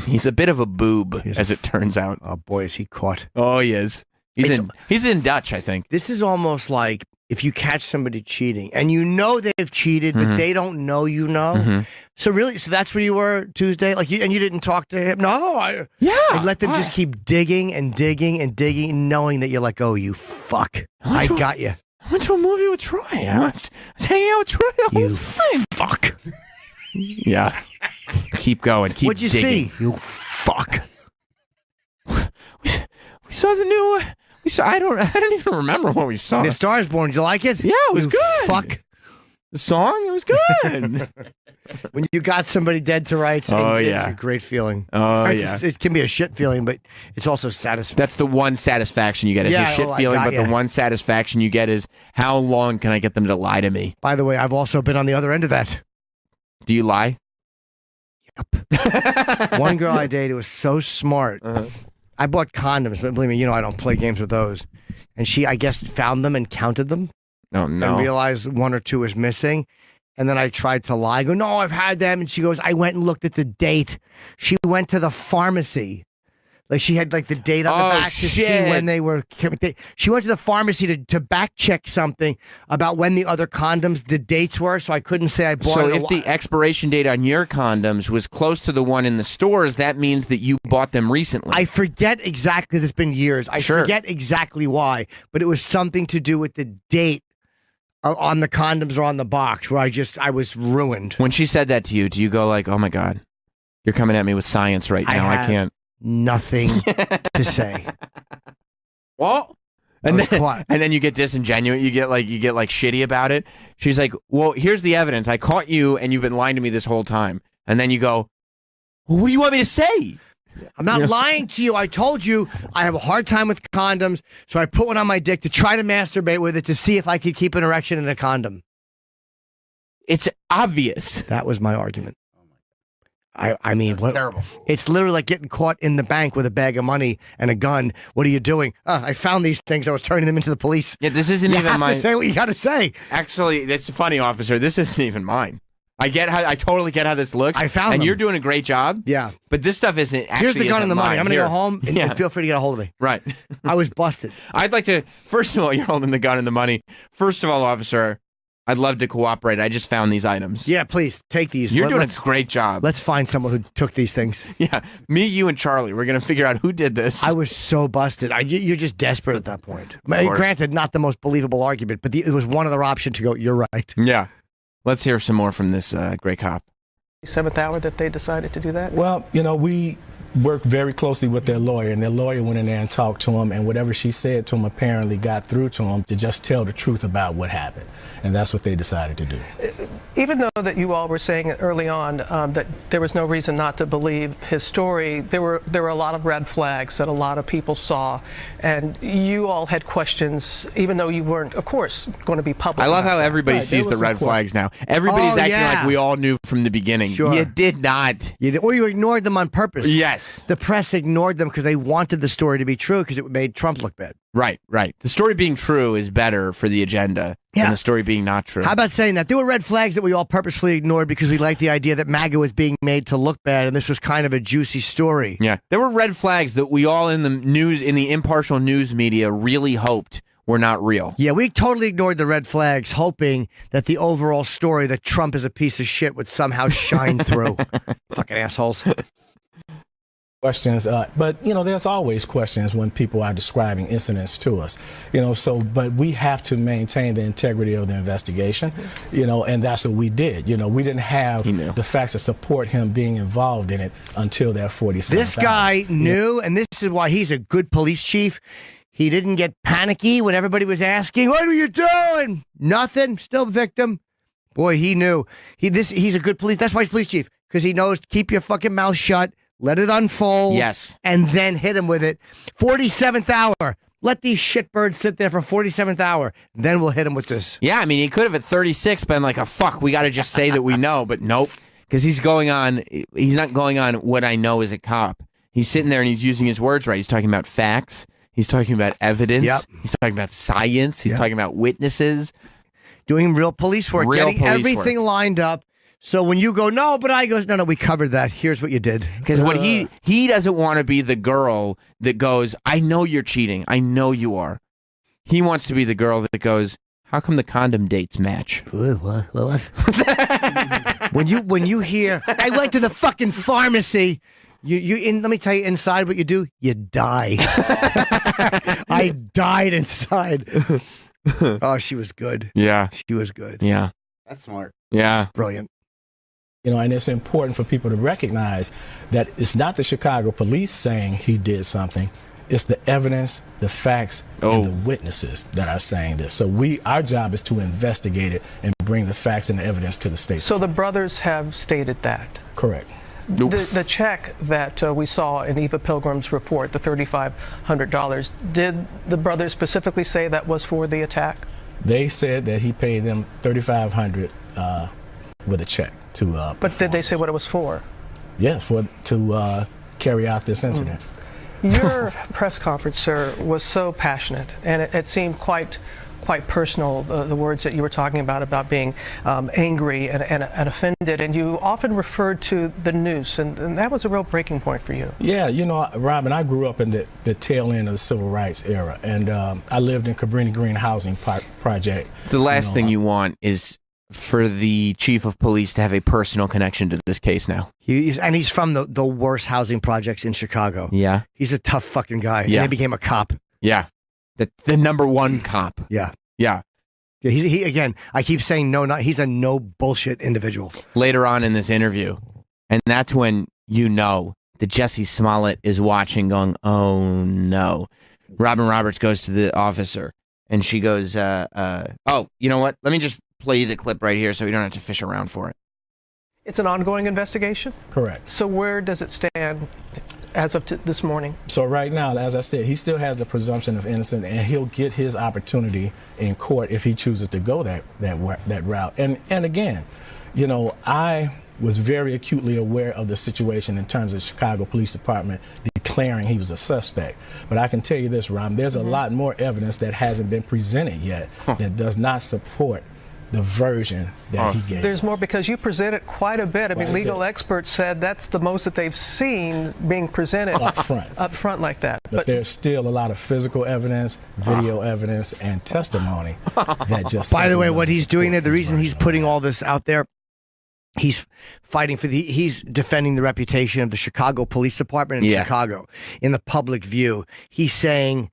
He's a bit of a boob, as it turns out. Oh, boy, is he caught. Oh, he is. He's in Dutch, I think. This is almost like if you catch somebody cheating and you know they've cheated, but they don't know you know. So that's where you were Tuesday? And you didn't talk to him? No. I let them just keep digging and digging and digging, knowing that you're like, oh, you fuck. I got you. I went to a movie with Troy. I was hanging out with Troy the whole time. Fuck. Yeah. Keep going. Keep What'd you digging. see? You fuck. We saw the new... I don't even remember what we saw. The Star is Born. Did you like it? Yeah, it was good. Fuck. The song? It was good. When you got somebody dead to rights, it's a great feeling. Oh, yeah. It can be a shit feeling, but it's also satisfying. That's the one satisfaction you get. It's a shit feeling, but the one satisfaction you get is how long can I get them to lie to me? By the way, I've also been on the other end of that. Do you lie? Yep. One girl I dated was so smart. I bought condoms, but believe me, I don't play games with those. And she, I guess, found them and counted them. Oh, no. And realized one or two was missing. And then I tried to lie. I go, no, I've had them. And she goes, I went and looked at the date. She went to the pharmacy. Like she had like the date on the back to see when they were. She went to the pharmacy to back check something about when the other condoms, the dates were. So I couldn't say I bought. So if the expiration date on your condoms was close to the one in the stores, that means that you bought them recently. I forget exactly. Because it's been years. I forget exactly why, but it was something to do with the date on the condoms or on the box where I was ruined. When she said that to you, do you go like, "Oh my God, you're coming at me with science right now. I can't." Nothing to say. Well, and then you get disingenuous. You get like shitty about it. She's like, "Well, here's the evidence. I caught you, and you've been lying to me this whole time." And then you go, "Well, what do you want me to say?" I'm not lying to you. I told you I have a hard time with condoms, so I put one on my dick to try to masturbate with it to see if I could keep an erection in a condom. It's obvious. That was my argument. I mean, what, terrible. It's literally like getting caught in the bank with a bag of money and a gun. What are you doing? I found these things. I was turning them into the police. Yeah, this isn't even mine. You have to say what you got to say. Actually, that's funny, officer. This isn't even mine. I totally get how this looks. I found and them. You're doing a great job. Yeah. But this stuff isn't actually. Here's the gun and the money. mine. I'm going to go home and feel free to get a hold of me. Right. I was busted. I'd like to, first of all, you're holding the gun and the money. First of all, officer, I'd love to cooperate. I just found these items. Yeah, please take these. You're doing a great job. Let's find someone who took these things. Yeah, me, you, and Charlie. We're going to figure out who did this. I was so busted. You're just desperate at that point. Granted, not the most believable argument, but it was one other option to go, you're right. Yeah. Let's hear some more from this great cop. 7th hour that they decided to do that? Well, we worked very closely with their lawyer, and their lawyer went in there and talked to him, and whatever she said to him apparently got through to him to just tell the truth about what happened. And that's what they decided to do. Even though that you all were saying early on that there was no reason not to believe his story, there were a lot of red flags that a lot of people saw, and you all had questions, even though you weren't, of course, going to be public. I love how everybody sees the red flags now. Everybody's acting like we all knew from the beginning. Sure. You did not. Or you ignored them on purpose. Yes. The press ignored them because they wanted the story to be true because it made Trump look bad. Right. The story being true is better for the agenda than the story being not true. How about saying that? There were red flags that we all purposefully ignored because we liked the idea that MAGA was being made to look bad, and this was kind of a juicy story. Yeah. There were red flags that we all in the impartial news media really hoped were not real. Yeah, we totally ignored the red flags, hoping that the overall story that Trump is a piece of shit would somehow shine through. Fucking assholes. Questions, but there's always questions when people are describing incidents to us, but we have to maintain the integrity of the investigation, and that's what we did. We didn't have the facts to support him being involved in it until that 47th This guy hour. knew, and this is why he's a good police chief. He didn't get panicky when everybody was asking, "What are you doing?" Nothing. Still victim. Boy, he knew. He's a good police. That's why he's police chief, because he knows keep your fucking mouth shut. Let it unfold. Yes. And then hit him with it. 47th hour. Let these shitbirds sit there for 47th hour. Then we'll hit him with this. Yeah, I mean, he could have at 36 been like, fuck, we got to just say that we know. But nope. Because he's not going on what I know as a cop. He's sitting there and he's using his words right. He's talking about facts. He's talking about evidence. Yep. He's talking about science. He's talking about witnesses. Doing real police work. Getting everything lined up. So when you go, no, but I goes, no, we covered that. Here's what you did. Because what he doesn't want to be the girl that goes, I know you're cheating. I know you are. He wants to be the girl that goes, how come the condom dates match? What? when you hear, I went to the fucking pharmacy. Let me tell you inside what you do. You die. I died inside. Oh, she was good. Yeah. She was good. Yeah. That's smart. Yeah. Brilliant. And it's important for people to recognize that it's not the Chicago police saying he did something. It's the evidence, the facts, and the witnesses that are saying this. So our job is to investigate it and bring the facts and the evidence to the state. So the brothers have stated that. Correct. The check that we saw in Eva Pilgrim's report, the $3,500, did the brothers specifically say that was for the attack? They said that he paid them $3,500 with a check to. But did they say what it was for? Yeah, to carry out this incident. Your press conference, sir, was so passionate, and it seemed quite quite personal, the words that you were talking about being angry and offended, and you often referred to the noose, and that was a real breaking point for you. Yeah, you know, Robin, I grew up in the tail end of the civil rights era, and I lived in Cabrini Green Housing Project. The last thing you want is for the chief of police to have a personal connection to this case now. He's from the worst housing projects in Chicago. Yeah. He's a tough fucking guy. Yeah. And he became a cop. Yeah. The number one cop. Yeah. Yeah. Yeah, he again, I keep saying he's a no bullshit individual. Later on in this interview, and that's when you know that Jesse Smollett is watching going, oh no. Robin Roberts goes to the officer and she goes, oh, you know what? Let me just play you the clip right here so we don't have to fish around for it. It's an ongoing investigation? Correct. So where does it stand as of this morning? So right now, as I said, he still has the presumption of innocence, and he'll get his opportunity in court if he chooses to go that route. And again, you know, I was very acutely aware of the situation in terms of the Chicago Police Department declaring he was a suspect. But I can tell you this, Rob, there's a lot more evidence that hasn't been presented yet that does not support the version that he gave. There's more because you presented quite a bit. I mean, legal experts said that's the most that they've seen being presented up front like that. But there's still a lot of physical evidence, video evidence, and testimony that just. By the way, what he's doing there, the reason he's putting all this out there, he's fighting for he's defending the reputation of the Chicago Police Department in Chicago in the public view. He's saying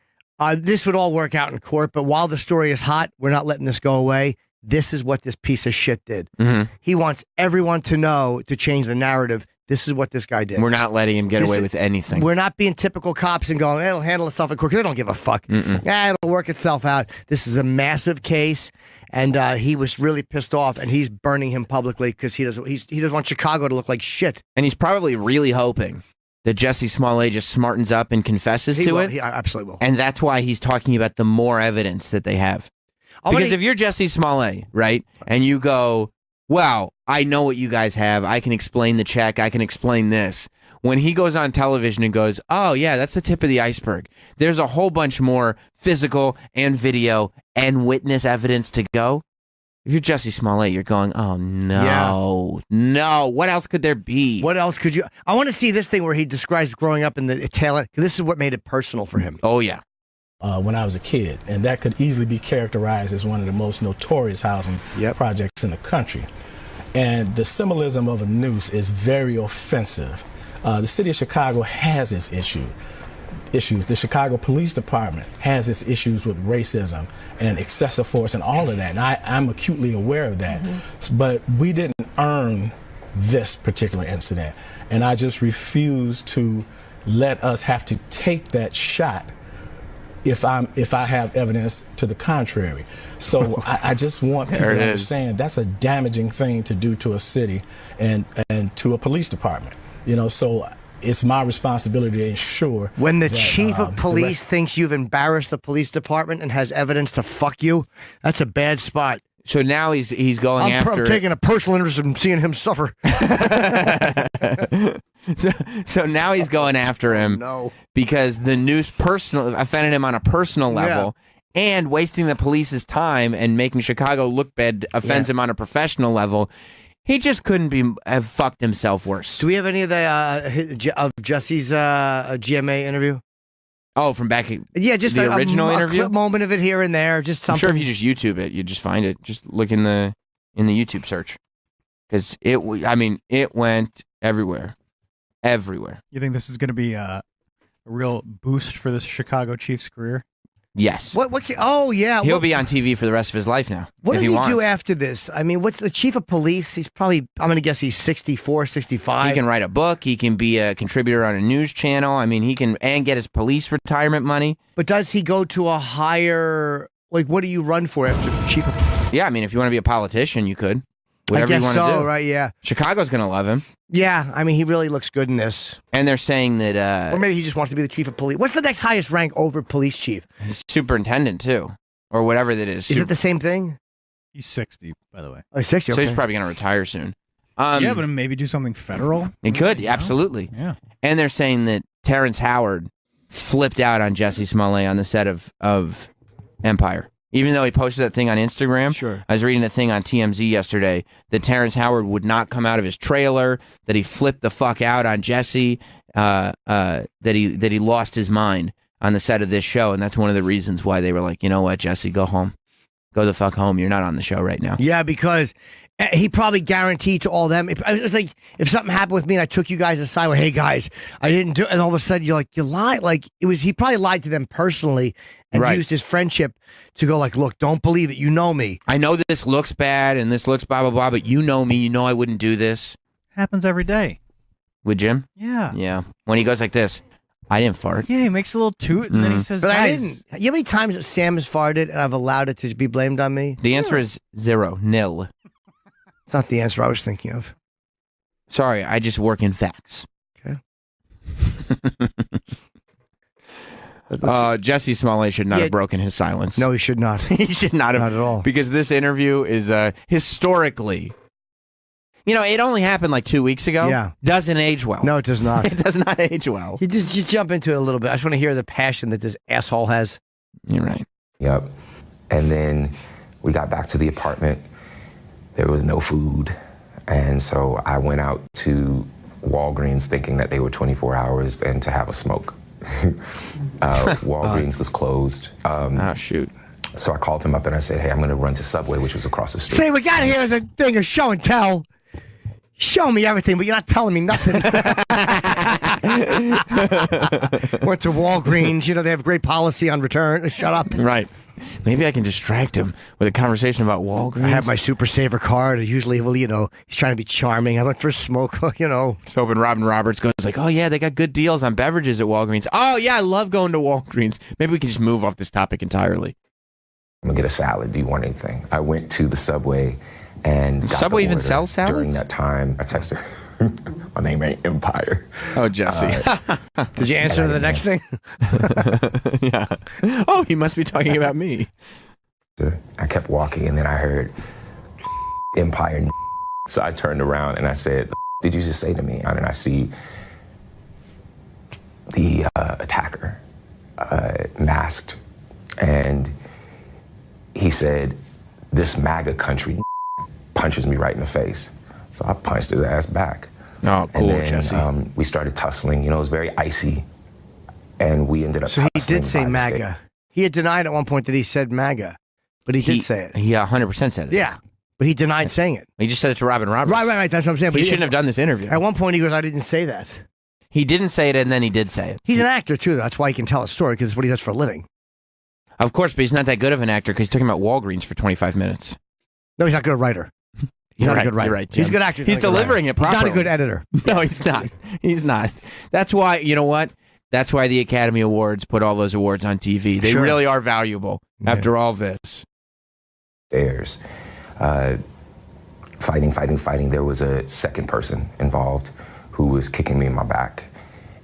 this would all work out in court, but while the story is hot, we're not letting this go away. This is what this piece of shit did. Mm-hmm. He wants everyone to know, to change the narrative. This is what this guy did. We're not letting him get away with anything. We're not being typical cops and going, it'll handle itself in court, because they don't give a fuck. It'll work itself out. This is a massive case, and he was really pissed off, and he's burning him publicly because he doesn't want Chicago to look like shit. And he's probably really hoping that Jesse Smollett just smartens up and confesses to it. He absolutely will. And that's why he's talking about the more evidence that they have. Because if you're Jesse Smollett, right, and you go, well, I know what you guys have. I can explain the check. I can explain this. When he goes on television and goes, oh, yeah, that's the tip of the iceberg. There's a whole bunch more physical and video and witness evidence to go. If you're Jesse Smollett, you're going, oh, no, no. What else could there be? What else could you? I want to see this thing where he describes growing up in the tail end. This is what made it personal for him. Oh, yeah. When I was a kid, and that could easily be characterized as one of the most notorious housing projects in the country. And the symbolism of a noose is very offensive. The city of Chicago has its issues. The Chicago Police Department has its issues with racism and excessive force and all of that. And I'm acutely aware of that. But we didn't earn this particular incident. And I just refuse to let us have to take that shot if I have evidence to the contrary. So I just want people to understand that's a damaging thing to do to a city and to a police department. You know, so it's my responsibility to ensure when the chief of police thinks you've embarrassed the police department and has evidence to fuck you, that's a bad spot. So now he's going after. I'm taking a personal interest in seeing him suffer. So now he's going after him because the news offended him on a personal level, and wasting the police's time and making Chicago look bad offends him on a professional level. He just couldn't have fucked himself worse. Do we have any of the of Jesse's GMA interview? Oh, from back just the original interview? A clip moment of it here and there, just something. I'm sure if you just YouTube it, you just find it. Just look in the YouTube search, because it went everywhere. Everywhere. You think this is going to be a real boost for this Chicago Chiefs career? Yes. He'll be on TV for the rest of his life now. What if does he wants. do after this? I mean, what's the chief of police? He's probably, I'm going to guess he's 64, 65. He can write a book. He can be a contributor on a news channel. I mean, he can and get his police retirement money. But does he go to a higher, what do you run for after chief of? Yeah, I mean, if you want to be a politician, you could. Whatever I guess you want to do. right? Yeah. Chicago's going to love him. Yeah, I mean, he really looks good in this. And they're saying that... or maybe he just wants to be the chief of police. What's the next highest rank over police chief? Superintendent, too. Or whatever that is. Is it the same thing? He's 60, by the way. Oh, 60, okay. So he's probably going to retire soon. Yeah, but maybe do something federal? He could, absolutely. Yeah. And they're saying that Terrence Howard flipped out on Jesse Smollett on the set of Empire. Even though he posted that thing on Instagram, Sure. I was reading a thing on TMZ yesterday that Terrence Howard would not come out of his trailer, that he flipped the fuck out on Jesse, that he lost his mind on the set of this show, and that's one of the reasons why they were like, you know what, Jesse, go home. Go the fuck home. You're not on the show right now. Yeah, because he probably guaranteed to all them. It's like if something happened with me and I took you guys aside, like, hey guys, I didn't do it, and all of a sudden you're like, you lied. Like he probably lied to them personally and used his friendship to go like, look, don't believe it. You know me. I know that this looks bad and this looks blah blah blah, but you know me. You know I wouldn't do this. Happens every day. With Jim? Yeah. Yeah. When he goes like this, I didn't fart. Yeah, he makes a little toot and then he says, But I guys. didn't. You know how many times that Sam has farted and I've allowed it to be blamed on me? The answer is 0, nil. It's not the answer I was thinking of. Sorry, I just work in facts. Okay. Jesse Smollett should not have broken his silence. No, he should not. He should not have. Not at all. Because this interview is historically, it only happened like 2 weeks ago. Yeah. Doesn't age well. No, it does not. It does not age well. You just jump into it a little bit. I just want to hear the passion that this asshole has. You're right. Yep. And then we got back to the apartment. There was no food. And so I went out to Walgreens thinking that they were 24 hours and to have a smoke. Walgreens was closed. Shoot. So I called him up and I said, hey, I'm going to run to Subway, which was across the street. See, we got here as a thing of show and tell. Show me everything, but you're not telling me nothing. Went to Walgreens. They have great policy on return. Shut up. Right. Maybe I can distract him with a conversation about Walgreens. I have my Super Saver card. Usually, he's trying to be charming. I went for a smoke, So hoping Robin Roberts goes like, oh, yeah, they got good deals on beverages at Walgreens. Oh, yeah, I love going to Walgreens. Maybe we can just move off this topic entirely. I'm going to get a salad. Do you want anything? I went to the Subway and got Subway the even order. sells salads? During that time, I texted her. My name ain't Empire. Oh, Jesse. Did you answer the next thing? Yeah. Oh, he must be talking about me. I kept walking, and then I heard Empire. So I turned around and I said, did you just say to me? And I see the attacker masked, and he said, this MAGA country punches me right in the face. So I punched his ass back. Oh, cool, and then, Jesse. We started tussling. It was very icy, and we ended up. So he tussling did say by the MAGA. state. He had denied at one point that he said MAGA, but he did say it. He 100% said it. Yeah, but he denied saying it. He just said it to Robin Roberts. Right. That's what I'm saying. But He shouldn't have done this interview. At one point, he goes, "I didn't say that." He didn't say it, and then he did say it. He's an actor too. That's why he can tell a story because it's what he does for a living. Of course, but he's not that good of an actor because he's talking about Walgreens for 25 minutes. No, he's not a good writer. He's not a good writer. You're right, He's a Jim. good actor. He's delivering it properly. He's not a good editor. No, he's not. He's not. That's why, you know what? That's why the Academy Awards put all those awards on TV. They Sure. really are valuable after all this. Stairs. Fighting. There was a second person involved who was kicking me in my back.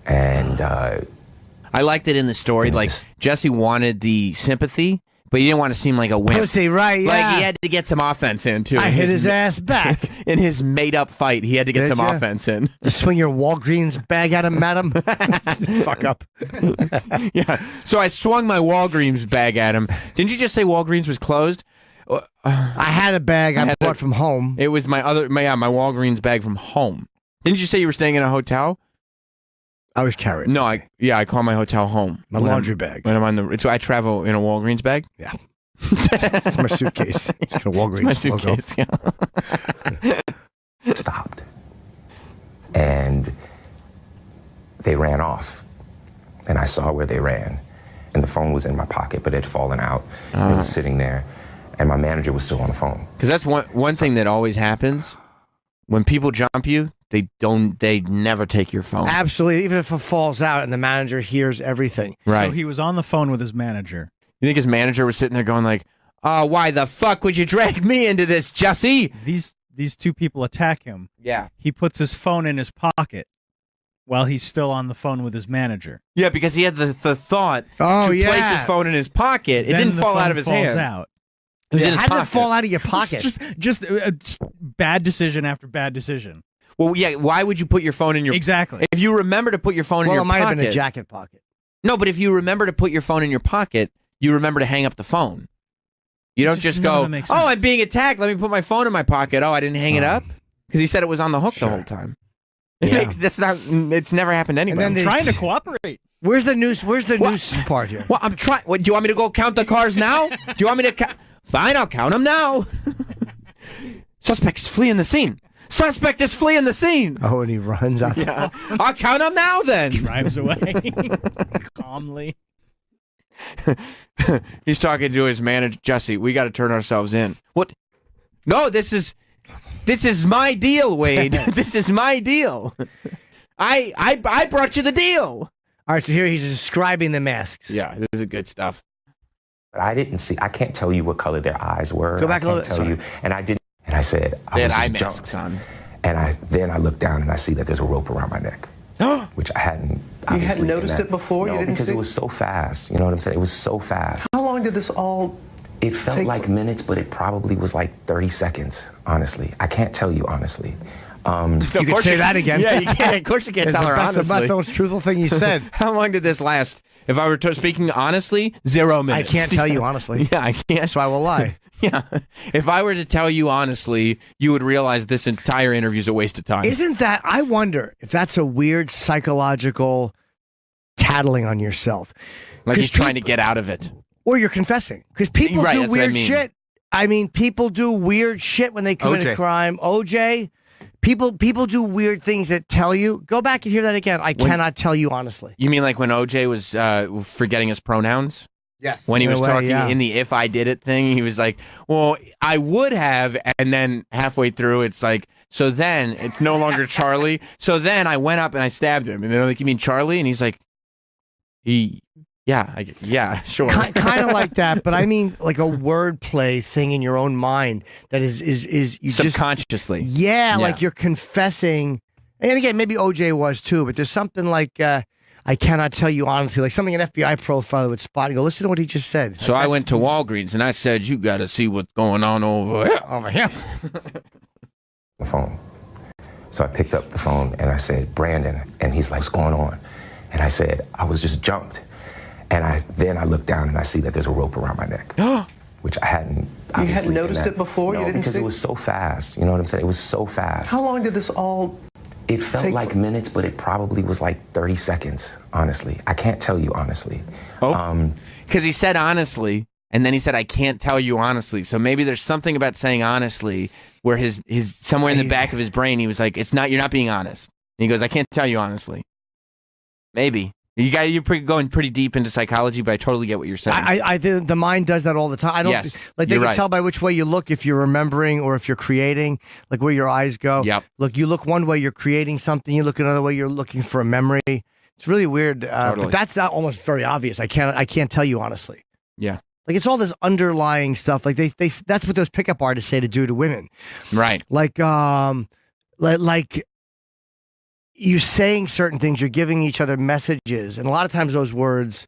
And I liked it in the story. Like, Jesse wanted the sympathy, but he didn't want to seem like a wimp. Pussy, right? Yeah. Like, he had to get some offense in, too. I hit his ass back. In his made-up fight, he had to get Did some ya? offense in. You swing your Walgreens bag at him, madam. Fuck up. Yeah. So I swung my Walgreens bag at him. Didn't you just say Walgreens was closed? I had a bag I brought from home. It was my Walgreens bag from home. Didn't you say you were staying in a hotel? I was carried. No, I call my hotel home. My laundry bag. When I'm on the, so I travel in a Walgreens bag. Yeah. It's my suitcase. It's got a Walgreens It's my suitcase. logo. Yeah. Stopped. And they ran off. And I saw where they ran. And the phone was in my pocket, but it had fallen out. And it was sitting there. And my manager was still on the phone. Because that's one thing that always happens. When people jump you, they never take your phone. Absolutely. Even if it falls out and the manager hears everything. Right. So he was on the phone with his manager. You think his manager was sitting there going like, "Oh, why the fuck would you drag me into this, Jesse?" These two people attack him. Yeah. He puts his phone in his pocket while he's still on the phone with his manager. Yeah, because he had the thought Oh, to yeah. place his phone in his pocket. It Then didn't the fall phone out of his falls hand. out. It was in his How did it pocket. fall out of your pocket? Just bad decision after bad decision. Well, yeah. Why would you put your phone in your Exactly. If you remember to put your phone in Well, your it might pocket, have been a jacket pocket. No, but if you remember to put your phone in your pocket, you remember to hang up the phone. You don't just go, oh, I'm being attacked. Let me put my phone in my pocket. Oh, I didn't hang it up? Because he said it was on the hook the whole time. It's never happened to anybody. I'm trying to cooperate. Where's the news part here? Well, I'm trying. Do you want me to go count the cars now? Do you want me to count? Fine, I'll count them now. Suspect is fleeing the scene. Suspect is fleeing the scene. Oh, and he runs out. Yeah. I'll count them now then. Drives away calmly. He's talking to his manager, Jesse. We got to turn ourselves in. What? No, this is my deal, Wade. This is my deal. I brought you the deal. All right, so here he's describing the masks. Yeah, this is good stuff. But I didn't see. I can't tell you what color their eyes were. Go back a little bit. Tell you, and I didn't. And I said, They had I eye was just masks jumped. on. And then I look down and I see that there's a rope around my neck, which I hadn't. You hadn't noticed it before? No, You didn't because see? it was so fast. You know what I'm saying? It was so fast. How long did this all? It felt like minutes, but it probably was like 30 seconds. Honestly, I can't tell you honestly. You can say that again. Yeah, you can. Of course you can't tell her honestly. That's the most truthful thing you said. How long did this last? If I were speaking honestly, 0 minutes. I can't tell you honestly. Yeah, I can't. So I will lie. Yeah. If I were to tell you honestly, you would realize this entire interview is a waste of time. Isn't that? I wonder if that's a weird psychological tattling on yourself. Like he's trying to get out of it. Or you're confessing. Because people Right, do that's what I weird mean. shit. I mean, people do weird shit when they commit a OJ. crime. OJ. People do weird things that tell you. Go back and hear that again. I cannot tell you honestly. You mean like when OJ was forgetting his pronouns? Yes. When he was In a way, talking yeah. in the "if I did it" thing, he was like, "Well, I would have," and then halfway through, it's like, "So then it's no longer Charlie." So then I went up and I stabbed him, and they're like, "You mean Charlie?" And he's like, "Yeah, sure." Kind of like that, but I mean like a wordplay thing in your own mind that is you subconsciously. Yeah, like you're confessing. And again, maybe OJ was too, but there's something like I cannot tell you honestly, like something an FBI profile would spot and go, listen to what he just said. So I went to Walgreens and I said, "You got to see what's going on over here." Over here. The phone. So I picked up the phone and I said, "Brandon," and he's like, "What's going on?" And I said, "I was just jumped." And then I look down and I see that there's a rope around my neck, which I hadn't. You hadn't noticed it before? No, You didn't because see? it was so fast. You know what I'm saying? It was so fast. How long did this all? It felt like minutes, but it probably was like 30 seconds. Honestly, I can't tell you honestly. Because he said honestly, and then he said, "I can't tell you honestly." So maybe there's something about saying honestly where his somewhere in the back of his brain, he was like, you're not being honest. And he goes, "I can't tell you honestly." Maybe. You're going pretty deep into psychology, but I totally get what you're saying. I think the mind does that all the time. I don't Yes, like they you're can right. tell by which way you look if you're remembering or if you're creating, like where your eyes go. Yep. Look, you look one way, you're creating something. You look another way, you're looking for a memory. It's really weird. Totally. But that's not almost very obvious. I can't tell you honestly. Yeah. Like it's all this underlying stuff. Like they that's what those pickup artists say to do to women. Right. Like you saying certain things, you're giving each other messages, and a lot of times those words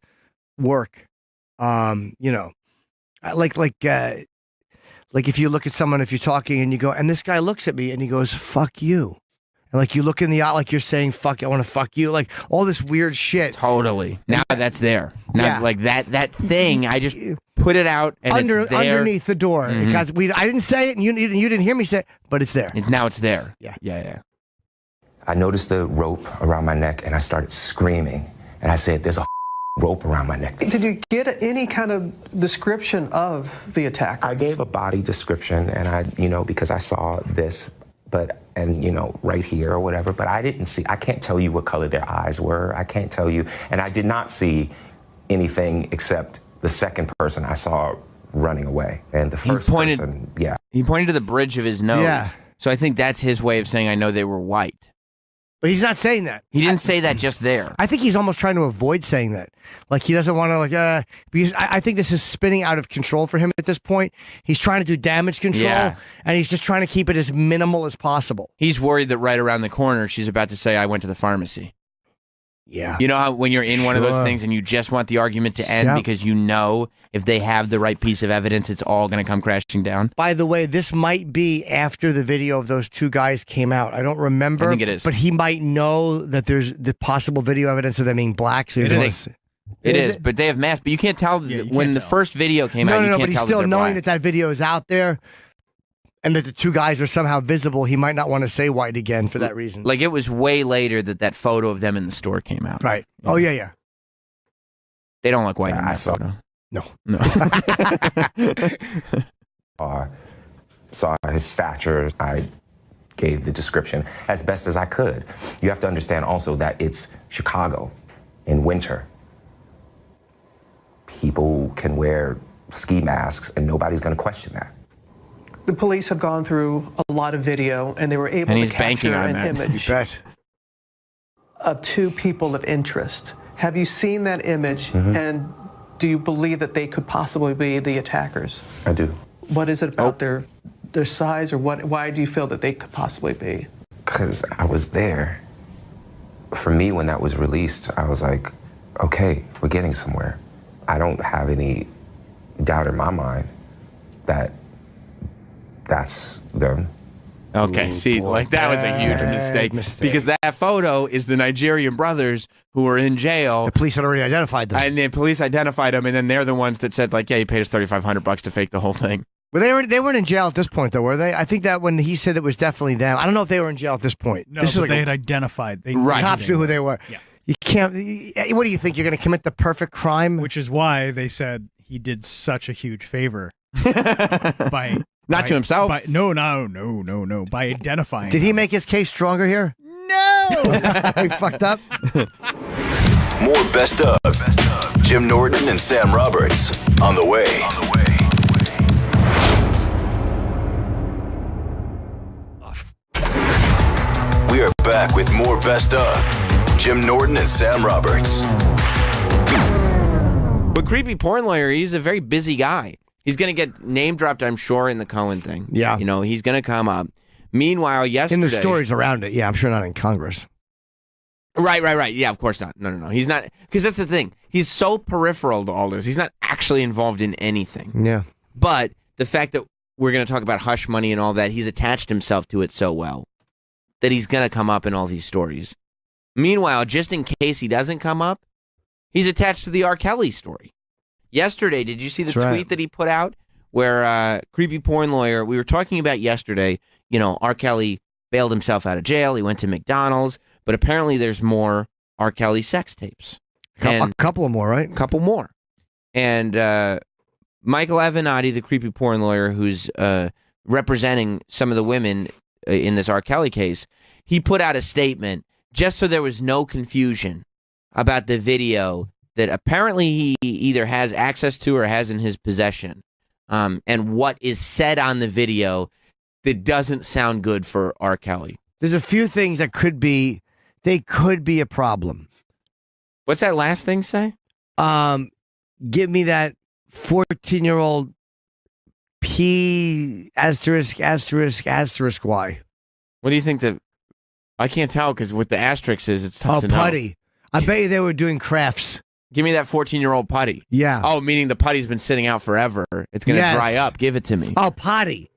work. You know, like if you look at someone, if you're talking and you go, and this guy looks at me and he goes, "Fuck you," and like you look in the eye, like you're saying, "Fuck, I want to fuck you," like all this weird shit. Totally. Now that's there. Now, Yeah. like that thing, I just put it out and it's there. Underneath the door. Mhm. Because I didn't say it, and you didn't hear me say it, but it's there. Now it's there. Yeah. Yeah. I noticed the rope around my neck and I started screaming. And I said, "There's a rope around my neck." Did you get any kind of description of the attack? I gave a body description and because I saw this, right here or whatever, but I didn't see, I can't tell you what color their eyes were. I can't tell you. And I did not see anything except the second person I saw running away. And the first person, yeah. He pointed to the bridge of his nose. Yeah. So I think that's his way of saying, "I know they were white." But he's not saying that. He didn't say that just there. I think he's almost trying to avoid saying that. Like he doesn't want to because I think this is spinning out of control for him at this point. He's trying to do damage control and he's just trying to keep it as minimal as possible. He's worried that right around the corner, she's about to say, "I went to the pharmacy." Yeah. You know how when you're in one of those Sure. things and you just want the argument to end Yep. because you know if they have the right piece of evidence, it's all going to come crashing down? By the way, this might be after the video of those two guys came out. I don't remember. I think it is. But he might know that there's the possible video evidence of them being black. So Do he's It is, but they have masks. But you can't tell when the first video came out. You can't but he's tell still that they're knowing black. that video is out there, and that the two guys are somehow visible. He might not want to say white again for that reason. Like it was way later that photo of them in the store came out. Right. Oh yeah. They don't look white in that photo. No. Saw his stature. I gave the description as best as I could. You have to understand also that it's Chicago in winter. People can wear ski masks and nobody's going to question that. The police have gone through a lot of video, and they were able And to he's banking capture on an that. image You bet. of two people of interest. Have you seen that image, Mm-hmm. and do you believe that they could possibly be the attackers? I do. What is it about their size, or what? Why do you feel that they could possibly be? Because I was there. For me, when that was released, I was like, okay, we're getting somewhere. I don't have any doubt in my mind that that's them. Okay, see, like that was a huge mistake because that photo is the Nigerian brothers who were in jail. The police had already identified them, and the police identified them, and then they're the ones that said, like, yeah, he paid us $3,500 to fake the whole thing. Well, they weren't in jail at this point, though, were they? I think that when he said it was definitely them. I don't know if they were in jail at this point. No, this but is they had identified. The cops knew who they were. Yeah. You can't. What do you think? You're going to commit the perfect crime? Which is why they said he did such a huge favor by Not to himself. No. By identifying. Did he make his case stronger here? No. He fucked up. More best of Jim Norton and Sam Roberts on the way. We are back with more best of Jim Norton and Sam Roberts. But creepy porn lawyer, he's a very busy guy. He's going to get name dropped, I'm sure, in the Cohen thing. Yeah. You know, he's going to come up. Meanwhile, yesterday... In the stories around it, yeah, I'm sure not in Congress. Right. Yeah, of course not. No. He's not... Because that's the thing. He's so peripheral to all this. He's not actually involved in anything. Yeah. But the fact that we're going to talk about hush money and all that, he's attached himself to it so well that he's going to come up in all these stories. Meanwhile, just in case he doesn't come up, he's attached to the R. Kelly story. Yesterday, did you see the tweet that he put out where creepy porn lawyer, we were talking about yesterday, you know, R. Kelly bailed himself out of jail. He went to McDonald's, but apparently there's more R. Kelly sex tapes. A couple of more, right? A couple more. And Michael Avenatti, the creepy porn lawyer who's representing some of the women in this R. Kelly case, he put out a statement just so there was no confusion about the video that apparently he either has access to or has in his possession, and what is said on the video that doesn't sound good for R. Kelly. There's a few things that could be a problem. What's that last thing say? Give me that 14-year-old P asterisk Y. What do you think that? I can't tell because with the asterisks is it's tough to know. Putty. I bet you they were doing crafts. Give me that 14-year-old putty. Yeah. Oh, meaning the putty's been sitting out forever. It's going to dry up. Give it to me. Oh, potty.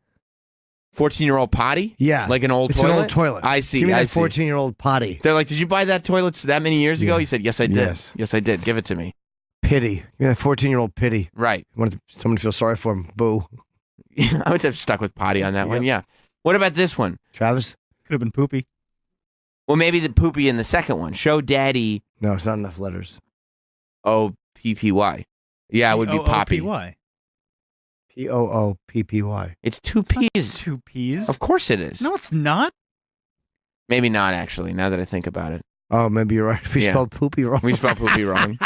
14-year-old potty? Yeah. Like an old it's toilet? An old toilet. I see. Give me I that see. 14-year-old potty. They're like, did you buy that toilet that many years ago? You said, yes, I did. Yes, I did. Give it to me. Pity. Give me that 14-year-old pity. Right. Wanted someone to feel sorry for him. Boo. I would have stuck with potty on that one. Yeah. What about this one? Travis? Could have been poopy. Well, maybe the poopy in the second one. Show daddy. No, it's not enough letters. O-P-P-Y. Yeah, it would be Poppy. P-O-O-P-Y. P-O-O-P-P-Y. It's two P's. Two P's? Of course it is. No, it's not. Maybe not, actually, now that I think about it. Oh, maybe you're right. We spelled poopy wrong. We spelled poopy wrong.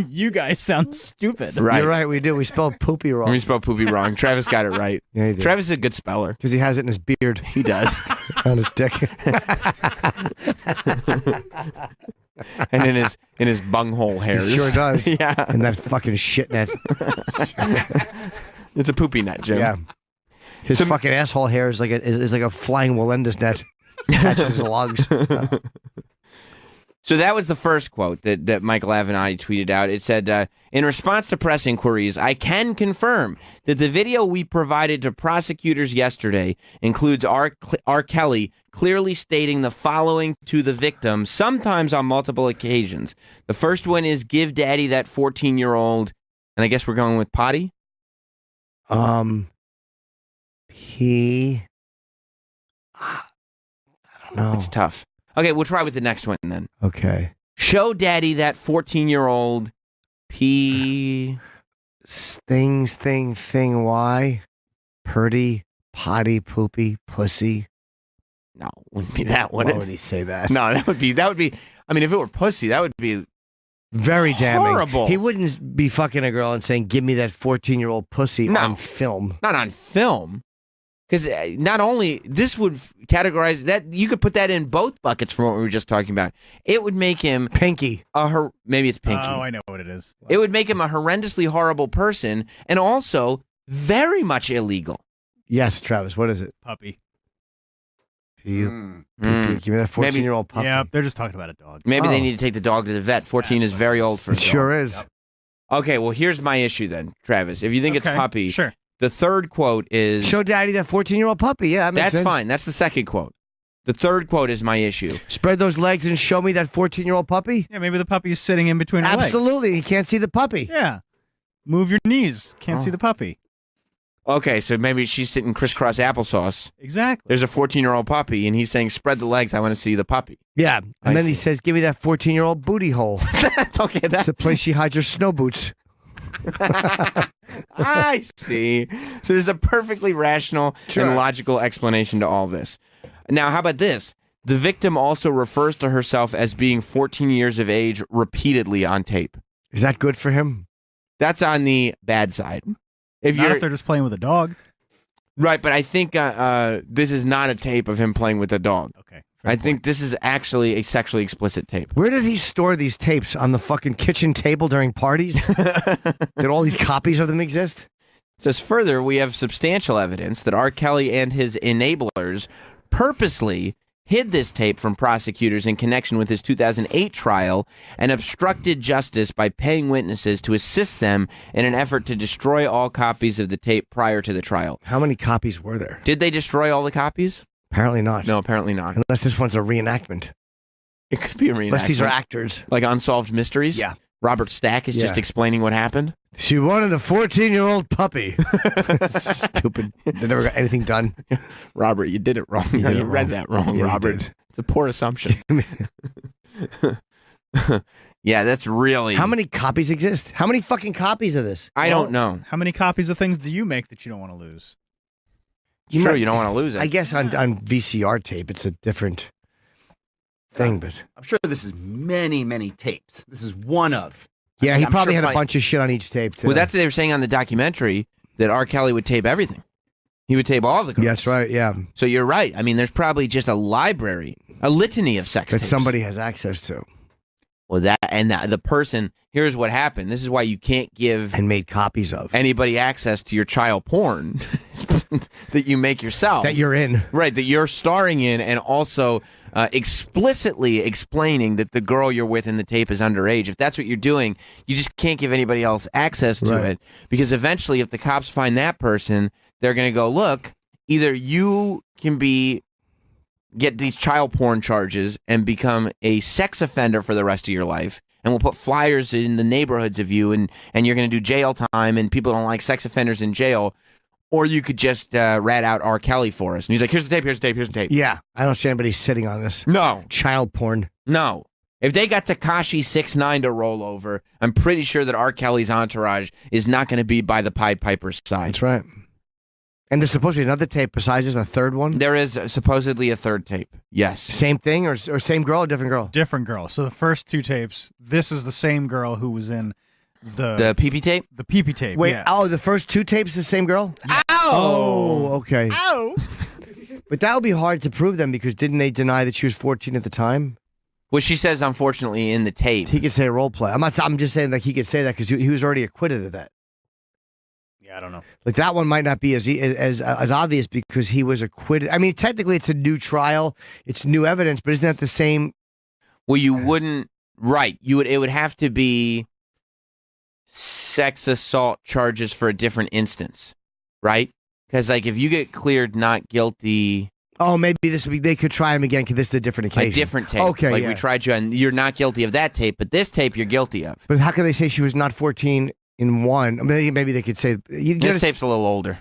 You guys sound stupid. Right. You're right, we do. We spelled poopy wrong. We spelled poopy wrong. Travis got it right. Yeah, he did. Travis is a good speller. Because he has it in his beard. He does. On his dick. And in his bunghole hairs. He sure does. Yeah. And that fucking shit net. It's a poopy net, Jim. Yeah. His fucking asshole hair is like a flying Wallenda's net. Catches his logs. So that was the first quote that Michael Avenatti tweeted out. It said, in response to press inquiries, I can confirm that the video we provided to prosecutors yesterday includes R. Kelly clearly stating the following to the victim, sometimes on multiple occasions. The first one is, give daddy that 14-year-old, and I guess we're going with potty? He... I don't know. It's tough. Okay, we'll try with the next one then. Okay. Show daddy that 14-year-old P... Thing, why? Purdy, potty, poopy, pussy. No, wouldn't be that, would Why it? would he say that? No, that would be, I mean, if it were pussy, that would be very damning. Horrible. He wouldn't be fucking a girl and saying, give me that 14-year-old pussy on film. Not on film. Because not only, this would categorize, that you could put that in both buckets from what we were just talking about. It would make him... Pinky. Maybe it's Pinky. Oh, I know what it is. It would make him a horrendously horrible person and also very much illegal. Yes, Travis, what is it? Puppy. Give me that 14-year-old puppy. Yeah, they're just talking about a dog. Maybe they need to take the dog to the vet. 14 is very old for a It dog. sure is. Yep. Okay, well, here's my issue then, Travis. If you think it's puppy, sure. The third quote is... Show daddy that 14-year-old puppy. Yeah, that makes That's sense. fine. That's the second quote. The third quote is my issue. Spread those legs and show me that 14-year-old puppy? Yeah, maybe the puppy is sitting in between her legs. Absolutely. You can't see the puppy. Yeah. Move your knees. Can't see the puppy. Okay, so maybe she's sitting crisscross applesauce. Exactly. There's a 14-year-old puppy, and he's saying, spread the legs, I want to see the puppy. Yeah. And then he says, give me that 14-year-old booty hole. That's okay. That's the place she hides her snow boots. I see. So there's a perfectly rational and logical explanation to all this. Now, how about this? The victim also refers to herself as being 14 years of age repeatedly on tape. Is that good for him? That's on the bad side. Not if they're just playing with a dog. Right, but I think this is not a tape of him playing with a dog. Okay. I think this is actually a sexually explicit tape. Where did he store these tapes? On the fucking kitchen table during parties? Did all these copies of them exist? It says further, we have substantial evidence that R. Kelly and his enablers purposely hid this tape from prosecutors in connection with his 2008 trial and obstructed justice by paying witnesses to assist them in an effort to destroy all copies of the tape prior to the trial. How many copies were there? Did they destroy all the copies? Apparently not. No, apparently not. Unless this one's a reenactment. It could be a reenactment. Unless these are actors. Like Unsolved Mysteries? Yeah. Robert Stack is just explaining what happened? She wanted a 14-year-old puppy. Stupid. They never got anything done. Robert, you did it wrong. You read that wrong, Yeah, Robert. It's a poor assumption. Yeah, that's really... How many copies exist? How many fucking copies of this? I don't know. How many copies of things do you make that you don't want to lose? You don't want to lose it. I guess on VCR tape, it's a different thing, but... I'm sure this is many, many tapes. This is one of. Yeah, he I'm probably sure had a bunch of shit on each tape, too. Well, that's what they were saying on the documentary, that R. Kelly would tape everything. He would tape all the girls. That's right, yeah. So you're right. I mean, there's probably just a library, a litany of sex That tapes. somebody has access to. Well, the person, here's what happened. This is why you can't give... And made copies of. Anybody access to your child porn that you make yourself. That you're in. Right, that you're starring in, and also explicitly explaining that the girl you're with in the tape is underage. If that's what you're doing, you just can't give anybody else access to it, because eventually if the cops find that person, they're going to go, look, either you can get these child porn charges and become a sex offender for the rest of your life, and we'll put flyers in the neighborhoods of you, and you're going to do jail time, and people don't like sex offenders in jail. Or you could just rat out R. Kelly for us. And he's like, here's the tape, here's the tape, here's the tape. Yeah, I don't see anybody sitting on this. No. Child porn. No. If they got Tekashi 6ix9ine to roll over, I'm pretty sure that R. Kelly's entourage is not going to be by the Pied Piper's side. That's right. And there's supposed to be another tape besides this, a third one? There is supposedly a third tape. Yes. Same thing or same girl or different girl? Different girl. So the first two tapes, this is the same girl who was in the PP tape? The PP tape. Wait, yeah. the first two tapes the same girl? Ow! Oh, okay. Ow! But that would be hard to prove then, because didn't they deny that she was 14 at the time? Well, she says, unfortunately, in the tape. He could say role play. I'm just saying like he could say that because he was already acquitted of that. Yeah, I don't know. Like that one might not be as obvious because he was acquitted. I mean, technically it's a new trial, it's new evidence, but isn't that the same? Well, you wouldn't. Right. You would. It would have to be sex assault charges for a different instance, right? Because like if you get cleared not guilty. Oh, maybe this would be. They could try him again because this is a different occasion. A different tape. Okay, like yeah. we tried you, and you're not guilty of that tape, but this tape you're guilty of. But how can they say she was not 14 in one? Maybe they could say This tape's a little older.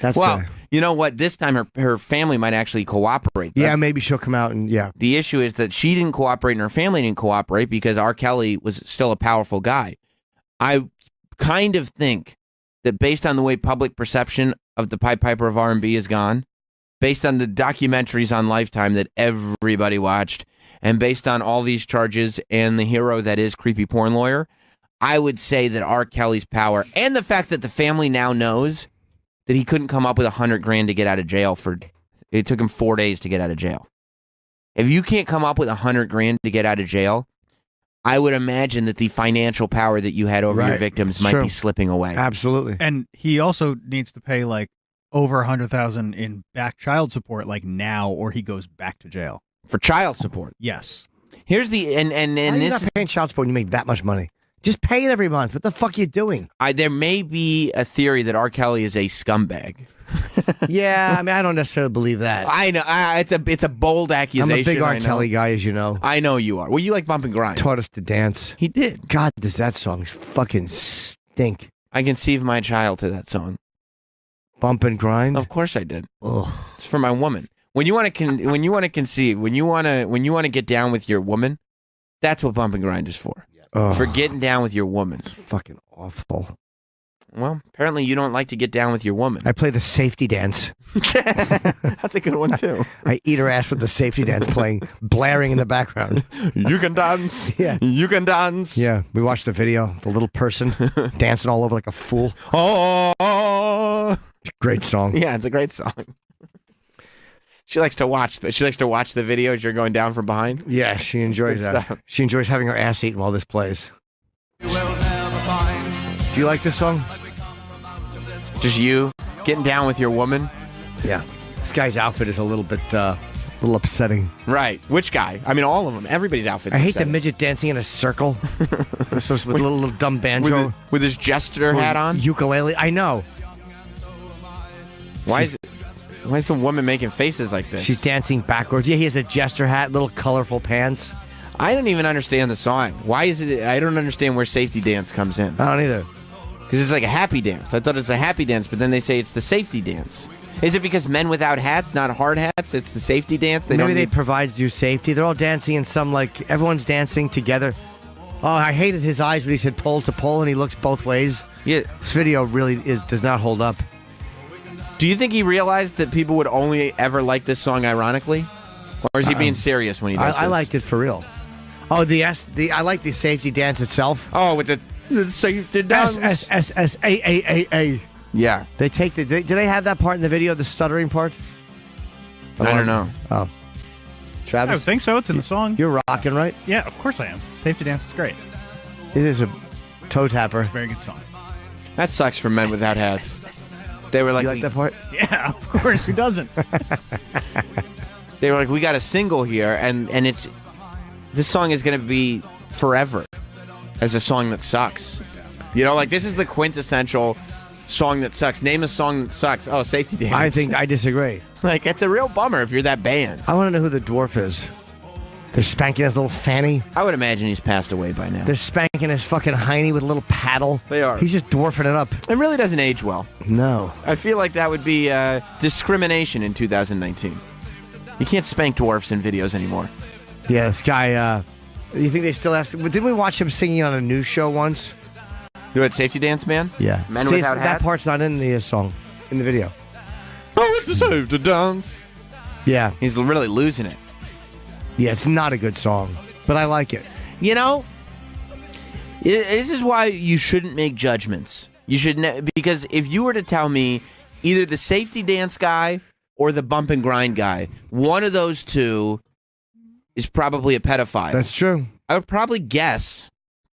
That's well, you know what? This time her family might actually cooperate. Yeah, maybe she'll come out and The issue is that she didn't cooperate and her family didn't cooperate because R. Kelly was still a powerful guy. I kind of think that based on the way public perception of the Pied Piper of R&B has gone, based on the documentaries on Lifetime that everybody watched, and based on all these charges and the hero that is Creepy Porn Lawyer, I would say that R. Kelly's power and the fact that the family now knows that he couldn't come up with $100,000 to get out of jail it took him 4 days to get out of jail. If you can't come up with $100,000 to get out of jail, I would imagine that the financial power that you had over your victims might be slipping away. Absolutely. And he also needs to pay like over $100,000 in back child support, like now, or he goes back to jail for child support. Yes. Here's the and How this you not paying child support when you make that much money. Just pay it every month. What the fuck are you doing? There may be a theory that R. Kelly is a scumbag. Yeah, I mean, I don't necessarily believe that. I know it's a bold accusation. I'm a big R. I know. Kelly guy, as you know. I know you are. Well, you like Bump and Grind. Taught us to dance. He did. God, does that song fucking stink? I conceived my child to that song. Bump and Grind. Of course I did. Ugh. It's for my woman. When you want to conceive, when you want to get down with your woman, that's what Bump and Grind is for. Ugh. For getting down with your woman. It's fucking awful. Well, apparently you don't like to get down with your woman. I play the safety dance. That's a good one too. I eat her ass with the safety dance playing, blaring in the background. You can dance. Yeah. You can dance. Yeah. We watched the video. The little person dancing all over like a fool. Oh. Great song. Yeah, it's a great song. She likes to watch the video as you're going down from behind. Yeah, she enjoys that. Stuff. She enjoys having her ass eaten while this plays. Do you like this song? Just you getting down with your woman? Yeah. This guy's outfit is a little upsetting. Right. Which guy? I mean, all of them. Everybody's outfits. I hate the midget dancing in a circle. with a little dumb banjo. With his jester hat on? Ukulele. I know. Why is the woman making faces like this? She's dancing backwards. Yeah, he has a jester hat, little colorful pants. I don't even understand the song. Why is it? I don't understand where safety dance comes in. I don't either. Because it's like a happy dance. I thought it's a happy dance, but then they say it's the safety dance. Is it because men without hats, not hard hats? It's the safety dance. Maybe they provides you safety. They're all dancing in some everyone's dancing together. Oh, I hated his eyes when he said pole to pole, and he looks both ways. Yeah, this video really does not hold up. Do you think he realized that people would only ever like this song ironically? Or is he being serious when he does this? I liked it for real. Oh, I like the safety dance itself. Oh, with the safety dance. S-S-S-A-A-A-A. Yeah. They take do they have that part in the video, the stuttering part? I don't know. Oh. Travis? I think so. It's in the song. You're rocking, right? Yeah, of course I am. Safety dance is great. It is a toe tapper. Very good song. That sucks for men without hats. They were like, you like that part? Yeah, of course. Who doesn't? They were like, we got a single here, and this song is going to be forever as a song that sucks. You know, like this is the quintessential song that sucks. Name a song that sucks. Oh, Safety Dance. I disagree. Like, it's a real bummer if you're that band. I want to know who the dwarf is. They're spanking his little fanny. I would imagine he's passed away by now. They're spanking his fucking hiney with a little paddle. They are. He's just dwarfing it up. It really doesn't age well. No. I feel like that would be discrimination in 2019. You can't spank dwarfs in videos anymore. Yeah, this guy, you think they still have to... Didn't we watch him singing on a news show once? Do it, Safety Dance Man? Yeah. Men without hats? That part's not in the song, in the video. Oh, it's the Safety Dance. Yeah. He's really losing it. Yeah, it's not a good song, but I like it. You know, this is why you shouldn't make judgments. You should because if you were to tell me either the Safety Dance guy or the Bump and Grind guy, one of those two is probably a pedophile. That's true. I would probably guess,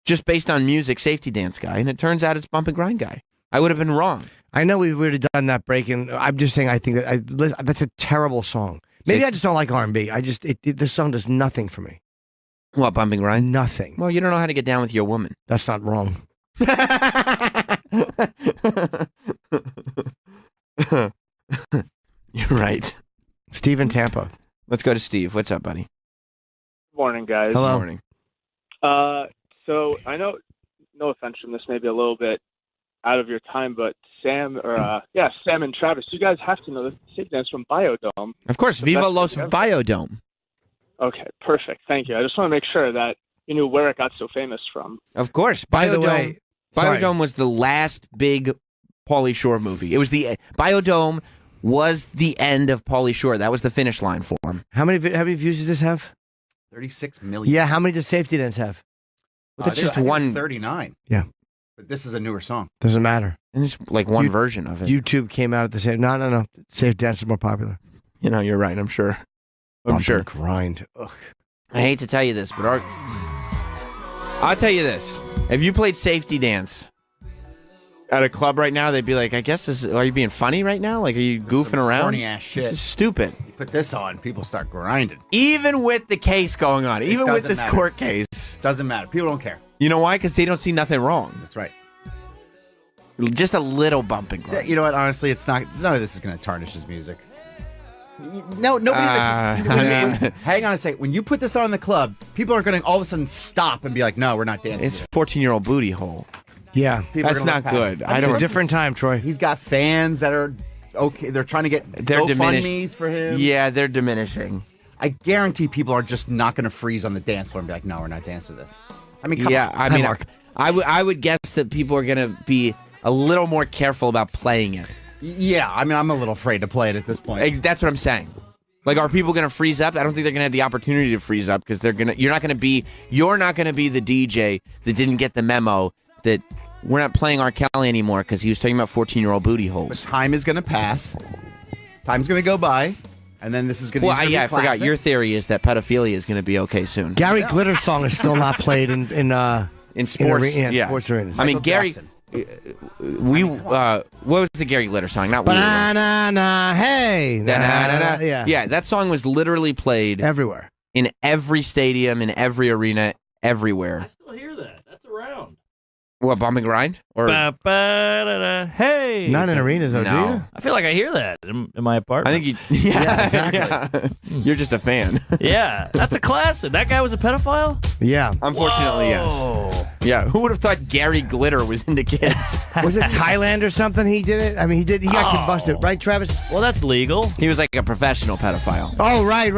just based on music, Safety Dance guy, and it turns out it's Bump and Grind guy. I would have been wrong. I know we would have done that break, and I'm just saying I think that's a terrible song. Maybe I just don't like R&B. This song does nothing for me. What, Bumping Ryan? Nothing. Well, you don't know how to get down with your woman. That's not wrong. You're right. Steve in Tampa. Let's go to Steve. What's up, buddy? Morning, guys. Hello. Morning. So I know, no offense from this, maybe a little bit out of your time, but Sam and Travis, you guys have to know this safe dance from Biodome. Of course, Viva Los Biodome. Okay, perfect. Thank you. I just want to make sure that you knew where it got so famous from. Of course. By the way, Biodome was the last big Pauly Shore movie. It was Biodome was the end of Pauly Shore. That was the finish line for him. How many views does this have? 36 million. Yeah, how many does Safety Dance have? That's just one. 39. Yeah. But this is a newer song. Doesn't matter. And it's like one version of it. YouTube came out at the same. No. Safe Dance is more popular. You know, you're right. I'm sure. I'm sure. Grind. Ugh. I hate to tell you this, but I'll tell you this. If you played Safety Dance at a club right now, they'd be like, I guess are you being funny right now? Like, are you goofing around? Corny ass shit. This is stupid. You put this on, people start grinding. Even with the case going on, even with this court case. Doesn't matter. People don't care. You know why? Because they don't see nothing wrong. That's right. Just a little bumping. Yeah, you know what? Honestly, it's not. None of this is going to tarnish his music. No, nobody. Hang on a second. When you put this on in the club, people are going to all of a sudden stop and be like, "No, we're not dancing." It's 14-year-old booty hole. Yeah, that's not good. I don't. It's a different time, Troy. He's got fans that are okay. They're trying to get GoFundMes for him. Yeah, they're diminishing. I guarantee people are just not going to freeze on the dance floor and be like, "No, we're not dancing to this." I mean, come on. I mean, I would guess that people are going to be a little more careful about playing it. Yeah, I mean, I'm a little afraid to play it at this point. That's what I'm saying. Like, are people going to freeze up? I don't think they're going to have the opportunity to freeze up because you're not going to be the DJ that didn't get the memo that we're not playing R. Kelly anymore because he was talking about 14-year-old booty holes. But time is going to pass. Time's going to go by. And then this is going to be I forgot. Your theory is that pedophilia is going to be okay soon. Gary Glitter's song is still not played in sports. Sports arenas. I mean, Gary. What was the Gary Glitter song? Not Banana, hey. Yeah, that song was literally played everywhere, in every stadium, in every arena, everywhere. I still hear that. That's around. What, Bumping Grind? Or hey. Not in arenas, though, do you? I feel like I hear that in my apartment. I think you. Yeah, exactly. Yeah. You're just a fan. Yeah, that's a classic. That guy was a pedophile? Yeah. Unfortunately, yes. Yeah, who would have thought Gary Glitter was into kids? Was it Thailand or something he did it? I mean, he got busted, right, Travis? Well, that's legal. He was like a professional pedophile. Oh, right.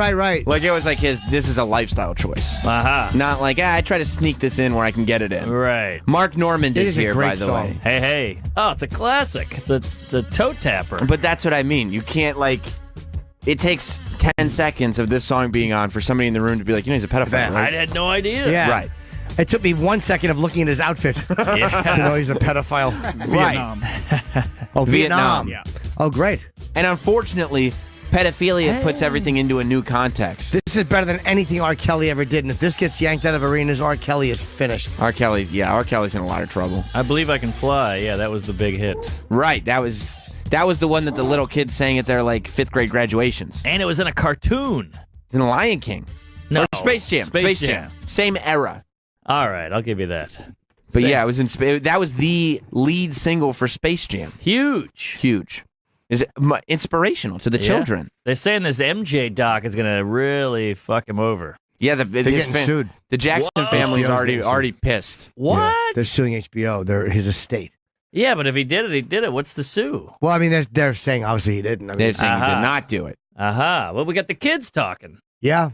Like, it was like this is a lifestyle choice. Uh-huh. Not like, I try to sneak this in where I can get it in. Right. Mark Normand is here, by the way. Hey. Oh, it's a classic. It's a toe tapper. But that's what I mean. You can't, like... It takes 10 seconds of this song being on for somebody in the room to be like, he's a pedophile, right? I had no idea. Yeah. Right. It took me 1 second of looking at his outfit to know he's a pedophile. Vietnam. Oh, Vietnam. Yeah. Oh, great. And unfortunately, pedophilia puts everything into a new context. This is better than anything R. Kelly ever did. And if this gets yanked out of arenas, R. Kelly is finished. R. Kelly's in a lot of trouble. I Believe I Can Fly. Yeah, that was the big hit. Right. That was the one that the little kids sang at their, like, 5th grade graduations. And it was in a cartoon. It's in Lion King. No. Or Space Jam. Space Jam. Same era. All right, I'll give you that. But yeah, it was that was the lead single for Space Jam. Huge. Is inspirational to the children. They're saying this MJ doc is going to really fuck him over. Yeah, they're getting sued. The Jackson family's already pissed. What? Yeah, they're suing HBO. His estate. Yeah, but if he did it, he did it. What's the sue? Well, I mean, they're saying obviously he didn't. I mean, they're saying he did not do it. Well, we got the kids talking. Yeah.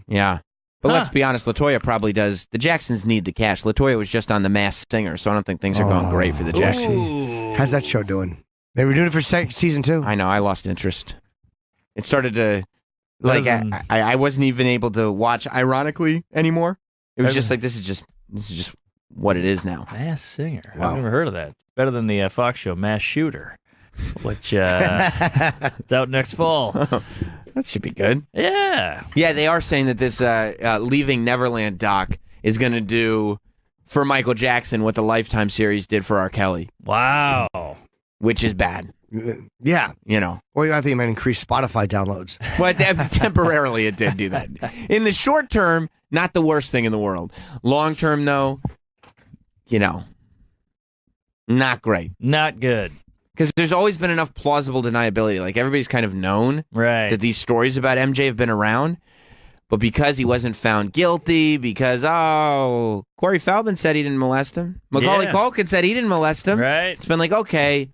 But let's be honest, LaToya probably does. The Jacksons need the cash. LaToya was just on The Masked Singer, so I don't think things are going great for the Jacksons. How's that show doing? They were doing it for season 2. I know. I lost interest. It started to, like, I wasn't even able to watch ironically anymore. It was just like, this is just what it is now. Masked Singer. Wow. I've never heard of that. It's better than the Fox show, Masked Shooter, which it's out next fall. That should be good. Yeah. Yeah, they are saying that this Leaving Neverland doc is going to do for Michael Jackson what the Lifetime series did for R. Kelly. Wow. Which is bad. Yeah. You know. Or I think it might increase Spotify downloads. Well, temporarily it did do that. In the short term, not the worst thing in the world. Long term, though, you know, not great. Not good. Because there's always been enough plausible deniability. Like, everybody's kind of known that these stories about MJ have been around. But because he wasn't found guilty, because, Corey Feldman said he didn't molest him. Macaulay Culkin said he didn't molest him. Right. It's been like, okay,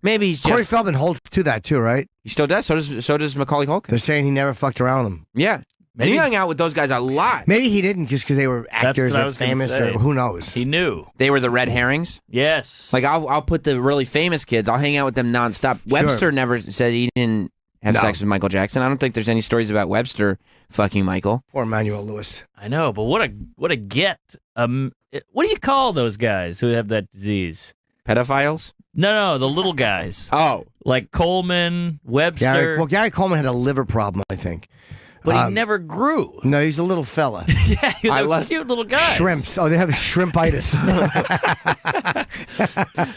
maybe he's just... Corey Feldman holds to that, too, right? He still does. So does Macaulay Culkin. They're saying he never fucked around with them. Yeah. And he hung out with those guys a lot. Maybe he didn't just because they were actors or famous or who knows. He knew. They were the red herrings? Yes. Like, I'll put the really famous kids, I'll hang out with them nonstop. Webster never said he didn't have sex with Michael Jackson. I don't think there's any stories about Webster fucking Michael. Or Emmanuel Lewis. I know, but what a get. What do you call those guys who have that disease? Pedophiles? No, the little guys. Oh. Like Coleman, Webster. Gary Coleman had a liver problem, I think. But he never grew. No, he's a little fella. Yeah, he was a cute little guy. Shrimps. Oh, they have shrimpitis.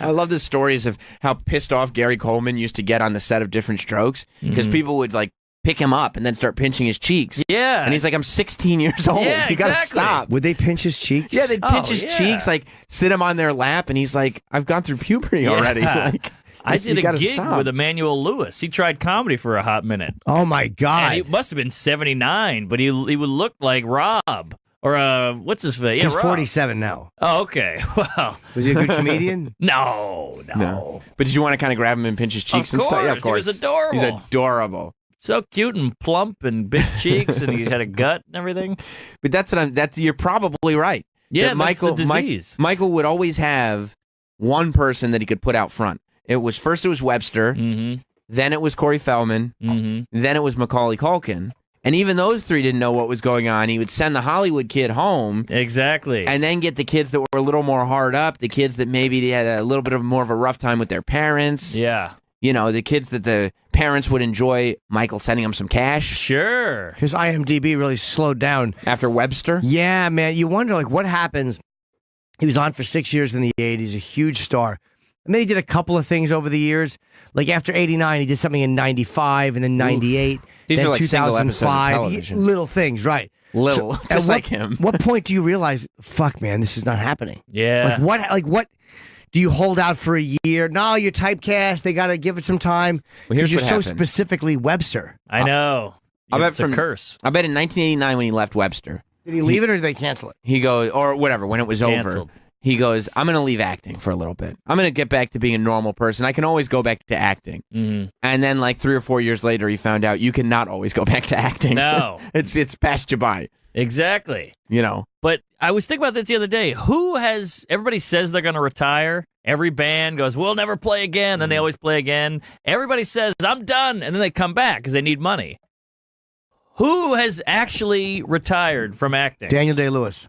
I love the stories of how pissed off Gary Coleman used to get on the set of Different Strokes because people would like pick him up and then start pinching his cheeks. Yeah. And he's like, I'm 16 years old. Yeah, You gotta exactly. stop. Would they pinch his cheeks? Yeah, they'd pinch his cheeks, like sit him on their lap, and he's like, I've gone through puberty already. Like, I did you a gotta gig stop. with Emmanuel Lewis. He tried comedy for a hot minute. Oh my God! And he must have been 79, but he would look like Rob or what's his face? Yeah, He's Rob. 47 now. Oh, okay. Wow. Was he a good comedian? No. But did you want to kind of grab him and pinch his cheeks and stuff? Yeah, of course. He was adorable. He's adorable. So cute and plump and big cheeks, and he had a gut and everything. But you're probably right. Yeah, That that's the disease. Michael would always have one person that he could put out front. It was Webster, then it was Corey Feldman, then it was Macaulay Culkin. And even those three didn't know what was going on. He would send the Hollywood kid home. Exactly. And then get the kids that were a little more hard up, the kids that maybe had a little bit of more of a rough time with their parents. Yeah. You know, the kids that the parents would enjoy Michael sending them some cash. Sure. His IMDb really slowed down. After Webster? Yeah, man. You wonder, like, what happens? He was on for 6 years in the 80s, a huge star. And then he did a couple of things over the years. Like after 89, he did something in 95 and then 98. These then are like single episodes of 2005. television. Little things, right. Little, just like him. What point do you realize, fuck, man, this is not happening? Yeah. Like what? Do you hold out for a year? No, you're typecast. They got to give it some time. Well, here's you're what so happened. specifically Webster. I know. It's a curse. I bet in 1989 when he left Webster. Did he leave it or did they cancel it? He goes, or whatever, when it was Canceled. over. He goes, I'm going to leave acting for a little bit. I'm going to get back to being a normal person. I can always go back to acting. Mm-hmm. And then like 3 or 4 years later, he found out you cannot always go back to acting. No. It's passed you by. Exactly. You know. But I was thinking about this the other day. Everybody says they're going to retire. Every band goes, we'll never play again. Then they always play again. Everybody says, I'm done. And then they come back because they need money. Who has actually retired from acting? Daniel Day-Lewis.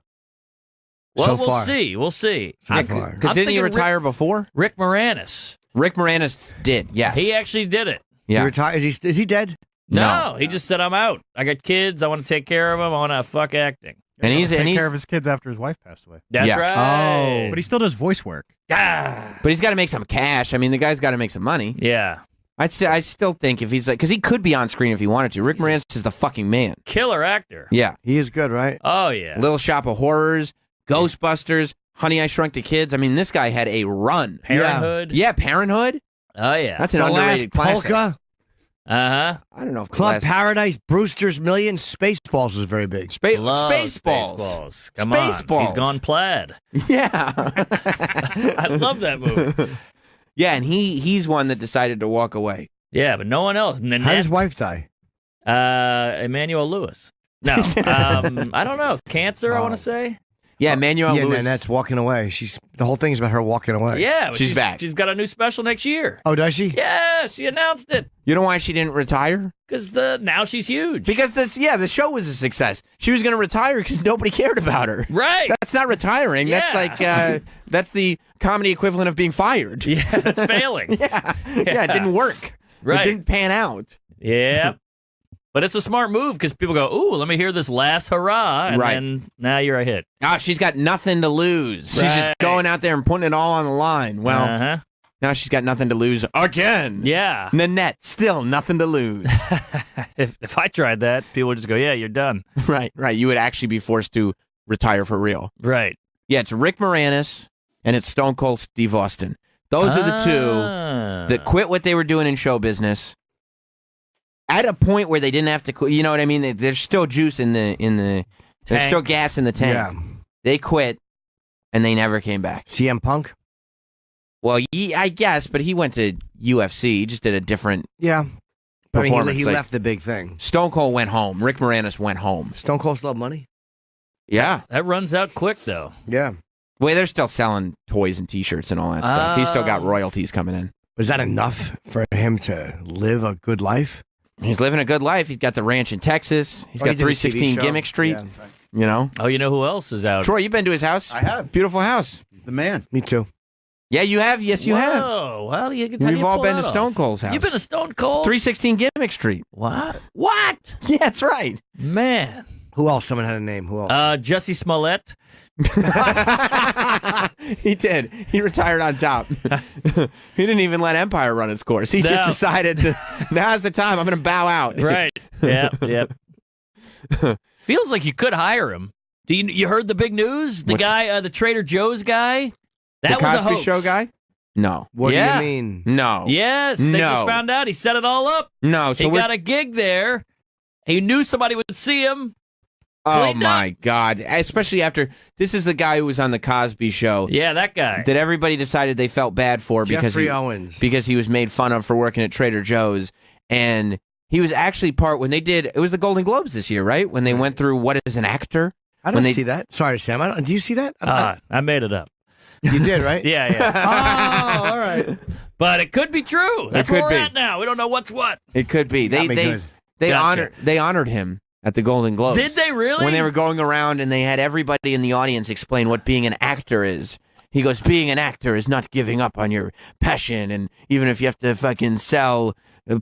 Well, So we'll far. see. We'll see. So far. Because didn't he retire before? Rick Moranis. Rick Moranis did, yes. He actually did it. Yeah. He retired. Is he dead? No, he just said, I'm out. I got kids. I want to take care of them. I want to fuck acting. And he's take care of his kids after his wife passed away. That's Yeah. right. But he still does voice work. Ah. But he's got to make some cash. I mean, the guy's got to make some money. Yeah. I still think if he's like, because he could be on screen if he wanted to. Rick Moranis is the fucking man. Killer actor. Yeah. He is good, right? Oh, yeah. Little Shop of Horrors, Ghostbusters, Honey, I Shrunk the Kids. I mean, this guy had a run. Parenthood. Yeah, Parenthood. Oh, yeah. That's an The underrated Last classic. Polka, Uh-huh. I don't know if Club the last... Paradise, Brewster's Millions, Spaceballs was very big. Love Spaceballs. Spaceballs. Come on. Spaceballs. He's gone plaid. Yeah. I love that movie. Yeah, and he's one that decided to walk away. Yeah, but no one else. How did his wife die? Emmanuel Lewis. No. I don't know. Cancer, I want to say. Yeah, Emmanuel Lewis. And that's walking away. The whole thing is about her walking away. Yeah. but She's back. She's got a new special next year. Oh, does she? Yeah, she announced it. You know why she didn't retire? Because now she's huge. Because the show was a success. She was going to retire because nobody cared about her. Right. That's not retiring. Yeah. That's like that's the comedy equivalent of being fired. Yeah, that's failing. Yeah, it didn't work. Right. It didn't pan out. Yeah. But it's a smart move because people go, ooh, let me hear this last hurrah. And then now you're a hit. Oh, she's got nothing to lose. She's just Right. going out there and putting it all on the line. Well, Now she's got nothing to lose again. Yeah. Nanette, still nothing to lose. If I tried that, people would just go, yeah, you're done. Right. You would actually be forced to retire for real. Right. Yeah, it's Rick Moranis and it's Stone Cold Steve Austin. Those are the two that quit what they were doing in show business at a point where they didn't have to quit. You know what I mean? There's still juice in the there's still gas in the tank. Yeah. They quit and they never came back. CM Punk? Well, I guess, but he went to UFC. He just did a different performance. He left the big thing. Stone Cold went home. Rick Moranis went home. Stone Cold still have money? Yeah. That runs out quick, though. Yeah. Well, they're still selling toys and T-shirts and all that stuff. He's still got royalties coming in. Was that enough for him to live a good life? He's living a good life. He's got the ranch in Texas. He's got 316 Gimmick Street. Yeah. You know? Oh, you know who else is out? Troy, you've been to his house? I have. Beautiful house. He's the man. Me too. Yeah, you have. Yes, you have. Whoa, how do you We've all been to off? Stone Cold's house. You've been to Stone Cold? 316 Gimmick Street. What? What? Yeah, that's right. Man. Who else? Someone had a name. Who else? Jussie Smollett. He did. He retired on top. He didn't even let Empire run its course. He just decided now's the time. I'm going to bow out. Right. Yep. Feels like you could hire him. You heard the big news? The guy, the Trader Joe's guy? That the was a Cosby hoax. Show guy? No. What do you mean? No. Yes, they just found out. He set it all up. No. So he got a gig there. He knew somebody would see him. Oh, my God. Especially after, this is the guy who was on the Cosby Show. Yeah, that guy. That everybody decided they felt bad for Jeffrey Owens. Because he was made fun of for working at Trader Joe's. And he was actually it was the Golden Globes this year, right? When they went through what is an actor. I didn't see that. Sorry, Sam. Do you see that? I made it up. You did, right? Yeah. Oh, all right. But it could be true. That's where we're be. at now. We don't know what's what. It could be. They honored him at the Golden Globes. Did they really? When they were going around and they had everybody in the audience explain what being an actor is. He goes, being an actor is not giving up on your passion, and even if you have to fucking sell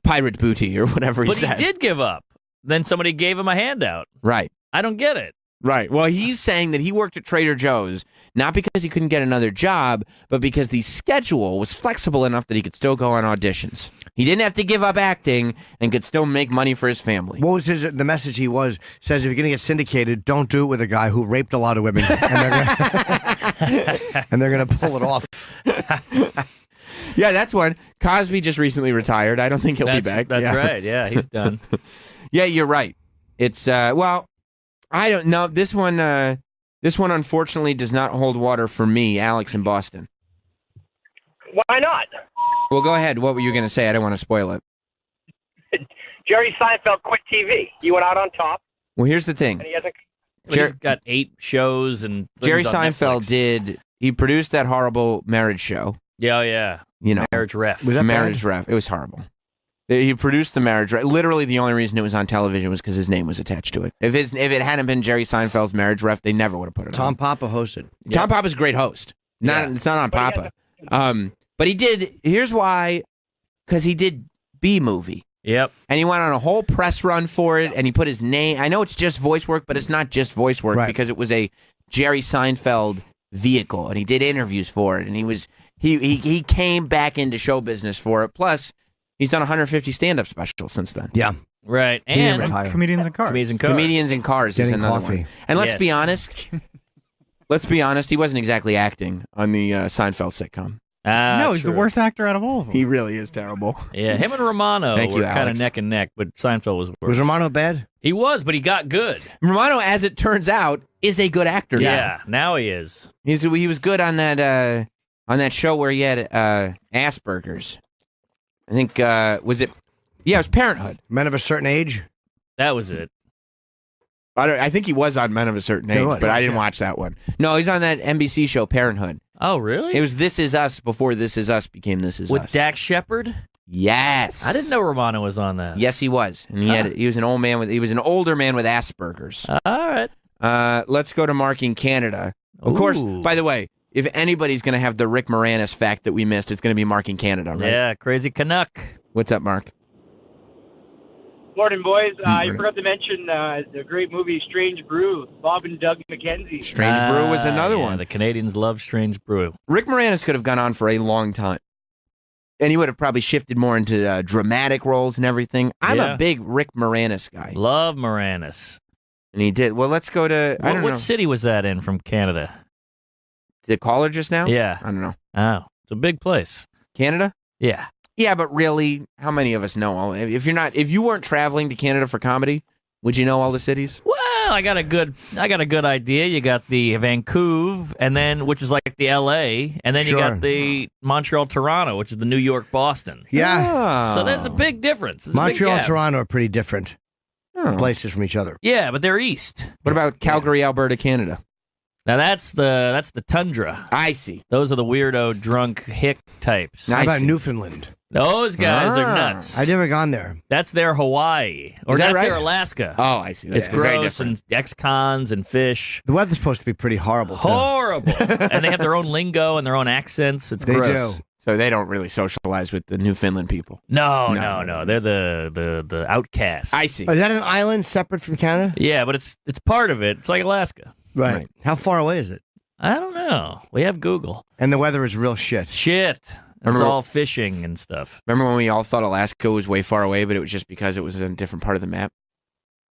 pirate booty or whatever he said. But he did give up. Then somebody gave him a handout. Right. I don't get it. Right. Well, he's saying that he worked at Trader Joe's, not because he couldn't get another job, but because the schedule was flexible enough that he could still go on auditions. He didn't have to give up acting and could still make money for his family. What was the message says if you're going to get syndicated, don't do it with a guy who raped a lot of women. And they're going to pull it off. Yeah, that's one. Cosby just recently retired. I don't think he'll be back. That's right. Yeah, he's done. Yeah, you're right. It's, I don't know. This one unfortunately does not hold water for me, Alex in Boston. Why not? Well, go ahead. What were you going to say? I don't want to spoil it. Jerry Seinfeld quit TV. He went out on top. Well, here's the thing. And he hasn't. He's got 8 shows and Jerry things on Seinfeld Netflix. he produced that horrible marriage show. Yeah. You know, Marriage Ref. Was that Marriage Ref? It was horrible. He produced the Marriage Ref. Literally, the only reason it was on television was because his name was attached to it. If it hadn't been Jerry Seinfeld's Marriage Ref, they never would have put it on. Tom Papa hosted. Tom Papa's a great host. It's not on Papa. But he did. Here's why. Because he did B-movie. Yep. And he went on a whole press run for it, and he put his name. I know it's just voice work, but it's not just voice work because it was a Jerry Seinfeld vehicle, and he did interviews for it, and he came back into show business for it. Plus, he's done 150 stand-up specials since then. Yeah. Right. And Comedians in Cars. Comedians in Cars is Getting another coffee. one. And let's be honest. He wasn't exactly acting on the Seinfeld sitcom. No, he's the worst actor out of all of them. He really is terrible. Yeah, him and Romano Thank you, were kind of Alex. neck and neck, but Seinfeld was worse. Was Romano bad? He was, but he got good. Romano, as it turns out, is a good actor. Yeah, now he is. He was good on that show where he had Asperger's. I think was it? Yeah, it was Parenthood. Men of a Certain Age. That was it. I think he was on Men of a Certain Age, but I didn't watch that one. No, he's on that NBC show Parenthood. Oh, really? It was This Is Us before This Is Us became This Is With Us. Dax Shepard? Yes. I didn't know Romano was on that. Yes, he was, and he was an older man with Asperger's. All right. Let's go to Mark in Canada. Of course. By the way, if anybody's going to have the Rick Moranis fact that we missed, it's going to be Mark in Canada, right? Yeah, crazy Canuck. What's up, Mark? Morning, boys. I forgot to mention the great movie Strange Brew, Bob and Doug McKenzie. Strange Brew was another one. The Canadians love Strange Brew. Rick Moranis could have gone on for a long time. And he would have probably shifted more into dramatic roles and everything. I'm Yeah. a big Rick Moranis guy. Love Moranis. And he did. Well, let's go to, I don't know. What city was that in from Canada? The caller just now? Yeah. I don't know. Oh, it's a big place. Canada? Yeah. Yeah, but really, how many of us know all? If you weren't traveling to Canada for comedy, would you know all the cities? Well, I got a good idea. You got the Vancouver, and then which is like the L.A., and then you got the Montreal, Toronto, which is the New York, Boston. Yeah. So there's a big difference. There's a big Montreal and gap. Toronto are pretty different places from each other. Yeah, but they're east. What about Calgary, Alberta, Canada? Now that's the tundra. I see. Those are the weirdo drunk hick types. How about Newfoundland? Those guys are nuts. I've never gone there. That's their Hawaii, or Is that that's right? their Alaska. Oh, I see. It's very gross different. and ex-cons and fish. The weather's supposed to be pretty horrible. Too. Horrible. And they have their own lingo and their own accents. It's They gross. do. So they don't really socialize with the Newfoundland people. No. They're the outcasts. I see. Is that an island separate from Canada? Yeah, but it's part of it. It's like Alaska. Right. How far away is it? I don't know. We have Google. And the weather is real shit. It's Remember- all fishing and stuff. Remember when we all thought Alaska was way far away, but it was just because it was in a different part of the map?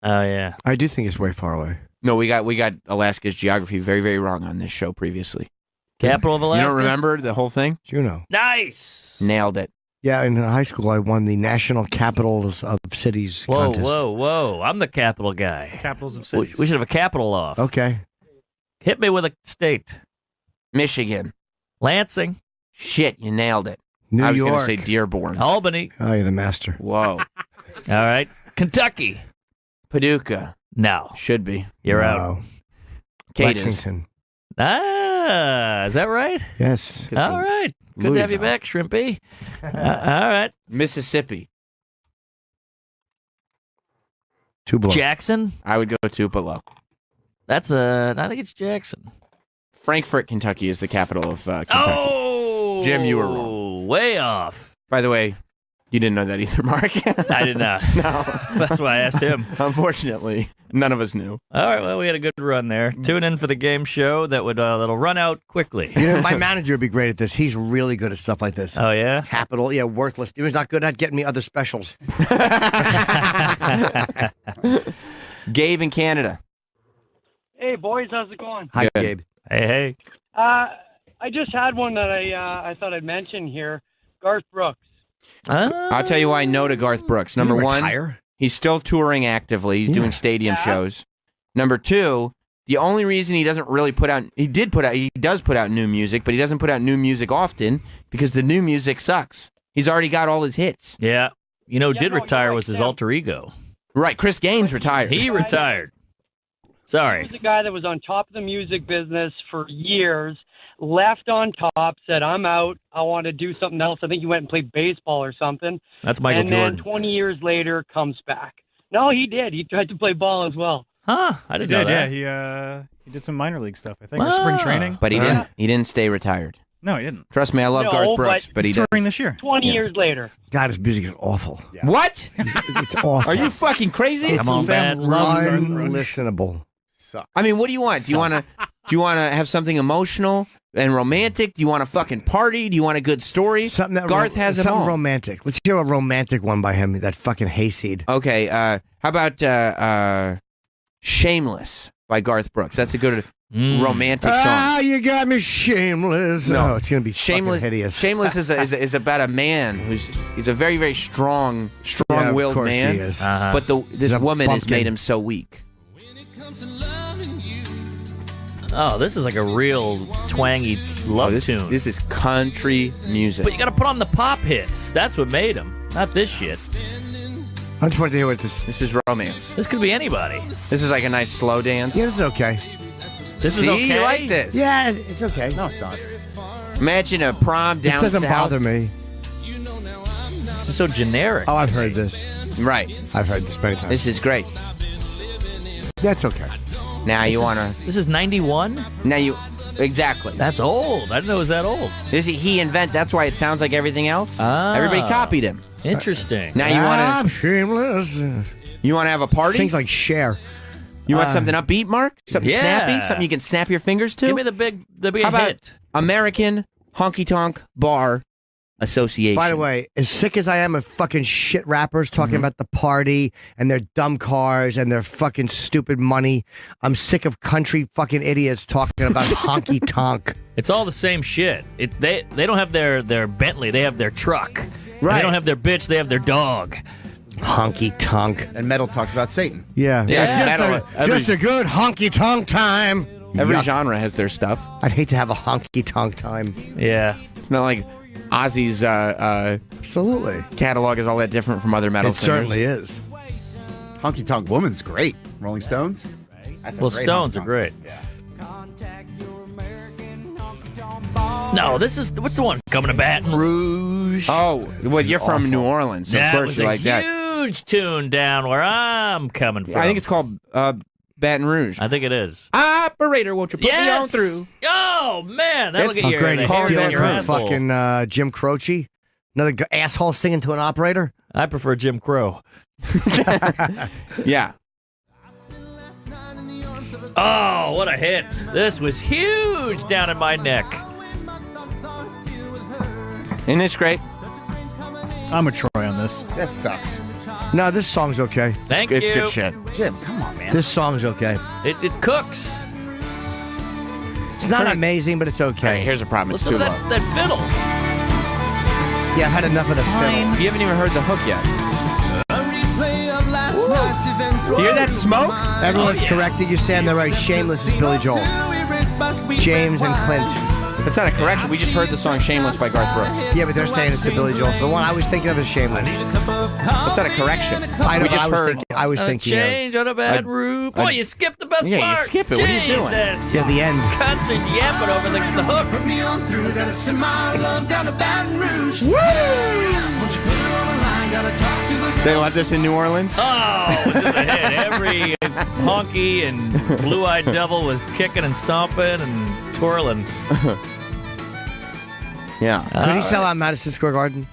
Oh, yeah. I do think it's way far away. No, we got Alaska's geography very, very wrong on this show previously. Capital of Alaska? You don't remember the whole thing? Juneau. Nice. Nailed it. Yeah, in high school, I won the National Capitals of Cities contest. Whoa. I'm the capital guy. Capitals of We cities. should have a capital off. Okay. Hit me with a state. Michigan. Lansing. Shit, you nailed it. New I was going York. to say Dearborn. Albany. Oh, you're the master. Whoa. All right. Kentucky. Paducah. No. Should be. You're out. Wow. Cadiz. Lexington. Is that right? Yes. All right. Good to have you Louisville. back, Shrimpy. All right. Mississippi. Tupelo. Jackson. I would go Tupelo. I think it's Jackson. Frankfort, Kentucky is the capital of Kentucky. Oh! Jim, you were wrong. Way off. By the way, you didn't know that either, Mark. I did not. No. That's why I asked him. Unfortunately, none of us knew. All right, well, we had a good run there. Tune in for the game show that'll run out quickly. You know, my manager would be great at this. He's really good at stuff like this. Oh, yeah? Capital, yeah, worthless. He was not good at getting me other specials. Gabe in Canada. Hey, boys, how's it going? Hi, Good. Gabe. Hey. I just had one that I thought I'd mention here. Garth Brooks. I'll tell you why no to Garth Brooks. Number Didn't he one, retire? he's still touring actively. He's doing stadium shows. Number two, the only reason he doesn't really he does put out new music, but he doesn't put out new music often because the new music sucks. He's already got all his hits. Yeah. You know, Yeah, no, retire you're right, was his Sam. alter ego. Right, Chris Gaines retired. He retired. Sorry. He was a guy that was on top of the music business for years, left on top, said, I'm out. I want to do something else. I think he went and played baseball or something. That's Michael and Jordan. then 20 years later, comes back. No, he did. He tried to play ball as well. Huh? I He didn't know did, that. yeah. He did some minor league stuff, I think, or spring training. But he didn't stay retired. No, he didn't. Trust me, I love No, Garth Brooks, but he He's does. touring this year. 20 years later. God, his music is awful. What? It's awful. Are you fucking crazy? It's Come on, Bad Brooks. unlistenable. I mean, what do you want? Do you want to have something emotional and romantic? Do you want a fucking party? Do you want a good story? Something that Garth has it something all. romantic. Let's hear a romantic one by him. That fucking hayseed. Okay, how about Shameless by Garth Brooks? That's a good romantic song. Ah, you got me shameless. No. Oh, it's gonna be Shameless. fucking hideous. Shameless is about a man he's a very, very strong-willed course man. he is. But this He's a woman has bumpkin. made him so weak. Oh, this is like a real twangy love tune. This is country music. But you got to put on the pop hits. That's what made him, not this shit. I just want to hear what this. This is romance. This could be anybody. This is like a nice slow dance. Yeah, this is okay. This is See, okay. you like this? Yeah, it's okay. No, it's not. Imagine a prom This down doesn't south. bother me. This is so generic. Oh, I've heard this. Right. I've heard this many times. This is great. Yeah, it's okay. Now you want to. This is 91? Now you. Exactly. That's old. I didn't know it was that old. That's why it sounds like everything else. Ah. Everybody copied him. Interesting. Now you I'm want shameless. You want to have a party? Sings like Cher. You want something upbeat, Mark? Something Yeah. snappy? Something you can snap your fingers to? Give me the big How about hit. American honky tonk bar association. By the way, as sick as I am of fucking shit rappers talking about the party and their dumb cars and their fucking stupid money, I'm sick of country fucking idiots talking about honky tonk. It's all the same shit. They don't have their Bentley, they have their truck. Right. They don't have their bitch, they have their dog. Honky tonk. And metal talks about Satan. Yeah. Yeah. It's just a good honky tonk time. Every genre has their stuff. I'd hate to have a honky tonk time. Yeah. It's not like Ozzy's absolutely catalog is all that different from other metal It singers. certainly is. Honky Tonk Woman's great. Rolling Stones? That's a Well, great Stones honky are great. No, this is what's the one coming to Baton Rouge? Oh, well, you're from New Orleans, so that of course was you a like that. huge tune down where I'm coming from. I think it's called Baton Rouge. I think it is. Operator, won't you put me on through? Oh man, that'll get your great. the He's hair stealing down your from asshole. fucking Jim Croce. Another asshole singing to an operator. I prefer Jim Crow. Yeah. Oh, what a hit! This was huge down in my neck. Isn't this great? I'm a Troy on this. This sucks. No, this song's okay. Thank It's you. good shit. Jim, come on, man. This song's okay. It cooks. It's not amazing, but it's okay. Hey, here's a problem. It's Listen too to low. that fiddle. Yeah, I've had enough of the fiddle. You haven't even heard the hook yet. You hear that smoke? Everyone's corrected you, Sam. They're right. Shameless is Billy Joel. James and Clint. That's not a correction. We just heard the song Shameless by Garth Brooks. Yeah, but they're saying it's a Billy Joel. So the one I was thinking of is Shameless. That's not a correction. I know, we just heard. I was thinking of. Change on a bad roof. Boy, you skipped the best Yeah, part. you skip it. What are you doing? Jesus. Yeah, the end. Cunts and yapping over the hook. Put me on through, gotta send my love down to Baton Rouge. Woo! Won't you put it on the line, gotta talk to the They left this in New Orleans? Oh, it was just a hit. Every honky and blue-eyed devil was kicking and stomping and twirling. Yeah. Could he sell out Madison Square Garden?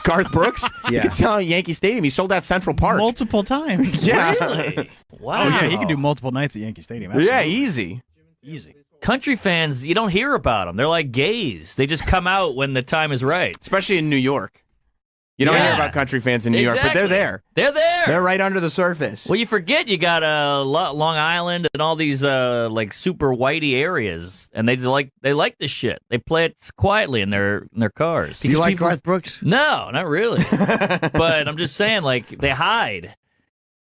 Garth Brooks? Yeah. He could sell out Yankee Stadium. He sold out Central Park. Multiple times. Yeah. Really? Wow. Oh, yeah, he can do multiple nights at Yankee Stadium. Yeah, Absolutely. easy. Easy. Country fans, you don't hear about them. They're like gays. They just come out when the time is right. Especially in New York. You don't hear about country fans in New York, but they're there. They're there. They're right under the surface. Well, you forget you got Long Island and all these like super whitey areas, and they like this shit. They play it quietly in their cars. Do you like Garth Brooks? No, not really. But I'm just saying, like they hide.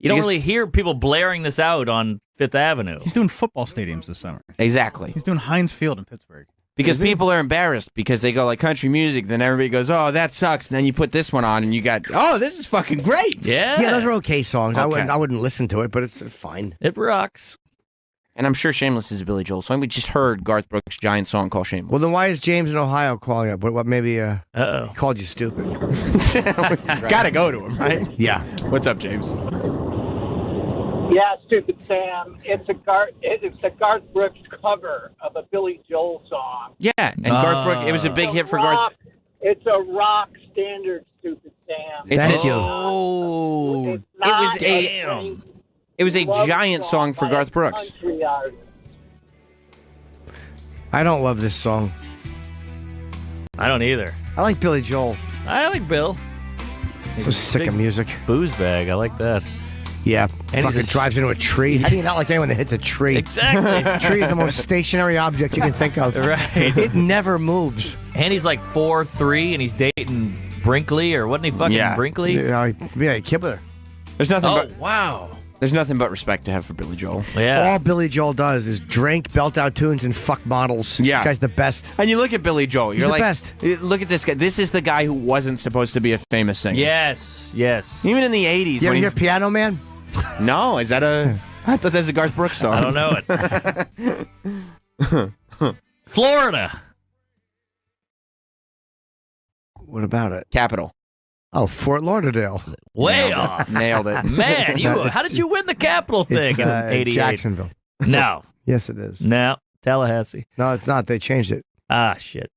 You don't really hear people blaring this out on Fifth Avenue. He's doing football stadiums this summer. Exactly. He's doing Heinz Field in Pittsburgh. Because people are embarrassed because they go like country music, then everybody goes, oh, that sucks. And then you put this one on and you got, oh, this is fucking great. Yeah. Yeah, those are okay songs. Okay. I wouldn't listen to it, but it's fine. It rocks. And I'm sure Shameless is a Billy Joel song. We just heard Garth Brooks' giant song called Shameless. Well, then why is James in Ohio calling up? What maybe he Uh-oh. called you stupid? Gotta go to him, right? Yeah. What's up, James? Yeah, stupid Sam. It's a Garth Brooks cover of a Billy Joel song. Yeah, and Garth Brooks, it was a big hit for Garth. It's a rock standard, stupid Sam. Thank you. Oh, It's not It was a giant song for Garth Brooks. country artist. I don't love this song. I don't either. I like Billy Joel. I like Bill. I'm so sick of music. Booze bag. I like that. Yeah, And fucking he's a- drives into a tree. How do you not like anyone that hits a tree? Exactly. A tree is the most stationary object you can think of. Right. It never moves. And he's like 4'3", and he's dating Brinkley, or wasn't he fucking Brinkley? Yeah, he kid with her. There's nothing Oh, but wow. there's nothing but respect to have for Billy Joel. Yeah. All Billy Joel does is drink, belt out tunes, and fuck models. Yeah. This guy's the best. And you look at Billy Joel, you're the like, best. Look at this guy. This is the guy who wasn't supposed to be a famous singer. Yes. Yes. Even in the 80s. You ever when hear he's- Piano Man? No, is that a... I thought that was a Garth Brooks song. I don't know it. Florida. What about it? Capital. Oh, Fort Lauderdale. Way off. Nailed it. Man, how did you win the Capital thing It's in 88? Jacksonville. No. Yes, it is. No. Tallahassee. No, it's not. They changed it. Ah, shit.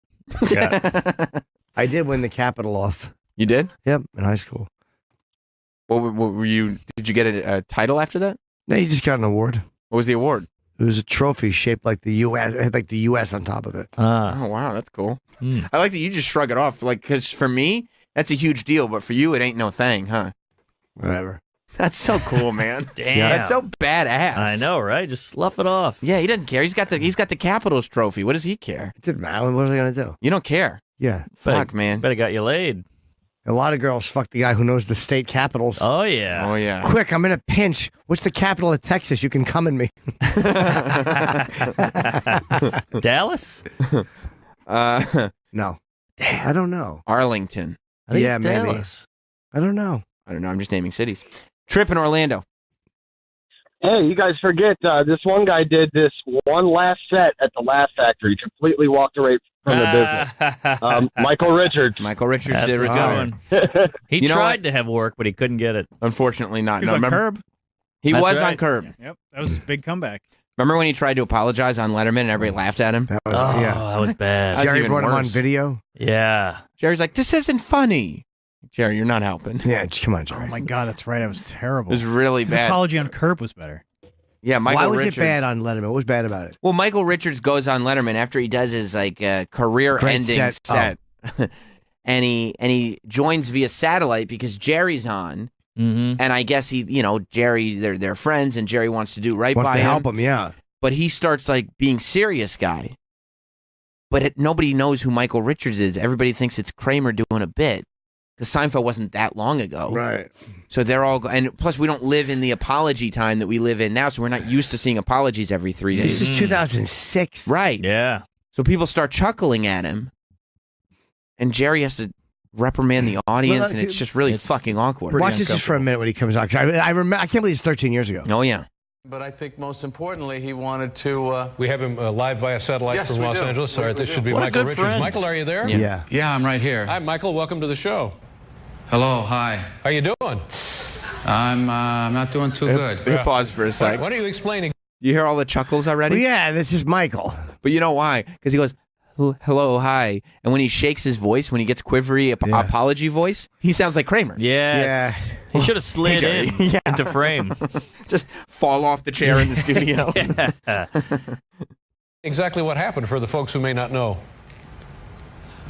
God. I did win the Capital off. You did? Yep, in high school. What were you... Did you get a title after that? No, you just got an award. What was the award? It was a trophy shaped like the U.S. It had like the U.S. on top of it. Oh, wow, that's cool. I like that you just shrug it off, like, because for me, that's a huge deal, but for you, it ain't no thing, huh? Whatever. That's so cool, man. Damn. That's so badass. I know, right? Just slough it off. Yeah, he doesn't care. He's got the Capitals trophy. What does he care? It didn't matter. What was I going to do? You don't care. Yeah. Fuck, man. Bet it got you laid. A lot of girls fuck the guy who knows the state capitals. Oh, yeah. Oh, yeah. Quick, I'm in a pinch. What's the capital of Texas? You can come in me. Dallas? No. I don't know. Arlington. I think Yeah, it's maybe. Dallas. I don't know. I'm just naming cities. Trip in Orlando. Hey, you guys forget this one guy did this one last set at the Laugh Factory, completely walked away from the business. Michael Richards. Michael Richards That's did a retire. good one. He You know tried what? to have work, but he couldn't get it. Unfortunately not. He was No, on remember- Curb. He That's was on right. Curb. Yep, that was his big comeback. Remember when he tried to apologize on Letterman and everybody laughed at him? That was, Oh, yeah. that was bad. That's Jerry even brought him on worse. video. Yeah. Jerry's like, this isn't funny. Jerry, you're not helping. Yeah, come on, Jerry. Oh my God, that's right. That was terrible. It was really His bad. apology on Curb was better. Yeah, Michael Why was Richards. it bad on Letterman? What was bad about it? Well, Michael Richards goes on Letterman after he does his career-ending Great set, and he joins via satellite because Jerry's on, Mm-hmm. and I guess Jerry, they're friends, and Jerry wants to do right Wants by to him. help him, yeah. But he starts being serious guy. But nobody knows who Michael Richards is. Everybody thinks it's Kramer doing a bit. Because Seinfeld wasn't that long ago. Right. So they're all... And plus, we don't live in the apology time that we live in now, so we're not used to seeing apologies every 3 days. This is 2006. Right. Yeah. So people start chuckling at him. And Jerry has to reprimand the audience, and it's just really fucking awkward. Watch this just for a minute when he comes on. 'Cause I remember. I can't believe it's 13 years ago. Oh, yeah. But I think most importantly, he wanted to. We have him live via satellite Yes, from we Los do. Angeles. We All right, this do. should be What a Michael good Richards. friend. Michael, are you there? Yeah, I'm right here. Hi, Michael. Welcome to the show. Hello, hi. How you doing? I'm not doing too good. Hit pause for a sec. What are you explaining? You hear all the chuckles already? Well, yeah, this is Michael. But you know why? Because he goes, hello, hi. And when he shakes his voice, when he gets quivery apology voice, he sounds like Kramer. Yes. Yeah. He should have slid Hey, in Jerry. into frame. Just fall off the chair in the studio. Exactly what happened for the folks who may not know.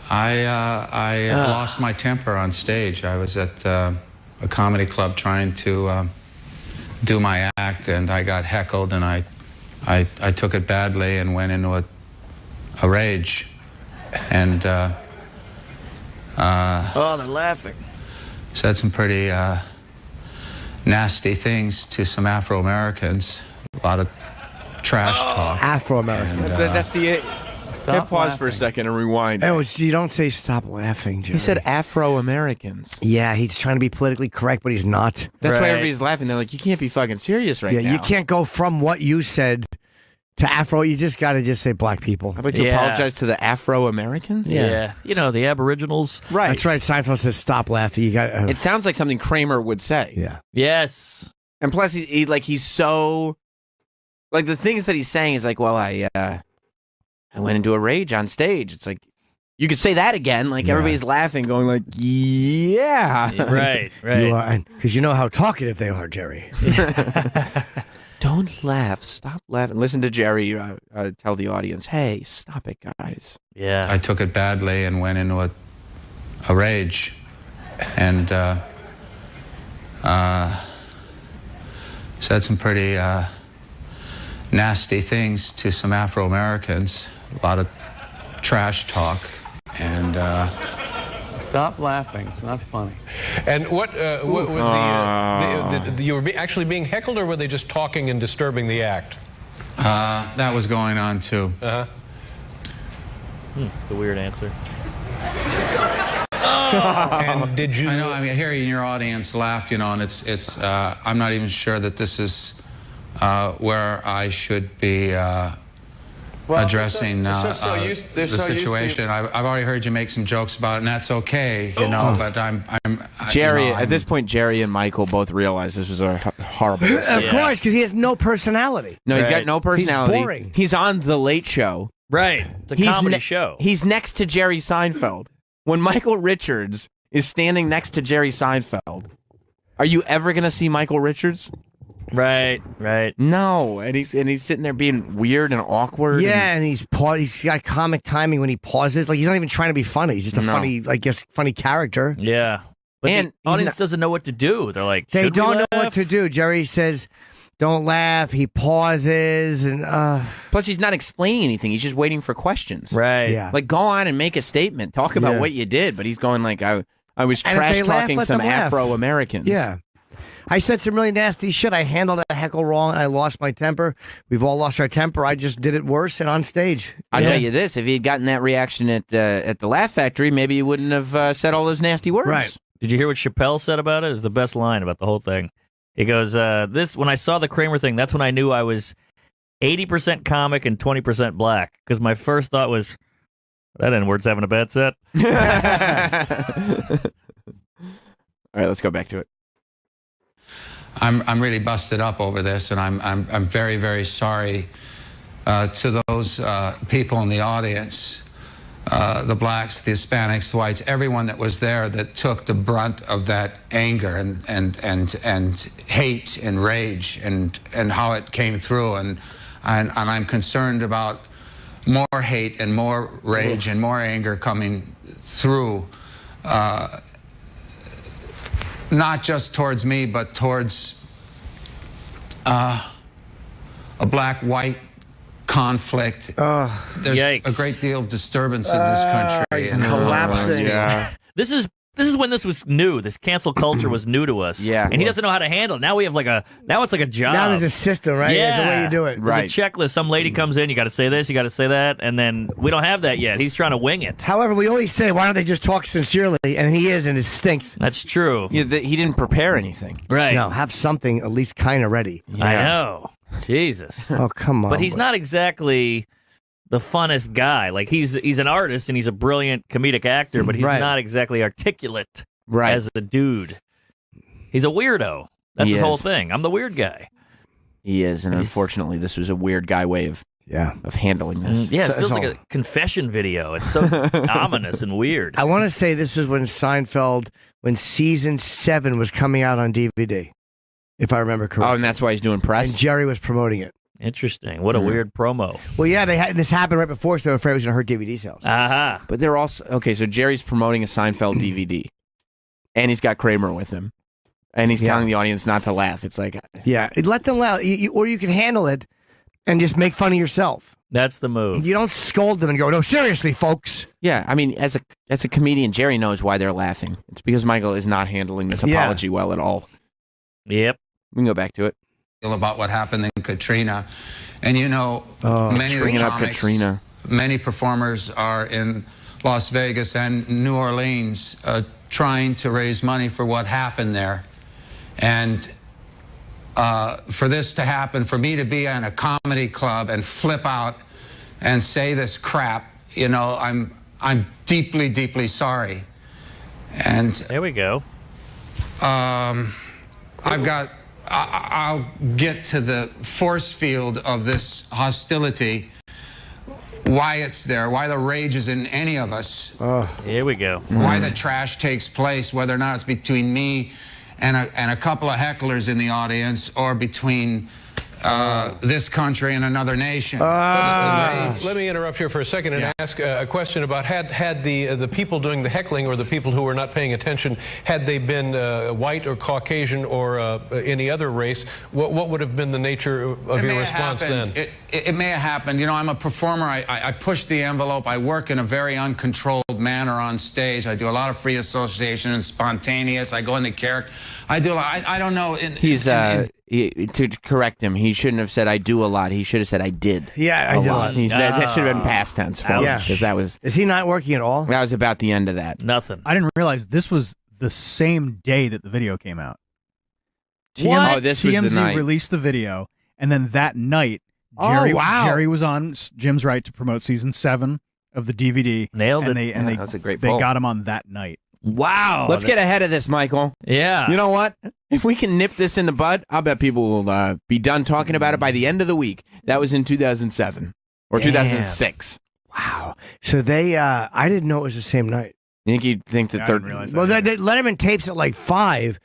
I lost my temper on stage. I was at a comedy club trying to do my act, and I got heckled, and I took it badly and went into a rage, and Oh, they're laughing. said some pretty nasty things to some Afro-Americans. A lot of trash talk. Afro-American. And, That's the... Hit pause for a laughing. second and rewind. Oh, you don't say stop laughing, Jerry. He said Afro-Americans. Yeah, he's trying to be politically correct, but he's not. That's why Right. everybody's laughing. They're like, you can't be fucking serious right Yeah, now. you can't go from what you said to Afro. You just got to just say black people. How about you Yeah. apologize to the Afro-Americans? Yeah. You know, the Aboriginals. Right. That's right. Seinfeld says stop laughing. You got. It sounds like something Kramer would say. Yeah. Yes. And plus, he's so... Like, the things that he's saying is like, well, I went into a rage on stage. It's like, you could say that again. Like, everybody's laughing, going like, yeah. Right, right. Because you know how talkative they are, Jerry. Don't laugh. Stop laughing. Listen to Jerry tell the audience, hey, stop it, guys. Yeah. I took it badly and went into a rage, and said some pretty nasty things to some Afro-Americans. A lot of trash talk, and stop laughing. It's not funny. And what you were actually being heckled, or were they just talking and disturbing the act? That was going on too. Uh-huh. It's a weird answer. And did you? I know. I mean, hearing your audience laugh, and it's. I'm not even sure that this is where I should be addressing the situation. I've already heard you make some jokes about it, and that's okay, But Jerry, at this point, Jerry and Michael both realized this was a horrible mistake. Of course, because he has no personality. No, he's got no personality. He's boring. He's on The Late Show. Right. It's a comedy show. He's next to Jerry Seinfeld. When Michael Richards is standing next to Jerry Seinfeld, are you ever going to see Michael Richards? Right. No, and he's sitting there being weird and awkward. Yeah, and he's got comic timing when he pauses. Like he's not even trying to be funny. He's just a funny character. Yeah. But And the audience doesn't know what to do. They're like, They "Should we don't know laugh?" what to do. Jerry says, "Don't laugh." He pauses, and Plus, he's not explaining anything. He's just waiting for questions. Right. Yeah. Like, go on and make a statement. Talk about Yeah. what you did. But he's going like, I was And if trash they laugh, talking let some them laugh. Afro-Americans. yeah. I said some really nasty shit. I handled a heckle wrong. I lost my temper. We've all lost our temper. I just did it worse and on stage. I'll tell you this: if he had gotten that reaction at the Laugh Factory, maybe he wouldn't have said all those nasty words. Right. Did you hear what Chappelle said about it? It's the best line about the whole thing. He goes, when I saw the Kramer thing, that's when I knew I was 80% comic and 20% black. Because my first thought was, that N-word's having a bad set. All right, let's go back to it. I'm really busted up over this, and I'm very, very sorry to those people in the audience, the blacks, the Hispanics, the whites, everyone that was there that took the brunt of that anger and hate and rage and how it came through, and I'm concerned about more hate and more rage and more anger coming through. Not just towards me, but towards a black-white conflict. There's Yikes. a great deal of disturbance in this country. He's collapsing. This is when this was new. This cancel culture was new to us. Yeah. And he doesn't know how to handle it. Now we have now it's like a job. Now there's a system, right? Yeah. There's a way you do it. There's a checklist. Some lady comes in, you got to say this, you got to say that, and then we don't have that yet. He's trying to wing it. However, we always say, why don't they just talk sincerely? And he is, and it stinks. That's true. Yeah, he didn't prepare anything. Right. No, have something at least kind of ready. I know. Jesus. Oh, come on. But he's not exactly the funnest guy. Like he's an artist and he's a brilliant comedic actor, but he's Right. not exactly articulate Right. as a dude. He's a weirdo. That's He his whole is. thing. I'm the weird guy. He is, and unfortunately, this was a weird guy way of handling this. Yeah, it So- feels so- like a confession video. It's so ominous and weird. I want to say this is when Seinfeld, when season 7 was coming out on DVD, if I remember correctly. Oh, and that's why he's doing press. And Jerry was promoting it. Interesting. What a weird promo. Well, yeah, this happened right before, so they were afraid it was going to hurt DVD sales. Aha. But they're also okay. So Jerry's promoting a Seinfeld DVD, and he's got Kramer with him, and he's telling the audience not to laugh. It's like, Yeah, let them laugh, or you can handle it and just make fun of yourself. That's the move. You don't scold them and go, "No, seriously, folks." yeah. I mean, as a comedian, Jerry knows why they're laughing. It's because Michael is not handling this Yeah. apology well at all. Yep. We can go back to it. About what happened in Katrina, and many of the Bringing up comics, Katrina. many performers are in Las Vegas and New Orleans trying to raise money for what happened there, and for this to happen, for me to be in a comedy club and flip out and say this crap, I'm deeply, deeply sorry. And there we go. I'll get to the force field of this hostility, why it's there, why the rage is in any of us, Here we go. why the trash takes place, whether or not it's between me and a couple of hecklers in the audience or between this country and another nation. Let me interrupt here for a second and ask a question about had the people doing the heckling or the people who were not paying attention, had they been white or Caucasian or any other race, what would have been the nature of your response then? It may have happened. I'm a performer. I push the envelope. I work in a very uncontrolled manner on stage. I do a lot of free association and spontaneous. I go into character. I don't know. To correct him, he shouldn't have said "I do a lot." He should have said "I did." Yeah, I a did. lot. That should have been past tense for him, because that was. Is he not working at all? That was about the end of that. Nothing. I didn't realize this was the same day that the video came out. What? Oh, this was the TMZ night. released the video, and then that night, Oh, wow. Jerry was on Jim's Right to promote season 7 of the DVD. Nailed and it. They That's a great they pull. got him on that night. Wow. Let's get ahead of this, Michael. Yeah. You know what? If we can nip this in the bud, I'll bet people will be done talking about it by the end of the week. That was in 2007 or Damn. 2006. Wow. So they, I didn't know it was the same night. You think you'd think that I third? didn't realize that. Well, Letterman tapes at like 5.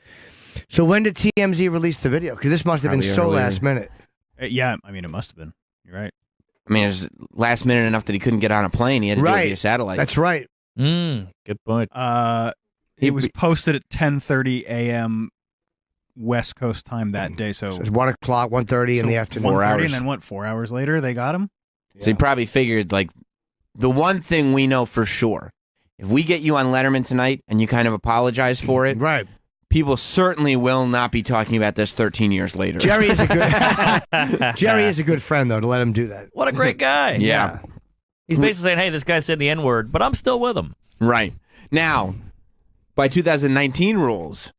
So when did TMZ release the video? Because this must have been Probably so earlier. last minute. Yeah, I mean, it must have been. You're right. I mean, it was last minute enough that he couldn't get on a plane. He had to do it via satellite. That's right. Good point. It was posted at 10:30 a.m. West Coast time that day. So it's 1 o'clock, 1:30 in the afternoon. 4 hours. And then what? 4 hours later, they got him. So he probably figured, like, the one thing we know for sure, if we get you on Letterman tonight and you kind of apologize for it, right? People certainly will not be talking about this 13 years later. Jerry is a good Jerry is a good friend though to let him do that. What a great guy. Yeah. He's basically saying, hey, this guy said the N-word, but I'm still with him. Right. Now, by 2019 rules,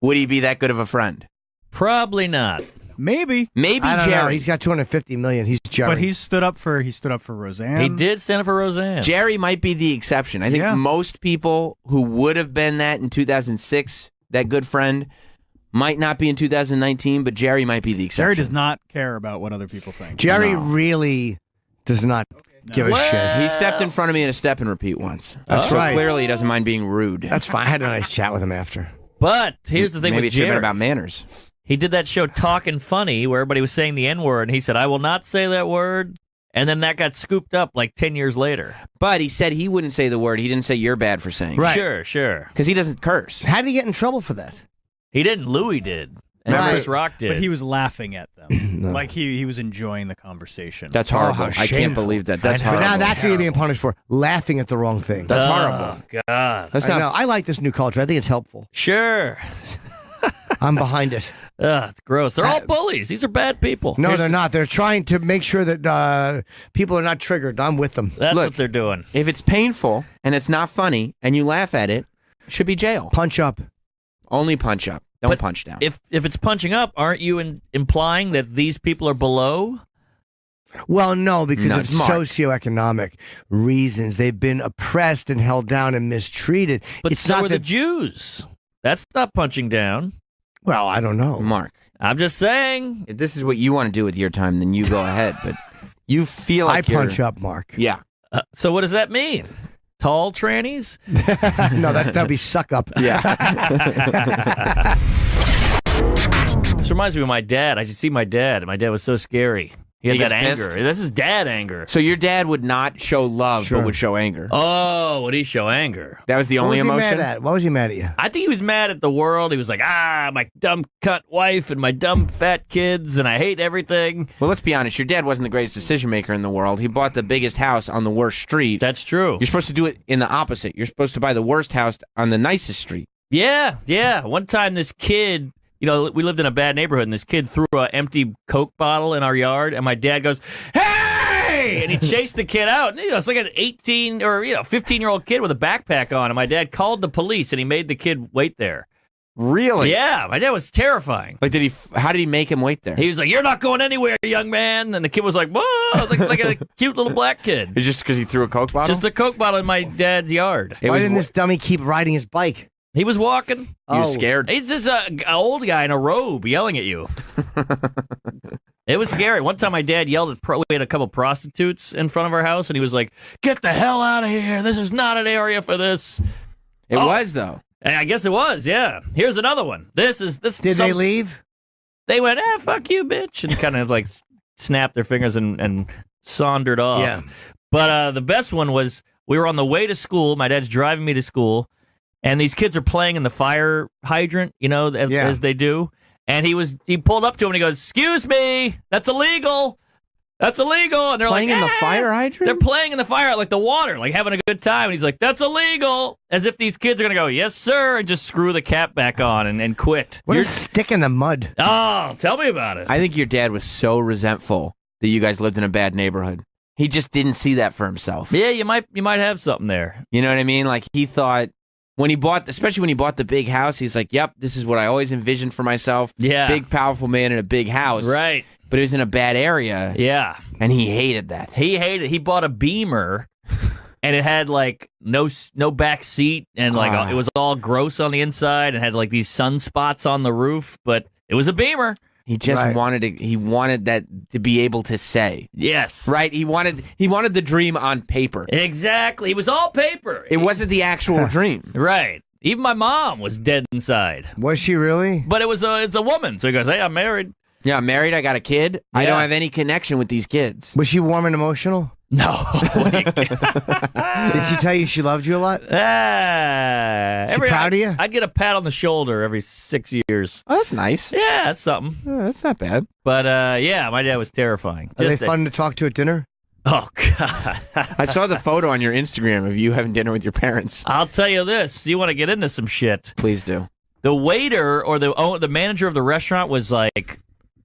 would he be that good of a friend? Probably not. Maybe. Maybe I don't know. Jerry. He's got 250 million. He's Jerry. But he stood up for Roseanne. He did stand up for Roseanne. Jerry might be the exception. I think most people who would have been that in 2006, that good friend, might not be in 2019, but Jerry might be the exception. Jerry does not care about what other people think. Jerry really does not give a shit. He stepped in front of me in a step and repeat once. That's right. Clearly, he doesn't mind being rude. That's fine. I had a nice chat with him after. But here's the thing Maybe with it should have Jerry. been about manners. He did that show Talkin' Funny where everybody was saying the N-word, and he said, I will not say that word. And then that got scooped up like 10 years later. But he said he wouldn't say the word. He didn't say you're bad for saying it. Sure, sure. Because he doesn't curse. How did he get in trouble for that? He didn't. Louis did. And Chris Rock did. But he was laughing at them. Like he was enjoying the conversation. That's horrible. how I can't shameful. believe that. That's But horrible. now that's what you're being punished for, laughing at the wrong thing. That's horrible. God. That's I not know. I like this new culture. I think it's helpful. Sure. I'm behind it. It's gross. They're all bullies. These are bad people. No, they're not. They're trying to make sure that people are not triggered. I'm with them. That's Look, what they're doing. If it's painful and it's not funny and you laugh at it, it should be jail. Punch up. Only punch up. Don't But punch down. If it's punching up, aren't you implying that these people are below? Well, no, because No, of it's Mark. socioeconomic reasons. They've been oppressed and held down and mistreated. But it's so not are the that, Jews. That's not punching down. well, I don't know. Mark, I'm just saying. if this is what you want to do with your time, then you go ahead. But you feel I like you're... punch up, Mark. Yeah. So what does that mean? Tall trannies? No, that'd be suck up. Yeah. This reminds me of my dad. I should see my dad. My dad was so scary. He had He that gets anger. pissed? This is dad anger. So your dad would not show love, Sure. but would show anger. Oh, would he show anger? That was the What only was he emotion? mad at? What was he mad at you? I think he was mad at the world. He was like, my dumb cunt wife and my dumb fat kids, and I hate everything. Well, let's be honest. Your dad wasn't the greatest decision maker in the world. He bought the biggest house on the worst street. That's true. You're supposed to do it in the opposite. You're supposed to buy the worst house on the nicest street. Yeah. One time this kid, we lived in a bad neighborhood, and this kid threw an empty Coke bottle in our yard, and my dad goes, hey! And he chased the kid out. And, it's like an 18 or 15-year-old kid with a backpack on, and my dad called the police, and he made the kid wait there. Really? Yeah, my dad was terrifying. Like, how did he make him wait there? He was like, you're not going anywhere, young man. And the kid was like, whoa, like a cute little black kid. It's just because he threw a Coke bottle? Just a Coke bottle in my dad's yard. Why didn't this dummy keep riding his bike? He was walking. He was scared. He's just an old guy in a robe yelling at you. It was scary. One time my dad yelled at, we had a couple prostitutes in front of our house, and he was like, get the hell out of here. This is not an area for this. It was, though. I guess it was, yeah. Here's another one. This. Did they leave? They went, fuck you, bitch, and kind of like snapped their fingers and sauntered off. Yeah. But the best one was we were on the way to school. My dad's driving me to school, and these kids are playing in the fire hydrant, as they do. And he pulled up to him and he goes, excuse me, that's illegal. That's illegal. And they're Playing like, in the fire hydrant? They're playing in the fire, like the water, like having a good time. And he's like, that's illegal. As if these kids are going to go, yes, sir, and just screw the cap back on and quit. What a stick in the mud. Oh, tell me about it. I think your dad was so resentful that you guys lived in a bad neighborhood. He just didn't see that for himself. Yeah, you might have something there. You know what I mean? Like, he thought, especially when he bought the big house, he's like, yep, this is what I always envisioned for myself. Yeah. Big, powerful man in a big house. Right. But it was in a bad area. Yeah. And he hated that. He bought a Beamer, and it had like no back seat, and it was all gross on the inside, and had like these sunspots on the roof. But it was a Beamer. He just wanted that to be able to say. Yes. Right? He wanted the dream on paper. Exactly. It was all paper. It wasn't the actual dream. Right. Even my mom was dead inside. Was she really? But it's a woman. So he goes, hey, I'm married. Yeah, I'm married. I got a kid. I Yeah. don't have any connection with these kids. Was she warm and emotional? No. Did she tell you she loved you a lot? Proud of you? I'd get a pat on the shoulder every 6 years. Oh, that's nice. Yeah, that's something. That's not bad. But yeah, my dad was terrifying. Are they fun to talk to at dinner? Oh, God. I saw the photo on your Instagram of you having dinner with your parents. I'll tell you this. You want to get into some shit. Please do. The waiter or the manager of the restaurant was like,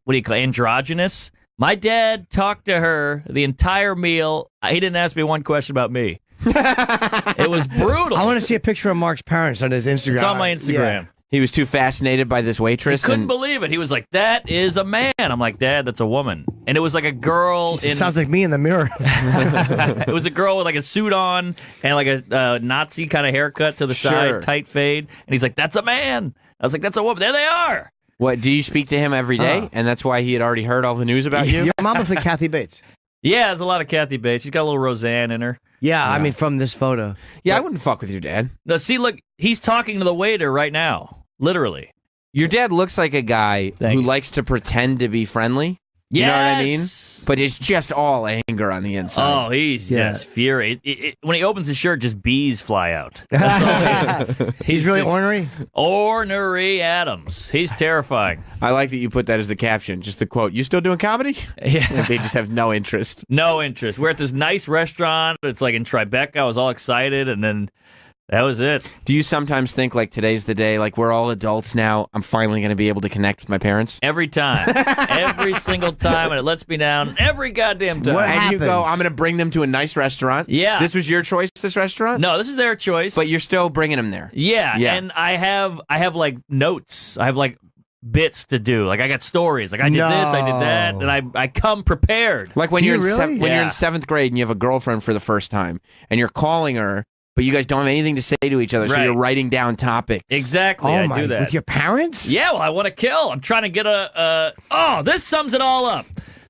what do you call it, androgynous? My dad talked to her the entire meal. He didn't ask me one question about me. It was brutal. I want to see a picture of Mark's parents on his Instagram. It's on my Instagram. Yeah. He was too fascinated by this waitress. He couldn't believe it. He was like, that is a man. I'm like, Dad, that's a woman. And it was like a girl. It sounds like me in the mirror. It was a girl with like a suit on and like a Nazi kind of haircut to the side, tight fade. And he's like, that's a man. I was like, that's a woman. There they are. What, do you speak to him every day? And that's why he had already heard all the news about you? Your mom looks like Kathy Bates. Yeah, there's a lot of Kathy Bates. She's got a little Roseanne in her. Yeah, I mean, from this photo. Yeah, I wouldn't fuck with your dad. No, see, look, he's talking to the waiter right now. Literally. Your dad looks like a guy who likes to pretend to be friendly. You know what I mean? But it's just all anger on the inside. Oh, he's just fury. When he opens his shirt, just bees fly out. That's all he is. He's really ornery? Ornery Adams. He's terrifying. I like that you put that as the caption, just the quote. You still doing comedy? Yeah. They just have no interest. No interest. We're at this nice restaurant. It's like in Tribeca. I was all excited, and then that was it. Do you sometimes think, like, today's the day, like, we're all adults now, I'm finally going to be able to connect with my parents? Every time. Every single time, and it lets me down every goddamn time. And you go, I'm going to bring them to a nice restaurant? Yeah. This was your choice, this restaurant? No, this is their choice. But you're still bringing them there? Yeah, and I have like notes. I have like bits to do. Like I got stories. Like I did this, I did that, and I come prepared. Like when you're in when you're in Yeah. 7th grade and you have a girlfriend for the first time, and you're calling her, but you guys don't have anything to say to each other, so Right. you're writing down topics. Exactly, I do that. With your parents? Yeah, well, I want to kill. I'm trying to get this sums it all up.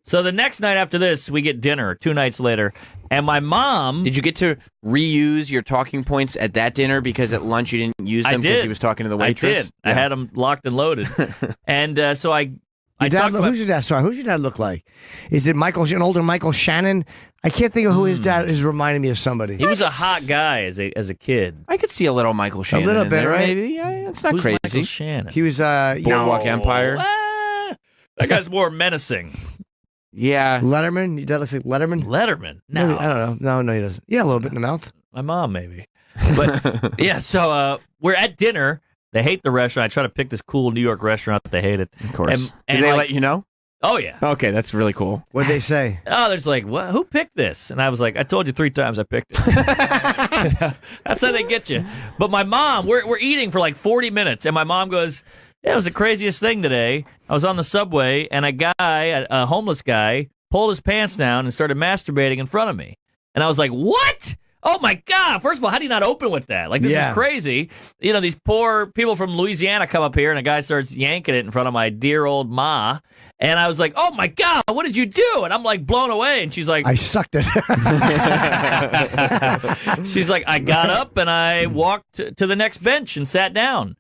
So the next night after this, we get dinner 2 nights later, and my mom... Did you get to reuse your talking points at that dinner because at lunch you didn't use them because he was talking to the waitress? I did. I had them locked and loaded. And so I talked about... Who's your dad? Sorry, who's your dad look like? Is it an older Michael Shannon? I can't think of who his dad is reminding me of somebody. He was a hot guy as a kid. I could see a little Michael Shannon A little in bit, there, right? maybe. Yeah, it's not Who's crazy. Michael Shannon? He was Boardwalk Empire. That guy's more menacing. Yeah. Letterman? Your dad looks like Letterman? Letterman? No. No. I don't know. No, he doesn't. Yeah, a little bit in the mouth. My mom, maybe. But yeah, so we're at dinner. They hate the restaurant. I try to pick this cool New York restaurant that they hated. Of course. And Did they like- let you know? Oh, yeah. Okay, that's really cool. What'd they say? Oh, there's like, what? Who picked this? And I was like, I told you 3 times I picked it. That's how they get you. But my mom, we're eating for like 40 minutes, and my mom goes, yeah, it was the craziest thing today. I was on the subway, and a homeless guy, pulled his pants down and started masturbating in front of me. And I was like, what? Oh, my God. First of all, how do you not open with that? Like, this is crazy. You know, these poor people from Louisiana come up here, and a guy starts yanking it in front of my dear old ma. And I was like, oh, my God, what did you do? And I'm, like, blown away. And she's like... I sucked it. She's like, I got up, and I walked to the next bench and sat down.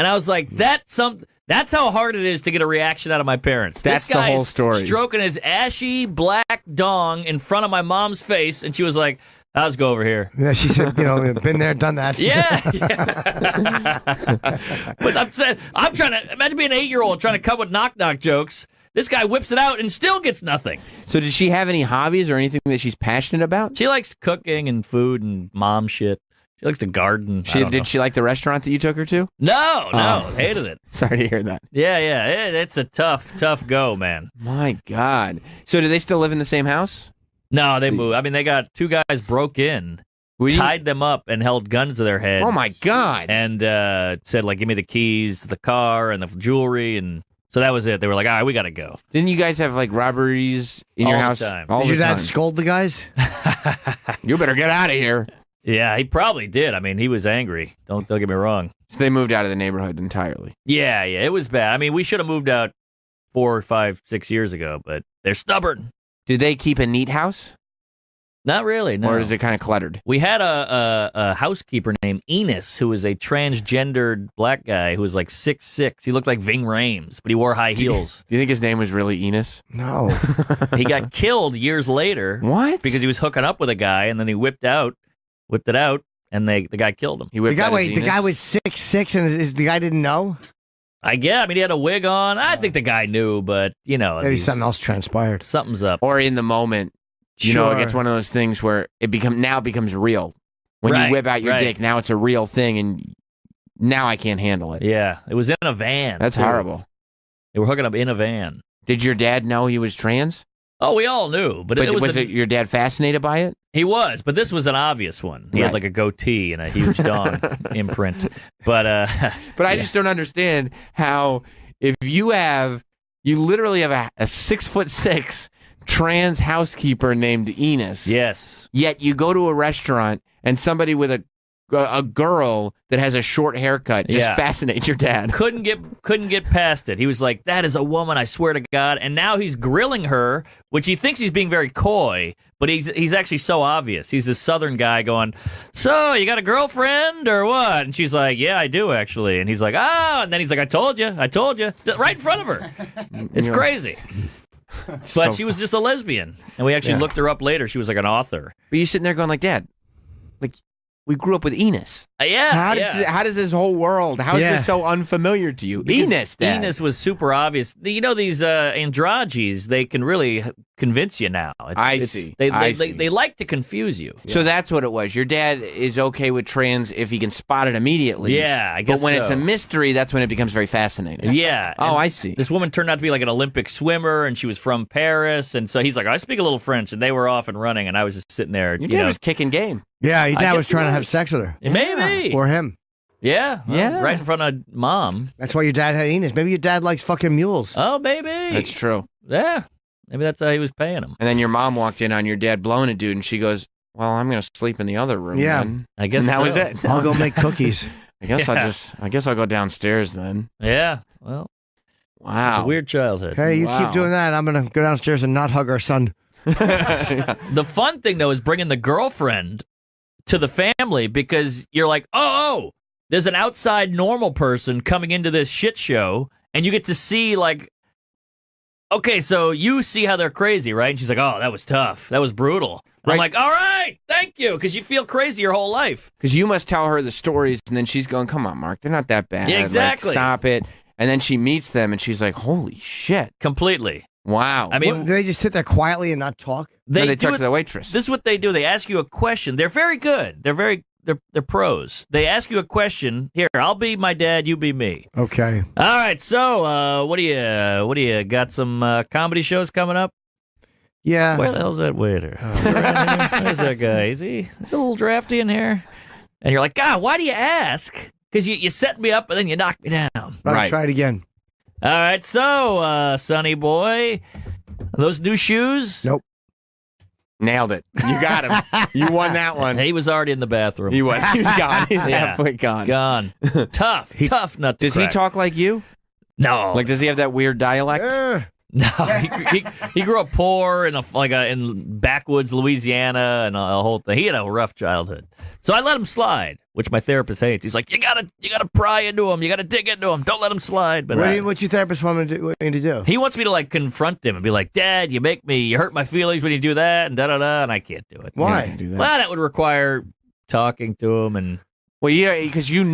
And I was like, that's how hard it is to get a reaction out of my parents. That's this guy the whole is story. Stroking his ashy black dong in front of my mom's face, and she was like, let's go over here. Yeah, she said, been there, done that. Yeah. But I'm trying to imagine being an 8-year-old trying to come with knock-knock jokes. This guy whips it out and still gets nothing. So did she have any hobbies or anything that she's passionate about? She likes cooking and food and mom shit. She likes to garden. Did she like the restaurant that you took her to? No, hated it. Sorry to hear that. Yeah, it's a tough go, man. My God. So do they still live in the same house? No, they moved. I mean, they got 2 guys broke in, tied them up, and held guns to their head. Oh, my God. And said, like, give me the keys to the car and the jewelry. And so that was it. They were like, all right, we got to go. Didn't you guys have, like, robberies in your All the house? time. All Did the your dad time. scold the guys? You better get out of here. Yeah, he probably did. I mean, he was angry. Don't get me wrong. So they moved out of the neighborhood entirely. Yeah, it was bad. I mean, we should have moved out 4, 5, 6 years ago, but they're stubborn. Did they keep a neat house? Not really, no. Or is it kind of cluttered? We had a housekeeper named Enos, who was a transgendered black guy who was like 6'6". He looked like Ving Rhames, but he wore high heels. Do you think his name was really Enos? No. He got killed years later. What? Because he was hooking up with a guy, and then he whipped it out, and the guy killed him. The guy was 6'6", and the guy didn't know? I mean, he had a wig on. I think the guy knew, but, Maybe something else transpired. Something's up. Or in the moment, it gets one of those things where it becomes real. When you whip out your dick, now it's a real thing, and now I can't handle it. Yeah, it was in a van. That's too. horrible. They were hooking up in a van. Did your dad know he was trans? Oh, we all knew, but was your dad fascinated by it? He was, but this was an obvious one. He had like a goatee and a huge dong imprint. But I just don't understand how if you literally have a 6'6" trans housekeeper named Enos. Yes. Yet you go to a restaurant and somebody with a girl that has a short haircut just fascinates your dad. Couldn't get past it. He was like, "That is a woman, I swear to God." And now he's grilling her, which he thinks he's being very coy, but he's actually so obvious. He's this Southern guy going, "So, you got a girlfriend or what?" And she's like, "Yeah, I do actually." And he's like, "Oh," and then he's like, I told you, right in front of her. It's crazy. But she was just a lesbian, and we actually looked her up later. She was like an author. But you sitting there going like, "Dad, like we grew up with Enos." How does this whole world? How is this so unfamiliar to you? Because Enos, Dad. Enos was super obvious. These androgyes, they can really convince you now. I see. They like to confuse you. So that's what it was. Your dad is okay with trans if he can spot it immediately. Yeah, I guess. But when so. it's a mystery, that's when it becomes very fascinating. Yeah. Oh, I see. This woman turned out to be like an Olympic swimmer, and she was from Paris, and so he's like, "I speak a little French," and they were off and running, and I was just sitting there. Your dad was kicking game. Yeah, your dad was trying to have sex with her. Maybe. Or him. Yeah. Right in front of Mom. That's why your dad had Enos. Maybe your dad likes fucking mules. Oh, maybe. That's true. Yeah. Maybe that's how he was paying him. And then your mom walked in on your dad blowing a dude, and she goes, "Well, I'm going to sleep in the other room." Yeah. then." I guess and that so. was it. I'll go make cookies. I guess I'll go downstairs then. Yeah. Well. Wow. It's a weird childhood. Hey, you keep doing that, I'm going to go downstairs and not hug our son. The fun thing, though, is bringing the girlfriend to the family, because you're like, oh, there's an outside normal person coming into this shit show, and you get to see, like, okay, so you see how they're crazy, right? And she's like, "Oh, that was tough. That was brutal." I'm like, "All right, thank you," because you feel crazy your whole life. Because you must tell her the stories, and then she's going, "Come on, Mark, they're not that bad. Yeah, exactly. Like, stop it." And then she meets them, and she's like, "Holy shit." Completely. Wow. I mean, do they just sit there quietly and not talk? They talk to the waitress. This is what they do. They ask you a question. They're very good. They're pros. They ask you a question. Here, I'll be my dad. You be me. Okay. All right. So, what do you got? Some comedy shows coming up? Yeah. Where the hell's that waiter? Where's that guy? Is he? It's a little drafty in here. And you're like, God, why do you ask? Because you set me up and then you knock me down. Right. Try it again. All right. So, Sonny boy, those new shoes? Nope. Nailed it. You got him. You won that one. He was already in the bathroom. He was. He was gone. He's halfway gone. Gone. Tough nut to Does crack. he talk like you? No. Like, does he have that weird dialect? No, he grew up poor in backwoods Louisiana and a whole thing. He had a rough childhood, so I let him slide, which my therapist hates. He's like, you gotta pry into him, you gotta dig into him. Don't let him slide. But what's your therapist want me to do? He wants me to like confront him and be like, Dad, you hurt my feelings when you do that, and and I can't do it. Why? Do that. Well, that would require talking to him and. Well, yeah, because you're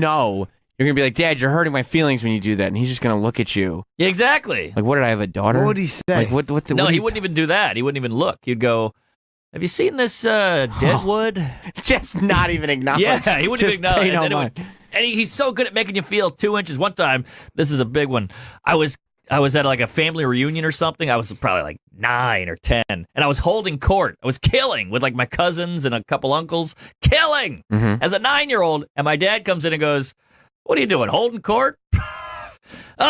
gonna be like, Dad, you're hurting my feelings when you do that, and he's just gonna look at you. Yeah, exactly. Like, what did I have a daughter? What would he say? Like, No, he wouldn't even do that. He wouldn't even look. He'd go, "Have you seen this Deadwood?" Just not even acknowledge. Yeah, he wouldn't even Just pay acknowledge. no And, mind. he's so good at making you feel 2 inches. One time, this is a big one. I was at like a family reunion or something. I was probably like 9 or 10, and I was holding court. I was killing with like my cousins and a couple uncles, killing as a 9-year-old. And my dad comes in and goes, "What are you doing, holding court?" Oh,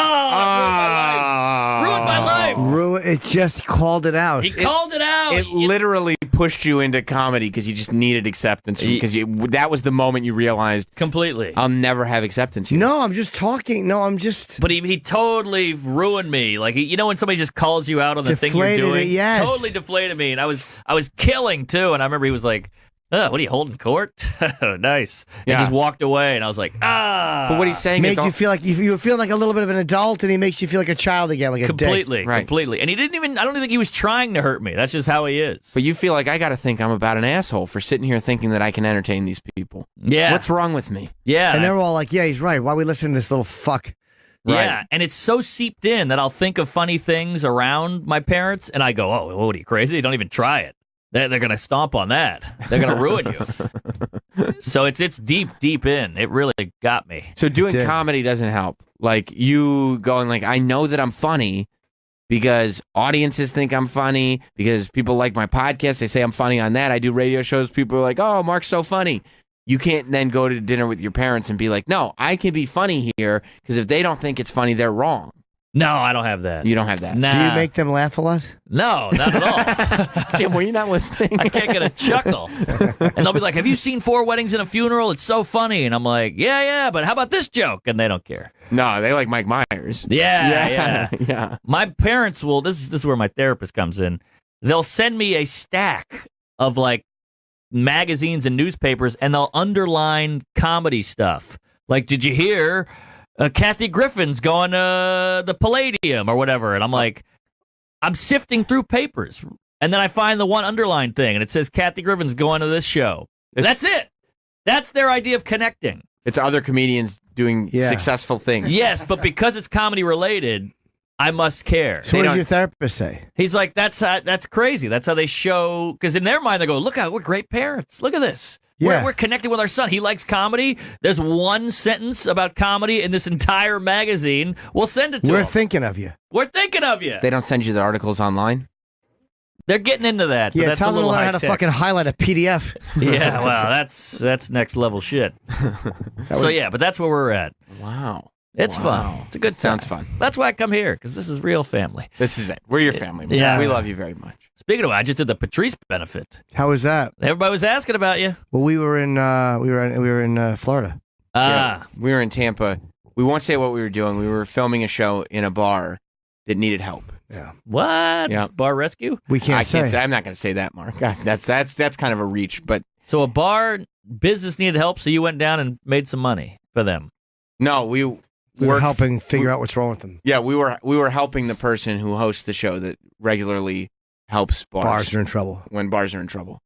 ruined my life. It just called it out. He called it out. It literally pushed you into comedy because you just needed acceptance. Because that was the moment you realized completely. I'll never have acceptance here. No, I'm just talking. No, I'm just. But he totally ruined me. Like you know when somebody just calls you out on the thing you're Deflated doing, it, yes. totally deflated me, and I was killing too. And I remember he was like, "What are you holding court?" Nice. And Yeah. just walked away, and I was like, "Ah." But what he's saying Made is you feel like you feel like a little bit of an adult, and he makes you feel like a child again, like a completely, dick. completely. And he didn't even. I don't even think he was trying to hurt me. That's just how he is. But you feel like I got to think I'm about an asshole for sitting here thinking that I can entertain these people. Yeah. What's wrong with me? Yeah. And they're all like, "Yeah, he's right. Why are we listening to this little fuck?" Yeah, and it's so seeped in that I'll think of funny things around my parents, and I go, "Oh, what are you crazy? Don't even try it. They're going to stomp on that. They're going to ruin you." So it's deep in. It really got me. So doing comedy doesn't help. Like you going like, I know that I'm funny because audiences think I'm funny, because people like my podcast. They say I'm funny on that. I do radio shows. People are like, "Oh, Mark's so funny." You can't then go to dinner with your parents and be like, "No, I can be funny here," because if they don't think it's funny, they're wrong. No, I don't have that. You don't have that. Nah. Do you make them laugh a lot? No, not at all. Jim, were you not listening? I can't get a chuckle. And they'll be like, "Have you seen 4 Weddings and a Funeral? It's so funny." And I'm like, yeah, but how about this joke? And they don't care. No, they like Mike Myers. Yeah. My parents will, this is where my therapist comes in. They'll send me a stack of like magazines and newspapers, and they'll underline comedy stuff. Like, did you hear Kathy Griffin's going to the Palladium or whatever? And I'm like, I'm sifting through papers, and then I find the one underlined thing, and it says Kathy Griffin's going to this show. That's it. That's their idea of connecting. It's other comedians doing successful things. Yes, but because it's comedy related, I must care. So what does your therapist say? He's like, that's crazy. That's how they show, because in their mind they go, "Look how we're great parents. Look at this. Yeah. We're connected with our son. He likes comedy. There's one sentence about comedy in this entire magazine. We'll send it to We're him. thinking of you. We're thinking of you." They don't send you the articles online? They're getting into that. But Yeah, that's tell a them to little learn how to high-tech. fucking highlight a PDF. Yeah, well, that's next level shit. But that's where we're at. Wow. It's fun. It's a good time. Sounds fun. That's why I come here, because this is real family. This is it. We're your family. Man. Yeah. We love you very much. Speaking of, I just did the Patrice benefit. How was that? Everybody was asking about you. Well, we were in Florida. Yeah, we were in Tampa. We won't say what we were doing. We were filming a show in a bar that needed help. Yeah. What? Yeah. Bar rescue? We can't say. I'm not going to say that, Mark. That's kind of a reach. But So a bar business needed help, so you went down and made some money for them. no, we were helping figure out what's wrong with them. Yeah, we were helping the person who hosts the show that regularly helps bars. Bars are in trouble. When bars are in trouble.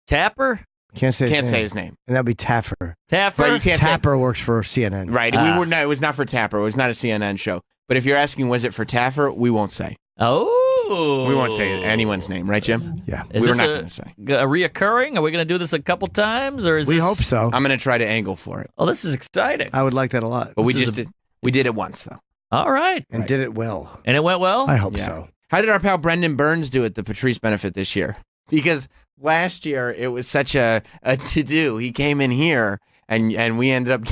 Tapper? Can't say his name. And that'd be Taffer. Taffer? Right, you can't say- Tapper works for CNN. Right. We were not, it was not for Tapper. It was not a CNN show. But if you're asking, was it for Taffer? We won't say. Oh. We won't say anyone's name, right, Jim? Yeah. Is we were this not going to say. a reoccurring? Are we going to do this a couple times, or is We this... hope so. I'm going to try to angle for it. Oh, this is exciting. I would like that a lot. But we This is just we did it once, though. All right. And did it well. And it went well? I hope Yeah. so. How did our pal Brendan Burns do at the Patrice benefit this year? Because last year it was such a to-do. He came in here, and we ended up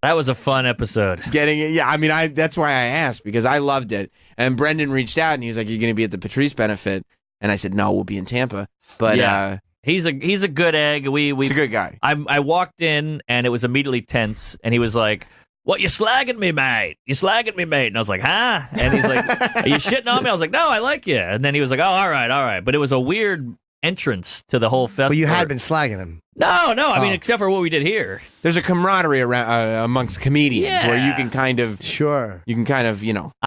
That was a fun episode. getting it. Yeah, I mean, that's why I asked, because I loved it. And Brendan reached out, and he was like, "You're going to be at the Patrice benefit?" And I said, "No, we'll be in Tampa." But Yeah. He's a good egg. he's a good guy. I walked in and it was immediately tense, and he was like, "What, you slagging me, mate? You slagging me, mate?" And I was like, "Huh?" And he's like, "Are you shitting on me?" I was like, "No, I like you." And then he was like, "Oh, all right." But it was a weird entrance to the whole festival. But you had been slagging him. No, I mean, Oh. except for what we did here. There's a camaraderie around amongst comedians where you can kind of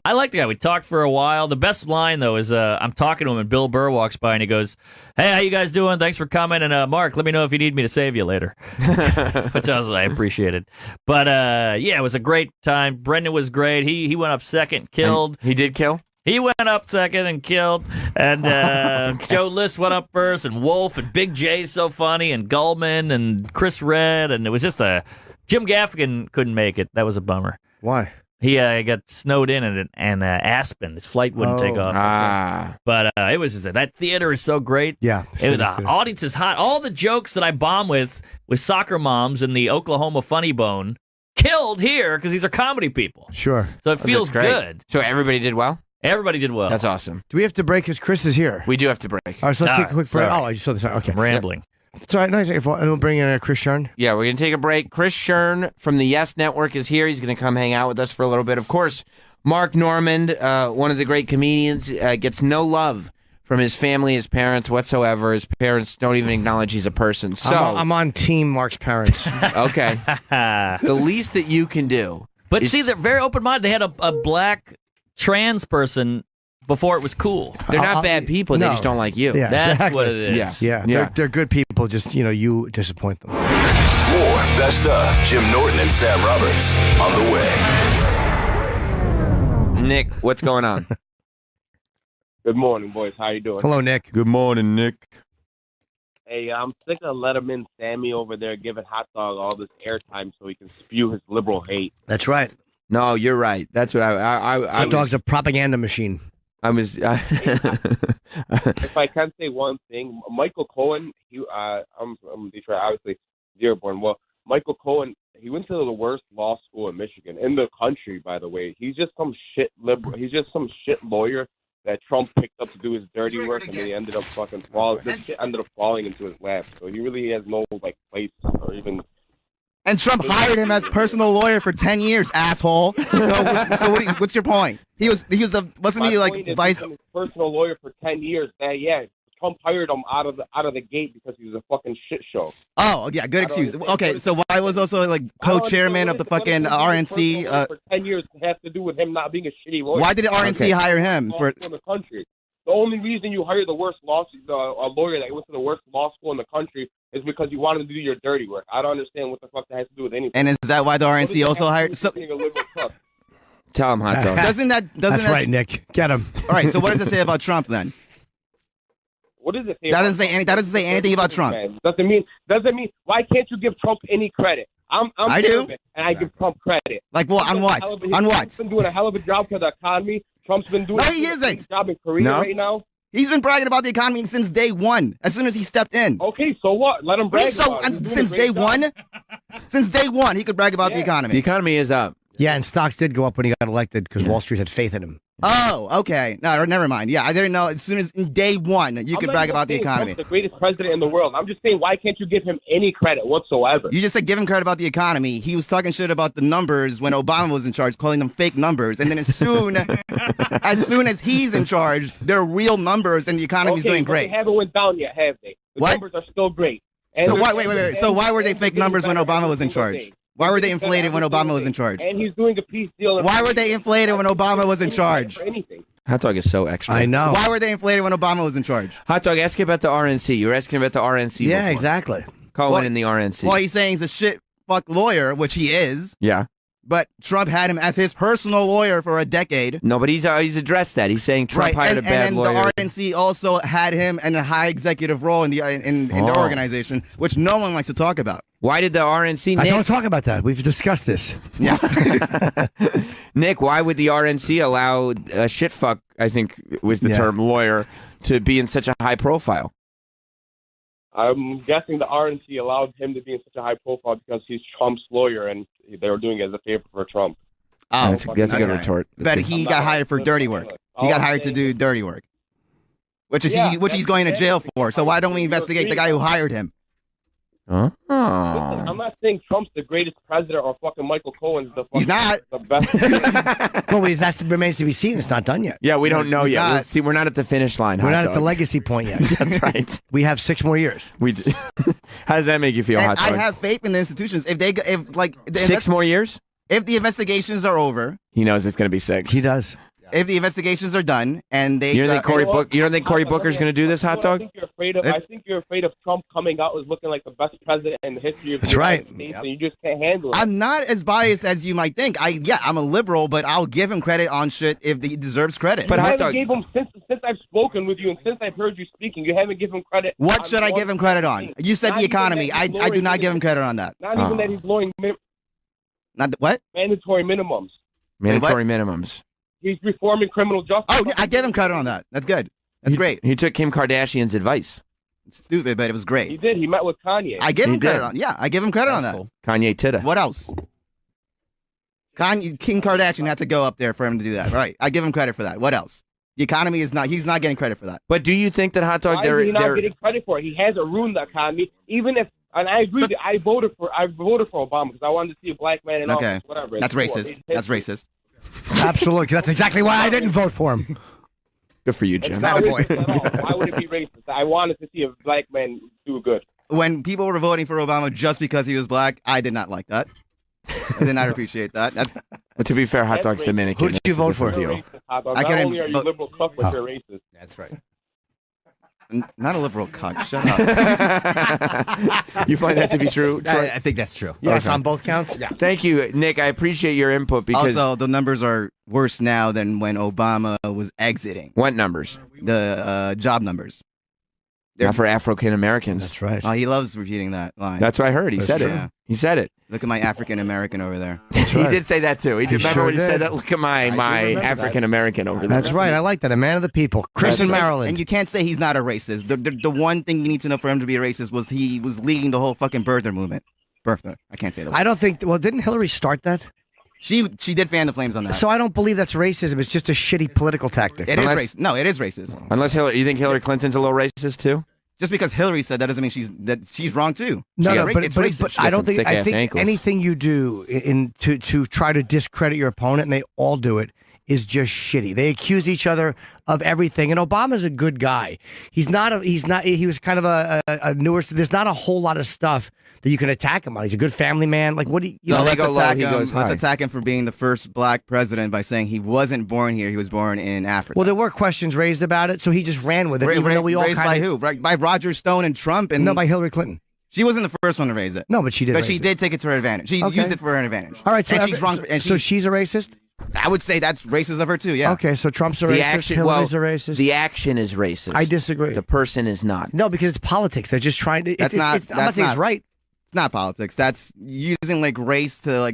I like the guy. We talked for a while. The best line though is I'm talking to him and Bill Burr walks by and he goes, "Hey, how you guys doing? Thanks for coming. And Mark, let me know if you need me to save you later." Which I appreciated. But yeah, it was a great time. Brendan was great. He went up second, killed. And he did kill. He went up second and killed, and Joe List went up first, and Wolf, and Big J's so funny, and Gullman, and Chris Red, and it was just Jim Gaffigan couldn't make it. That was a bummer. Why? He got snowed in and Aspen. His flight wouldn't take off. But it was just, that theater is so great. Yeah. The audience is hot. All the jokes that I bomb with soccer moms and the Oklahoma Funny Bone killed here because these are comedy people. Sure. So it feels That's great. good. So everybody did well? Everybody did well. That's awesome. Do we have to break because Chris is here? We do have to break. All right, so let's take a quick break. sorry. Oh, I just saw this. Okay. I'm rambling. It's all right. Nice. And we'll bring in Chris Shern. Yeah, we're going to take a break. Chris Shern from the Yes Network is here. He's going to come hang out with us for a little bit. Of course, Mark Normand, one of the great comedians, gets no love from his family, his parents whatsoever. His parents don't even acknowledge he's a person. So I'm on team Mark's parents. Okay. The least that you can do. But is- see, they're very open-minded. They had a black trans person before it was cool. They're not bad people. They no. just don't like you. Yeah, That's exactly. what it is. Yeah. They're good people. Just, you disappoint them. More best of Jim Norton and Sam Roberts on the way. Nick, what's going on? Good morning, boys. How you doing? Hello, Nick. Good morning, Nick. Hey, I'm sick of Letterman Sammy over there giving Hot Dog all this airtime so he can spew his liberal hate. That's right. No, you're right. That's what I Hot dog's a propaganda machine. I was. If I can say one thing, Michael Cohen, I'm Detroit, obviously Dearborn. Well, Michael Cohen, he went to the worst law school in Michigan, in the country, by the way. He's just some shit liberal. He's just some shit lawyer that Trump picked up to do his dirty work, and then he ended up fucking falling. This shit ended up falling into his lap. So he really has no place or even. And Trump hired him as personal lawyer for 10 years, asshole. So what's your point? He was the wasn't he like vice His personal lawyer for 10 years? Trump hired him out of the gate because he was a fucking shit show. Oh yeah, good excuse. Okay, so why was also like co-chairman of the fucking RNC? For 10 years has to do with him not being a shitty lawyer. Why did the RNC hire him for? In the country. The only reason you hire the worst a lawyer that went to the worst law school in the country is because you wanted to do your dirty work. I don't understand what the fuck that has to do with anything. And is that why the RNC also hired? So being a liberal truck? Tell him, Hot Dog. doesn't That's that, right, Nick. Get him. All right. So what does it say about Trump then? What does it say? That doesn't say anything about Trump. Doesn't mean. Why can't you give Trump any credit? I do, and I give Trump credit. Like what? On what? On what? Trump's been doing a hell of a job for the economy. Trump's been doing he isn't. a job in Korea right now. He's been bragging about the economy since day one. As soon as he stepped in. Okay, so what? Let him brag. About it. Since day one. Since day one, he could brag about the economy. The economy is up. Yeah, and stocks did go up when he got elected because Wall Street had faith in him. Oh, okay. No, never mind. Yeah, I didn't know. As soon as in day one, you could brag about the economy. Trump's the greatest president in the world. I'm just saying, why can't you give him any credit whatsoever? You just said give him credit about the economy. He was talking shit about the numbers when Obama was in charge, calling them fake numbers. And then as soon as he's in charge, they're real numbers and the economy's doing great. They haven't went down yet, have they? The numbers are still great. So wait. So why were they fake numbers when Obama was in charge? Why were they inflated when Obama was in charge? And he's doing a peace deal. Why were they inflated when Obama was in charge? Hot Dog is so extra. I know. Why were they inflated when Obama was in charge? Hot Dog, ask about the RNC. You were asking about the RNC Yeah, before. exactly. Cohen in the RNC. Well, he's saying he's a shit fuck lawyer, which he is. Yeah. But Trump had him as his personal lawyer for a decade. No, but he's addressed that. He's saying Trump hired a bad lawyer. And then the RNC also had him in a high executive role in their organization, which no one likes to talk about. Why did the RNC? I don't talk about that. We've discussed this. Yes. Nick, why would the RNC allow a shitfuck, I think was the term, lawyer, to be in such a high profile? I'm guessing the RNC allowed him to be in such a high profile because he's Trump's lawyer, and they were doing it as a favor for Trump. Oh, that's a good retort. But he got hired for dirty work. He got hired to do dirty work, which he's going to jail for. So why don't we investigate the guy who hired him? Oh. Listen, I'm not saying Trump's the greatest president or fucking Michael Cohen's the fucking, He's not. the best. Well, that remains to be seen. It's not done yet. Yeah, we don't know He's yet. not. We'll see, we're not at the finish line. We're Hot not Dog. at the legacy point yet. That's right. We have 6 more years. We do. How does that make you feel, And Hot Dog? I have faith in the institutions. If 6 more years? If the investigations are over, He knows it's going to be 6. He does. if the investigations are done and they You don't think Cory Booker's going to do this, Hot Dog? I think you're afraid of Trump coming out as looking like the best president in the history of the That's United right. States, and you just can't handle it. I'm not as biased as you might think. I'm a liberal, but I'll give him credit on shit if he deserves credit. But you haven't gave him since I've spoken with you and since I've heard you speaking. You haven't given him credit. What should I give him credit on? You said the economy. I do not give him credit on that. Not even that he's lowering Not what? mandatory minimums. Mandatory minimums. He's reforming criminal justice. Oh, I give him credit on that. That's good. That's great. He took Kim Kardashian's advice. It's stupid, but it was great. He did. He met with Kanye. I give him He credit did. on. Yeah, I give him credit on that. Kanye Titta. What else? Kim Kardashian had to go up there for him to do that. Right. I give him credit for that. What else? The economy is not. He's not getting credit for that. But do you think that hot dog? Why is he not getting credit for it? He hasn't ruined the economy. Even if, and I agree. I voted for Obama because I wanted to see a black man in office. Whatever. That's racist. That's racist. Absolutely. That's exactly why I didn't vote for him. Good for you, Jim. It's not racist at all. Why would it be racist? I wanted to see a black man do good. When people were voting for Obama just because he was black, I did not like that. I did not appreciate that. But to be fair, hot dog's Dominican. Who did you vote for? Not only are you liberal cuck, but you're racist. That's right. Not a liberal cuck. Shut You find that to be true? I think that's true. Yes, Okay. on both counts. Yeah. Thank you, Nick. I appreciate your input because Also, the numbers are worse now than when Obama was exiting. What numbers? The job numbers. Not for African Americans. That's right. Oh, he loves repeating that line. That's what I heard. He said true. it. He said it. Look at my African American over there. He did say that too. He did. Remember sure when he said did. that? Look at my African American over there. That's right. I like that. A man of the people. Chris in Maryland. And you can't say he's not a racist. The one thing you need to know for him to be a racist was he was leading the whole fucking birther movement. Birther. I can't say that. I don't think. Well, didn't Hillary start that? She did fan the flames on that. So I don't believe that's racism. It's just a shitty political tactic. It is racist. No, it is racist. Unless you think Hillary Clinton's a little racist too? Just because Hillary said that doesn't mean she's wrong too. No, it's racist. but I don't think. I think ankles. anything you do to try to discredit your opponent, and they all do it, is just shitty. They accuse each other of everything. And Obama's a good guy. He was kind of a newer. There's not a whole lot of stuff that you can attack him on. He's a good family man. Like, what do you? So they let's go low, attack he him. goes high. Let's attack him for being the first black president by saying he wasn't born here. He was born in Africa. Well, there were questions raised about it, so he just ran with it. Even though we all raised by kind who? Right, by Roger Stone and Trump, and no, by Hillary Clinton. She wasn't the first one to raise it. No, but she did. But raise she it. did take it to her advantage. She used it for her advantage. All right, so and she's wrong. So she's a racist. I would say that's racist of her too. Yeah. Okay, so Trump's a racist. Hillary's a racist. The action is racist. I disagree. The person is not. No, because it's politics. They're just trying to. I'm not saying it's right. It's not politics. That's using like race to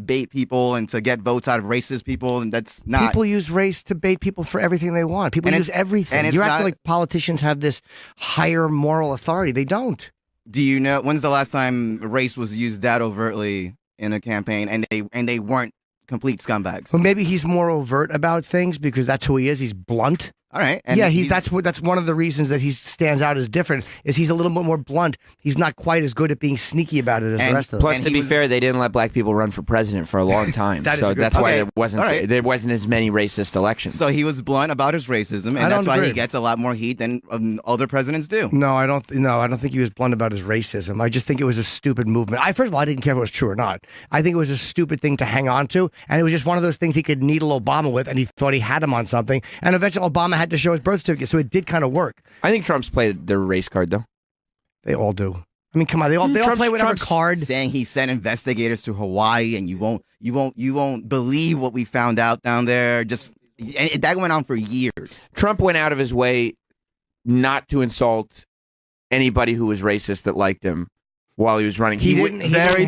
bait people and to get votes out of racist people, and that's not. People use race to bait people for everything they want. People use everything. And You're acting like politicians have this higher moral authority. They don't. Do you know when's the last time race was used that overtly in a campaign, and they weren't complete scumbags? Well, maybe he's more overt about things because that's who he is. He's blunt. All right. And that's one of the reasons that he stands out as different. Is he's a little bit more blunt. He's not quite as good at being sneaky about it as the rest of them. Plus, to be fair, they didn't let black people run for president for a long time. That is so a good that's why point. there wasn't as many racist elections. So he was blunt about his racism, and that's why he gets a lot more heat than other presidents do. No, I don't. No, I don't think he was blunt about his racism. I just think it was a stupid movement. First of all, I didn't care if it was true or not. I think it was a stupid thing to hang on to, and it was just one of those things he could needle Obama with, and he thought he had him on something. And eventually, Obama had to show his birth certificate, so it did kind of work. I think Trump's played their race card though. They all do. I mean, come on, they all play whatever card. Saying he sent investigators to Hawaii, and you won't believe what we found out down there. And that went on for years. Trump went out of his way not to insult anybody who was racist that liked him while he was running. He didn't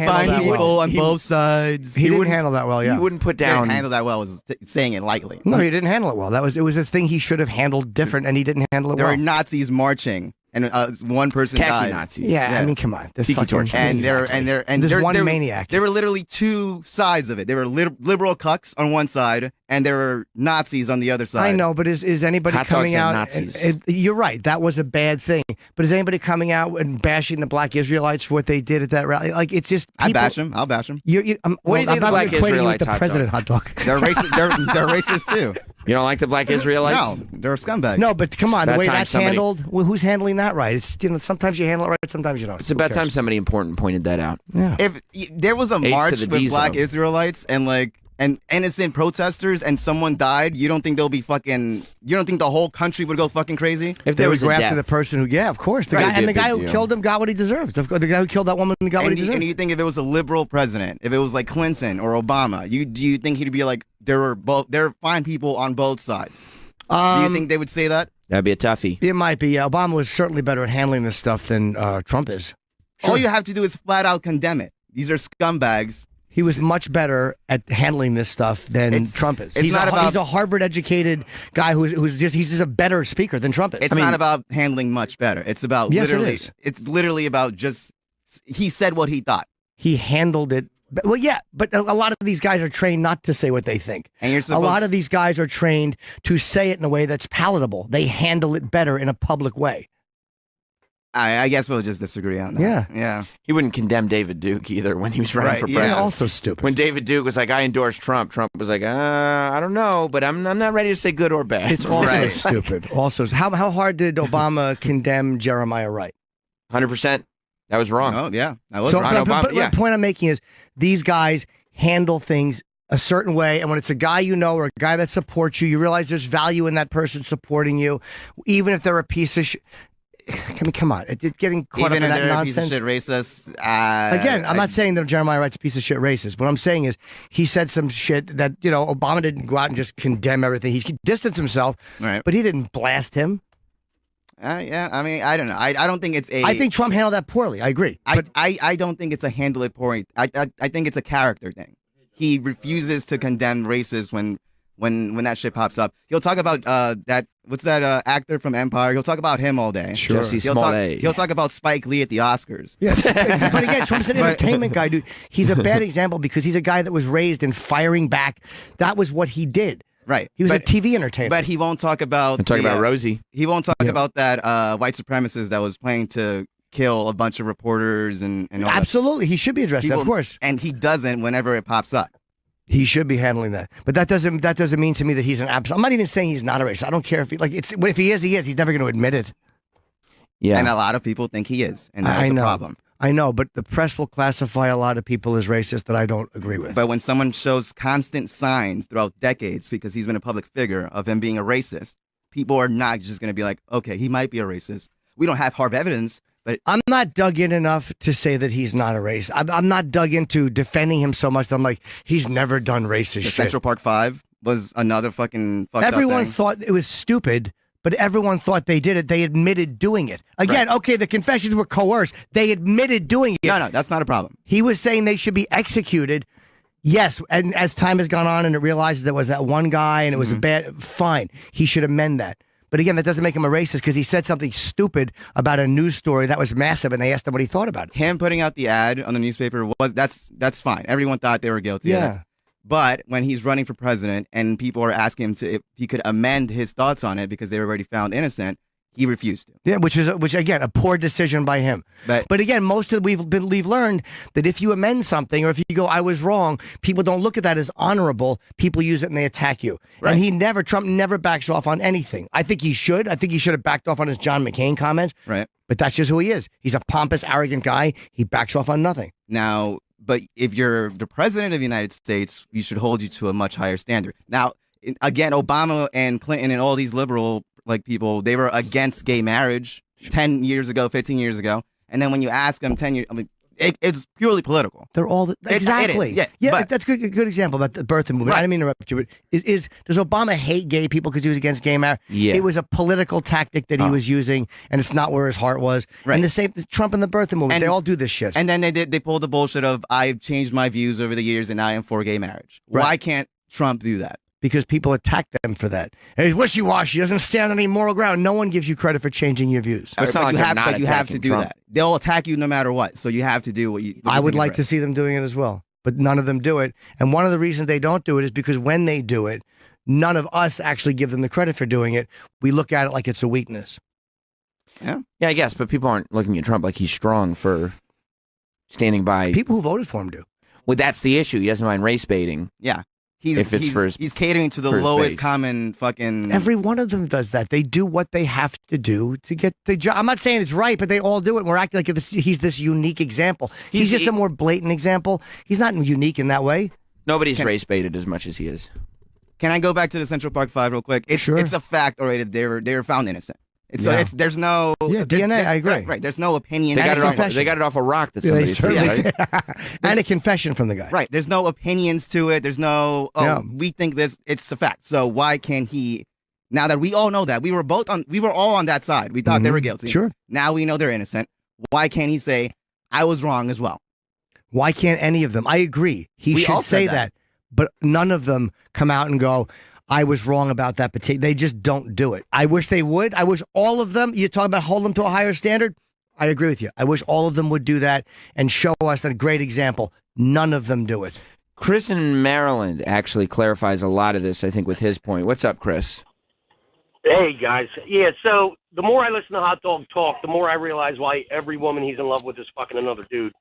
fine people on both sides. He didn't handle that well. Yeah, he wouldn't put down. Handle that well was saying it lightly. No, he didn't handle it well. It was a thing he should have handled different, and he didn't handle it there well. There were Nazis marching, and one person Khaki died. Nazis. Yeah, I mean, come on. Tiki torch. And there's one maniac. There were literally two sides of it. There were liberal cucks on one side, and there were Nazis on the other side. I know, but is anybody Hot coming dogs and out? Nazis. You're right. That was a bad thing. But is anybody coming out and bashing the black Israelites for what they did at that rally? Like, it's just I bash them. I'll bash them. What do you think of the black Israelites? With the president hot dog. They're racist. They're racist too. You don't like the black Israelites? No, they're scumbags. No, but come on, the way that's somebody... handled. Well, who's handling that right? It's sometimes you handle it right, sometimes you don't. It's about time somebody important pointed that out. Yeah. If there was a march with black Israelites and innocent protesters and someone died, you don't think they'll be fucking? You don't think the whole country would go fucking crazy? If there was go a after the person who, yeah, of course, the guy who killed him got what he deserved. The guy who killed that woman got what he deserved. And you think if it was a liberal president, if it was like Clinton or Obama, do you think he'd be like there are fine people on both sides? Do you think they would say that? That'd be a toughie. It might be. Obama was certainly better at handling this stuff than Trump is. Sure. All you have to do is flat out condemn it. These are scumbags. He was much better at handling this stuff than Trump is. He's a Harvard-educated guy he's just a better speaker than Trump is. It's not about handling much better. It's about yes, literally. it is. It's literally about just he said what he thought. He handled it Well, yeah, but a lot of these guys are trained not to say what they think. And you're a lot of these guys are trained to say it in a way that's palatable. They handle it better in a public way. I guess we'll just disagree on that. Yeah. He wouldn't condemn David Duke either when he was running for president. Yeah, also stupid. When David Duke was like, I endorse Trump, Trump was like, I don't know, but I'm not ready to say good or bad. It's also stupid. Also, how hard did Obama condemn Jeremiah Wright? 100%. That was wrong. Oh, yeah. That was So, wrong. but the point I'm making is these guys handle things a certain way, and when it's a guy you know or a guy that supports you, you realize there's value in that person supporting you, even if they're a piece of shit. I mean, come on. Getting caught Even up in that if they're nonsense. a piece of shit racist. Again, I'm not saying that Jeremiah Wright's a piece of shit racist. What I'm saying is he said some shit that, Obama didn't go out and just condemn everything. He distanced himself, but he didn't blast him. Yeah, I mean, I don't know. I don't think it's a... I think Trump handled that poorly. I agree. But I don't think it's a handle it poorly. I think it's a character thing. He refuses to condemn racists when that shit pops up. He'll talk about what's that actor from Empire? He'll talk about him all day. Sure. Jesse Smollett. He'll talk about Spike Lee at the Oscars. Yes. But again, Trump's an entertainment guy, dude. He's a bad example because he's a guy that was raised in firing back. That was what he did. Right. He was a TV entertainer. But he won't talk about... Rosie. He won't talk about that white supremacist that was planning to kill a bunch of reporters and all that. Absolutely. He should be addressed, of course. And he doesn't whenever it pops up. He should be handling that, but that doesn't mean to me that he's an absolute. I'm not even saying he's not a racist. I don't care if if he is, he is. He's never going to admit it. Yeah, and a lot of people think he is, and that's a problem. I know, but the press will classify a lot of people as racist that I don't agree with. But when someone shows constant signs throughout decades, because he's been a public figure, of him being a racist, people are not just going to be like, okay, he might be a racist. We don't have hard evidence. But I'm not dug in enough to say that he's not a racist. I'm not dug into defending him so much that I'm like, he's never done racist shit. Central Park 5 was another fucking fucked Everyone up thing. thought it was stupid, but everyone thought they did it. They admitted doing it. Again, okay, the confessions were coerced. They admitted doing it. No, that's not a problem. He was saying they should be executed. Yes, and as time has gone on and it realizes there was that one guy and it was a bad, fine. He should amend that. But again, that doesn't make him a racist because he said something stupid about a news story that was massive, and they asked him what he thought about it. Him putting out the ad on the newspaper that's fine. Everyone thought they were guilty. Yeah. But when he's running for president and people are asking him if he could amend his thoughts on it because they were already found innocent, he refused to. Yeah, which again a poor decision by him. But again, we've learned that if you amend something or if you go, I was wrong, people don't look at that as honorable. People use it and they attack you. Right. And Trump never backs off on anything. I think he should. I think he should have backed off on his John McCain comments. Right. But that's just who he is. He's a pompous, arrogant guy. He backs off on nothing. Now, but if you're the president of the United States, we should hold you to a much higher standard. Now, again, Obama and Clinton and all these liberal people, they were against gay marriage 10 years ago, 15 years ago. And then when you ask them 10 years, I mean, it's purely political. They're all exactly. Yeah, that's a good example about the birthing movement. Right. I didn't mean to interrupt you, but does Obama hate gay people because he was against gay marriage? Yeah. It was a political tactic that he was using, and it's not where his heart was. Right. And the same Trump and the birthing movement, they all do this shit. And then they pulled the bullshit of I've changed my views over the years and I am for gay marriage. Right. Why can't Trump do that? Because people attack them for that. He's wishy-washy, doesn't stand on any moral ground. No one gives you credit for changing your views. But you have to do that. They'll attack you no matter what. So you have to do what you. I would like to see them doing it as well, but none of them do it. And one of the reasons they don't do it is because when they do it, none of us actually give them the credit for doing it. We look at it like it's a weakness. Yeah, I guess, but people aren't looking at Trump like he's strong for standing by. People who voted for him do. Well, that's the issue. He doesn't mind race baiting. Yeah. He's catering to the lowest common fucking... Every one of them does that. They do what they have to do to get the job. I'm not saying it's right, but they all do it. And we're acting like he's this unique example. He's just a more blatant example. He's not unique in that way. Nobody's race baited as much as he is. Can I go back to the Central Park 5 real quick? It's a fact already that they were found innocent. There's no DNA. I agree. Right. There's no opinion. They got it off a rock that somebody threw. Right? And a confession from the guy. Right. There's no opinions to it. There's no. We think this. It's a fact. So why can't he? Now that we all know that we were all on that side. We thought they were guilty. Sure. Now we know they're innocent. Why can't he say I was wrong as well? Why can't any of them? I agree. He should say that. But none of them come out and go, I was wrong about that particular. They just don't do it. I wish they would. I wish all of them, you talk about hold them to a higher standard. I agree with you. I wish all of them would do that and show us a great example. None of them do it. Chris in Maryland actually clarifies a lot of this, I think, with his point. What's up, Chris? Hey, guys. Yeah, so the more I listen to Hot Dog talk, the more I realize why every woman he's in love with is fucking another dude.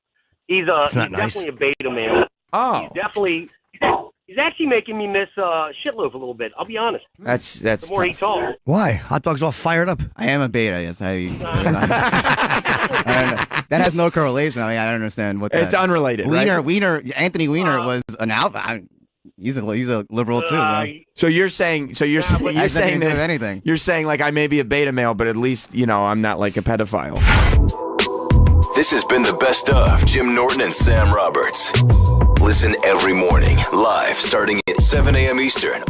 He's definitely a beta man. Oh. He's actually making me miss Shitloaf a little bit. I'll be honest. That's the more he talks. Why? Hot Dog's all fired up. I am a beta, yes. I don't know. That has no correlation. I mean, I don't understand what that... It's unrelated, right? Anthony Weiner was an alpha. He's a liberal too. Right? So you're saying you're saying that anything. You're saying like I may be a beta male, but at least I'm not like a pedophile. This has been the best of Jim Norton and Sam Roberts. Listen every morning live starting at 7 a.m. Eastern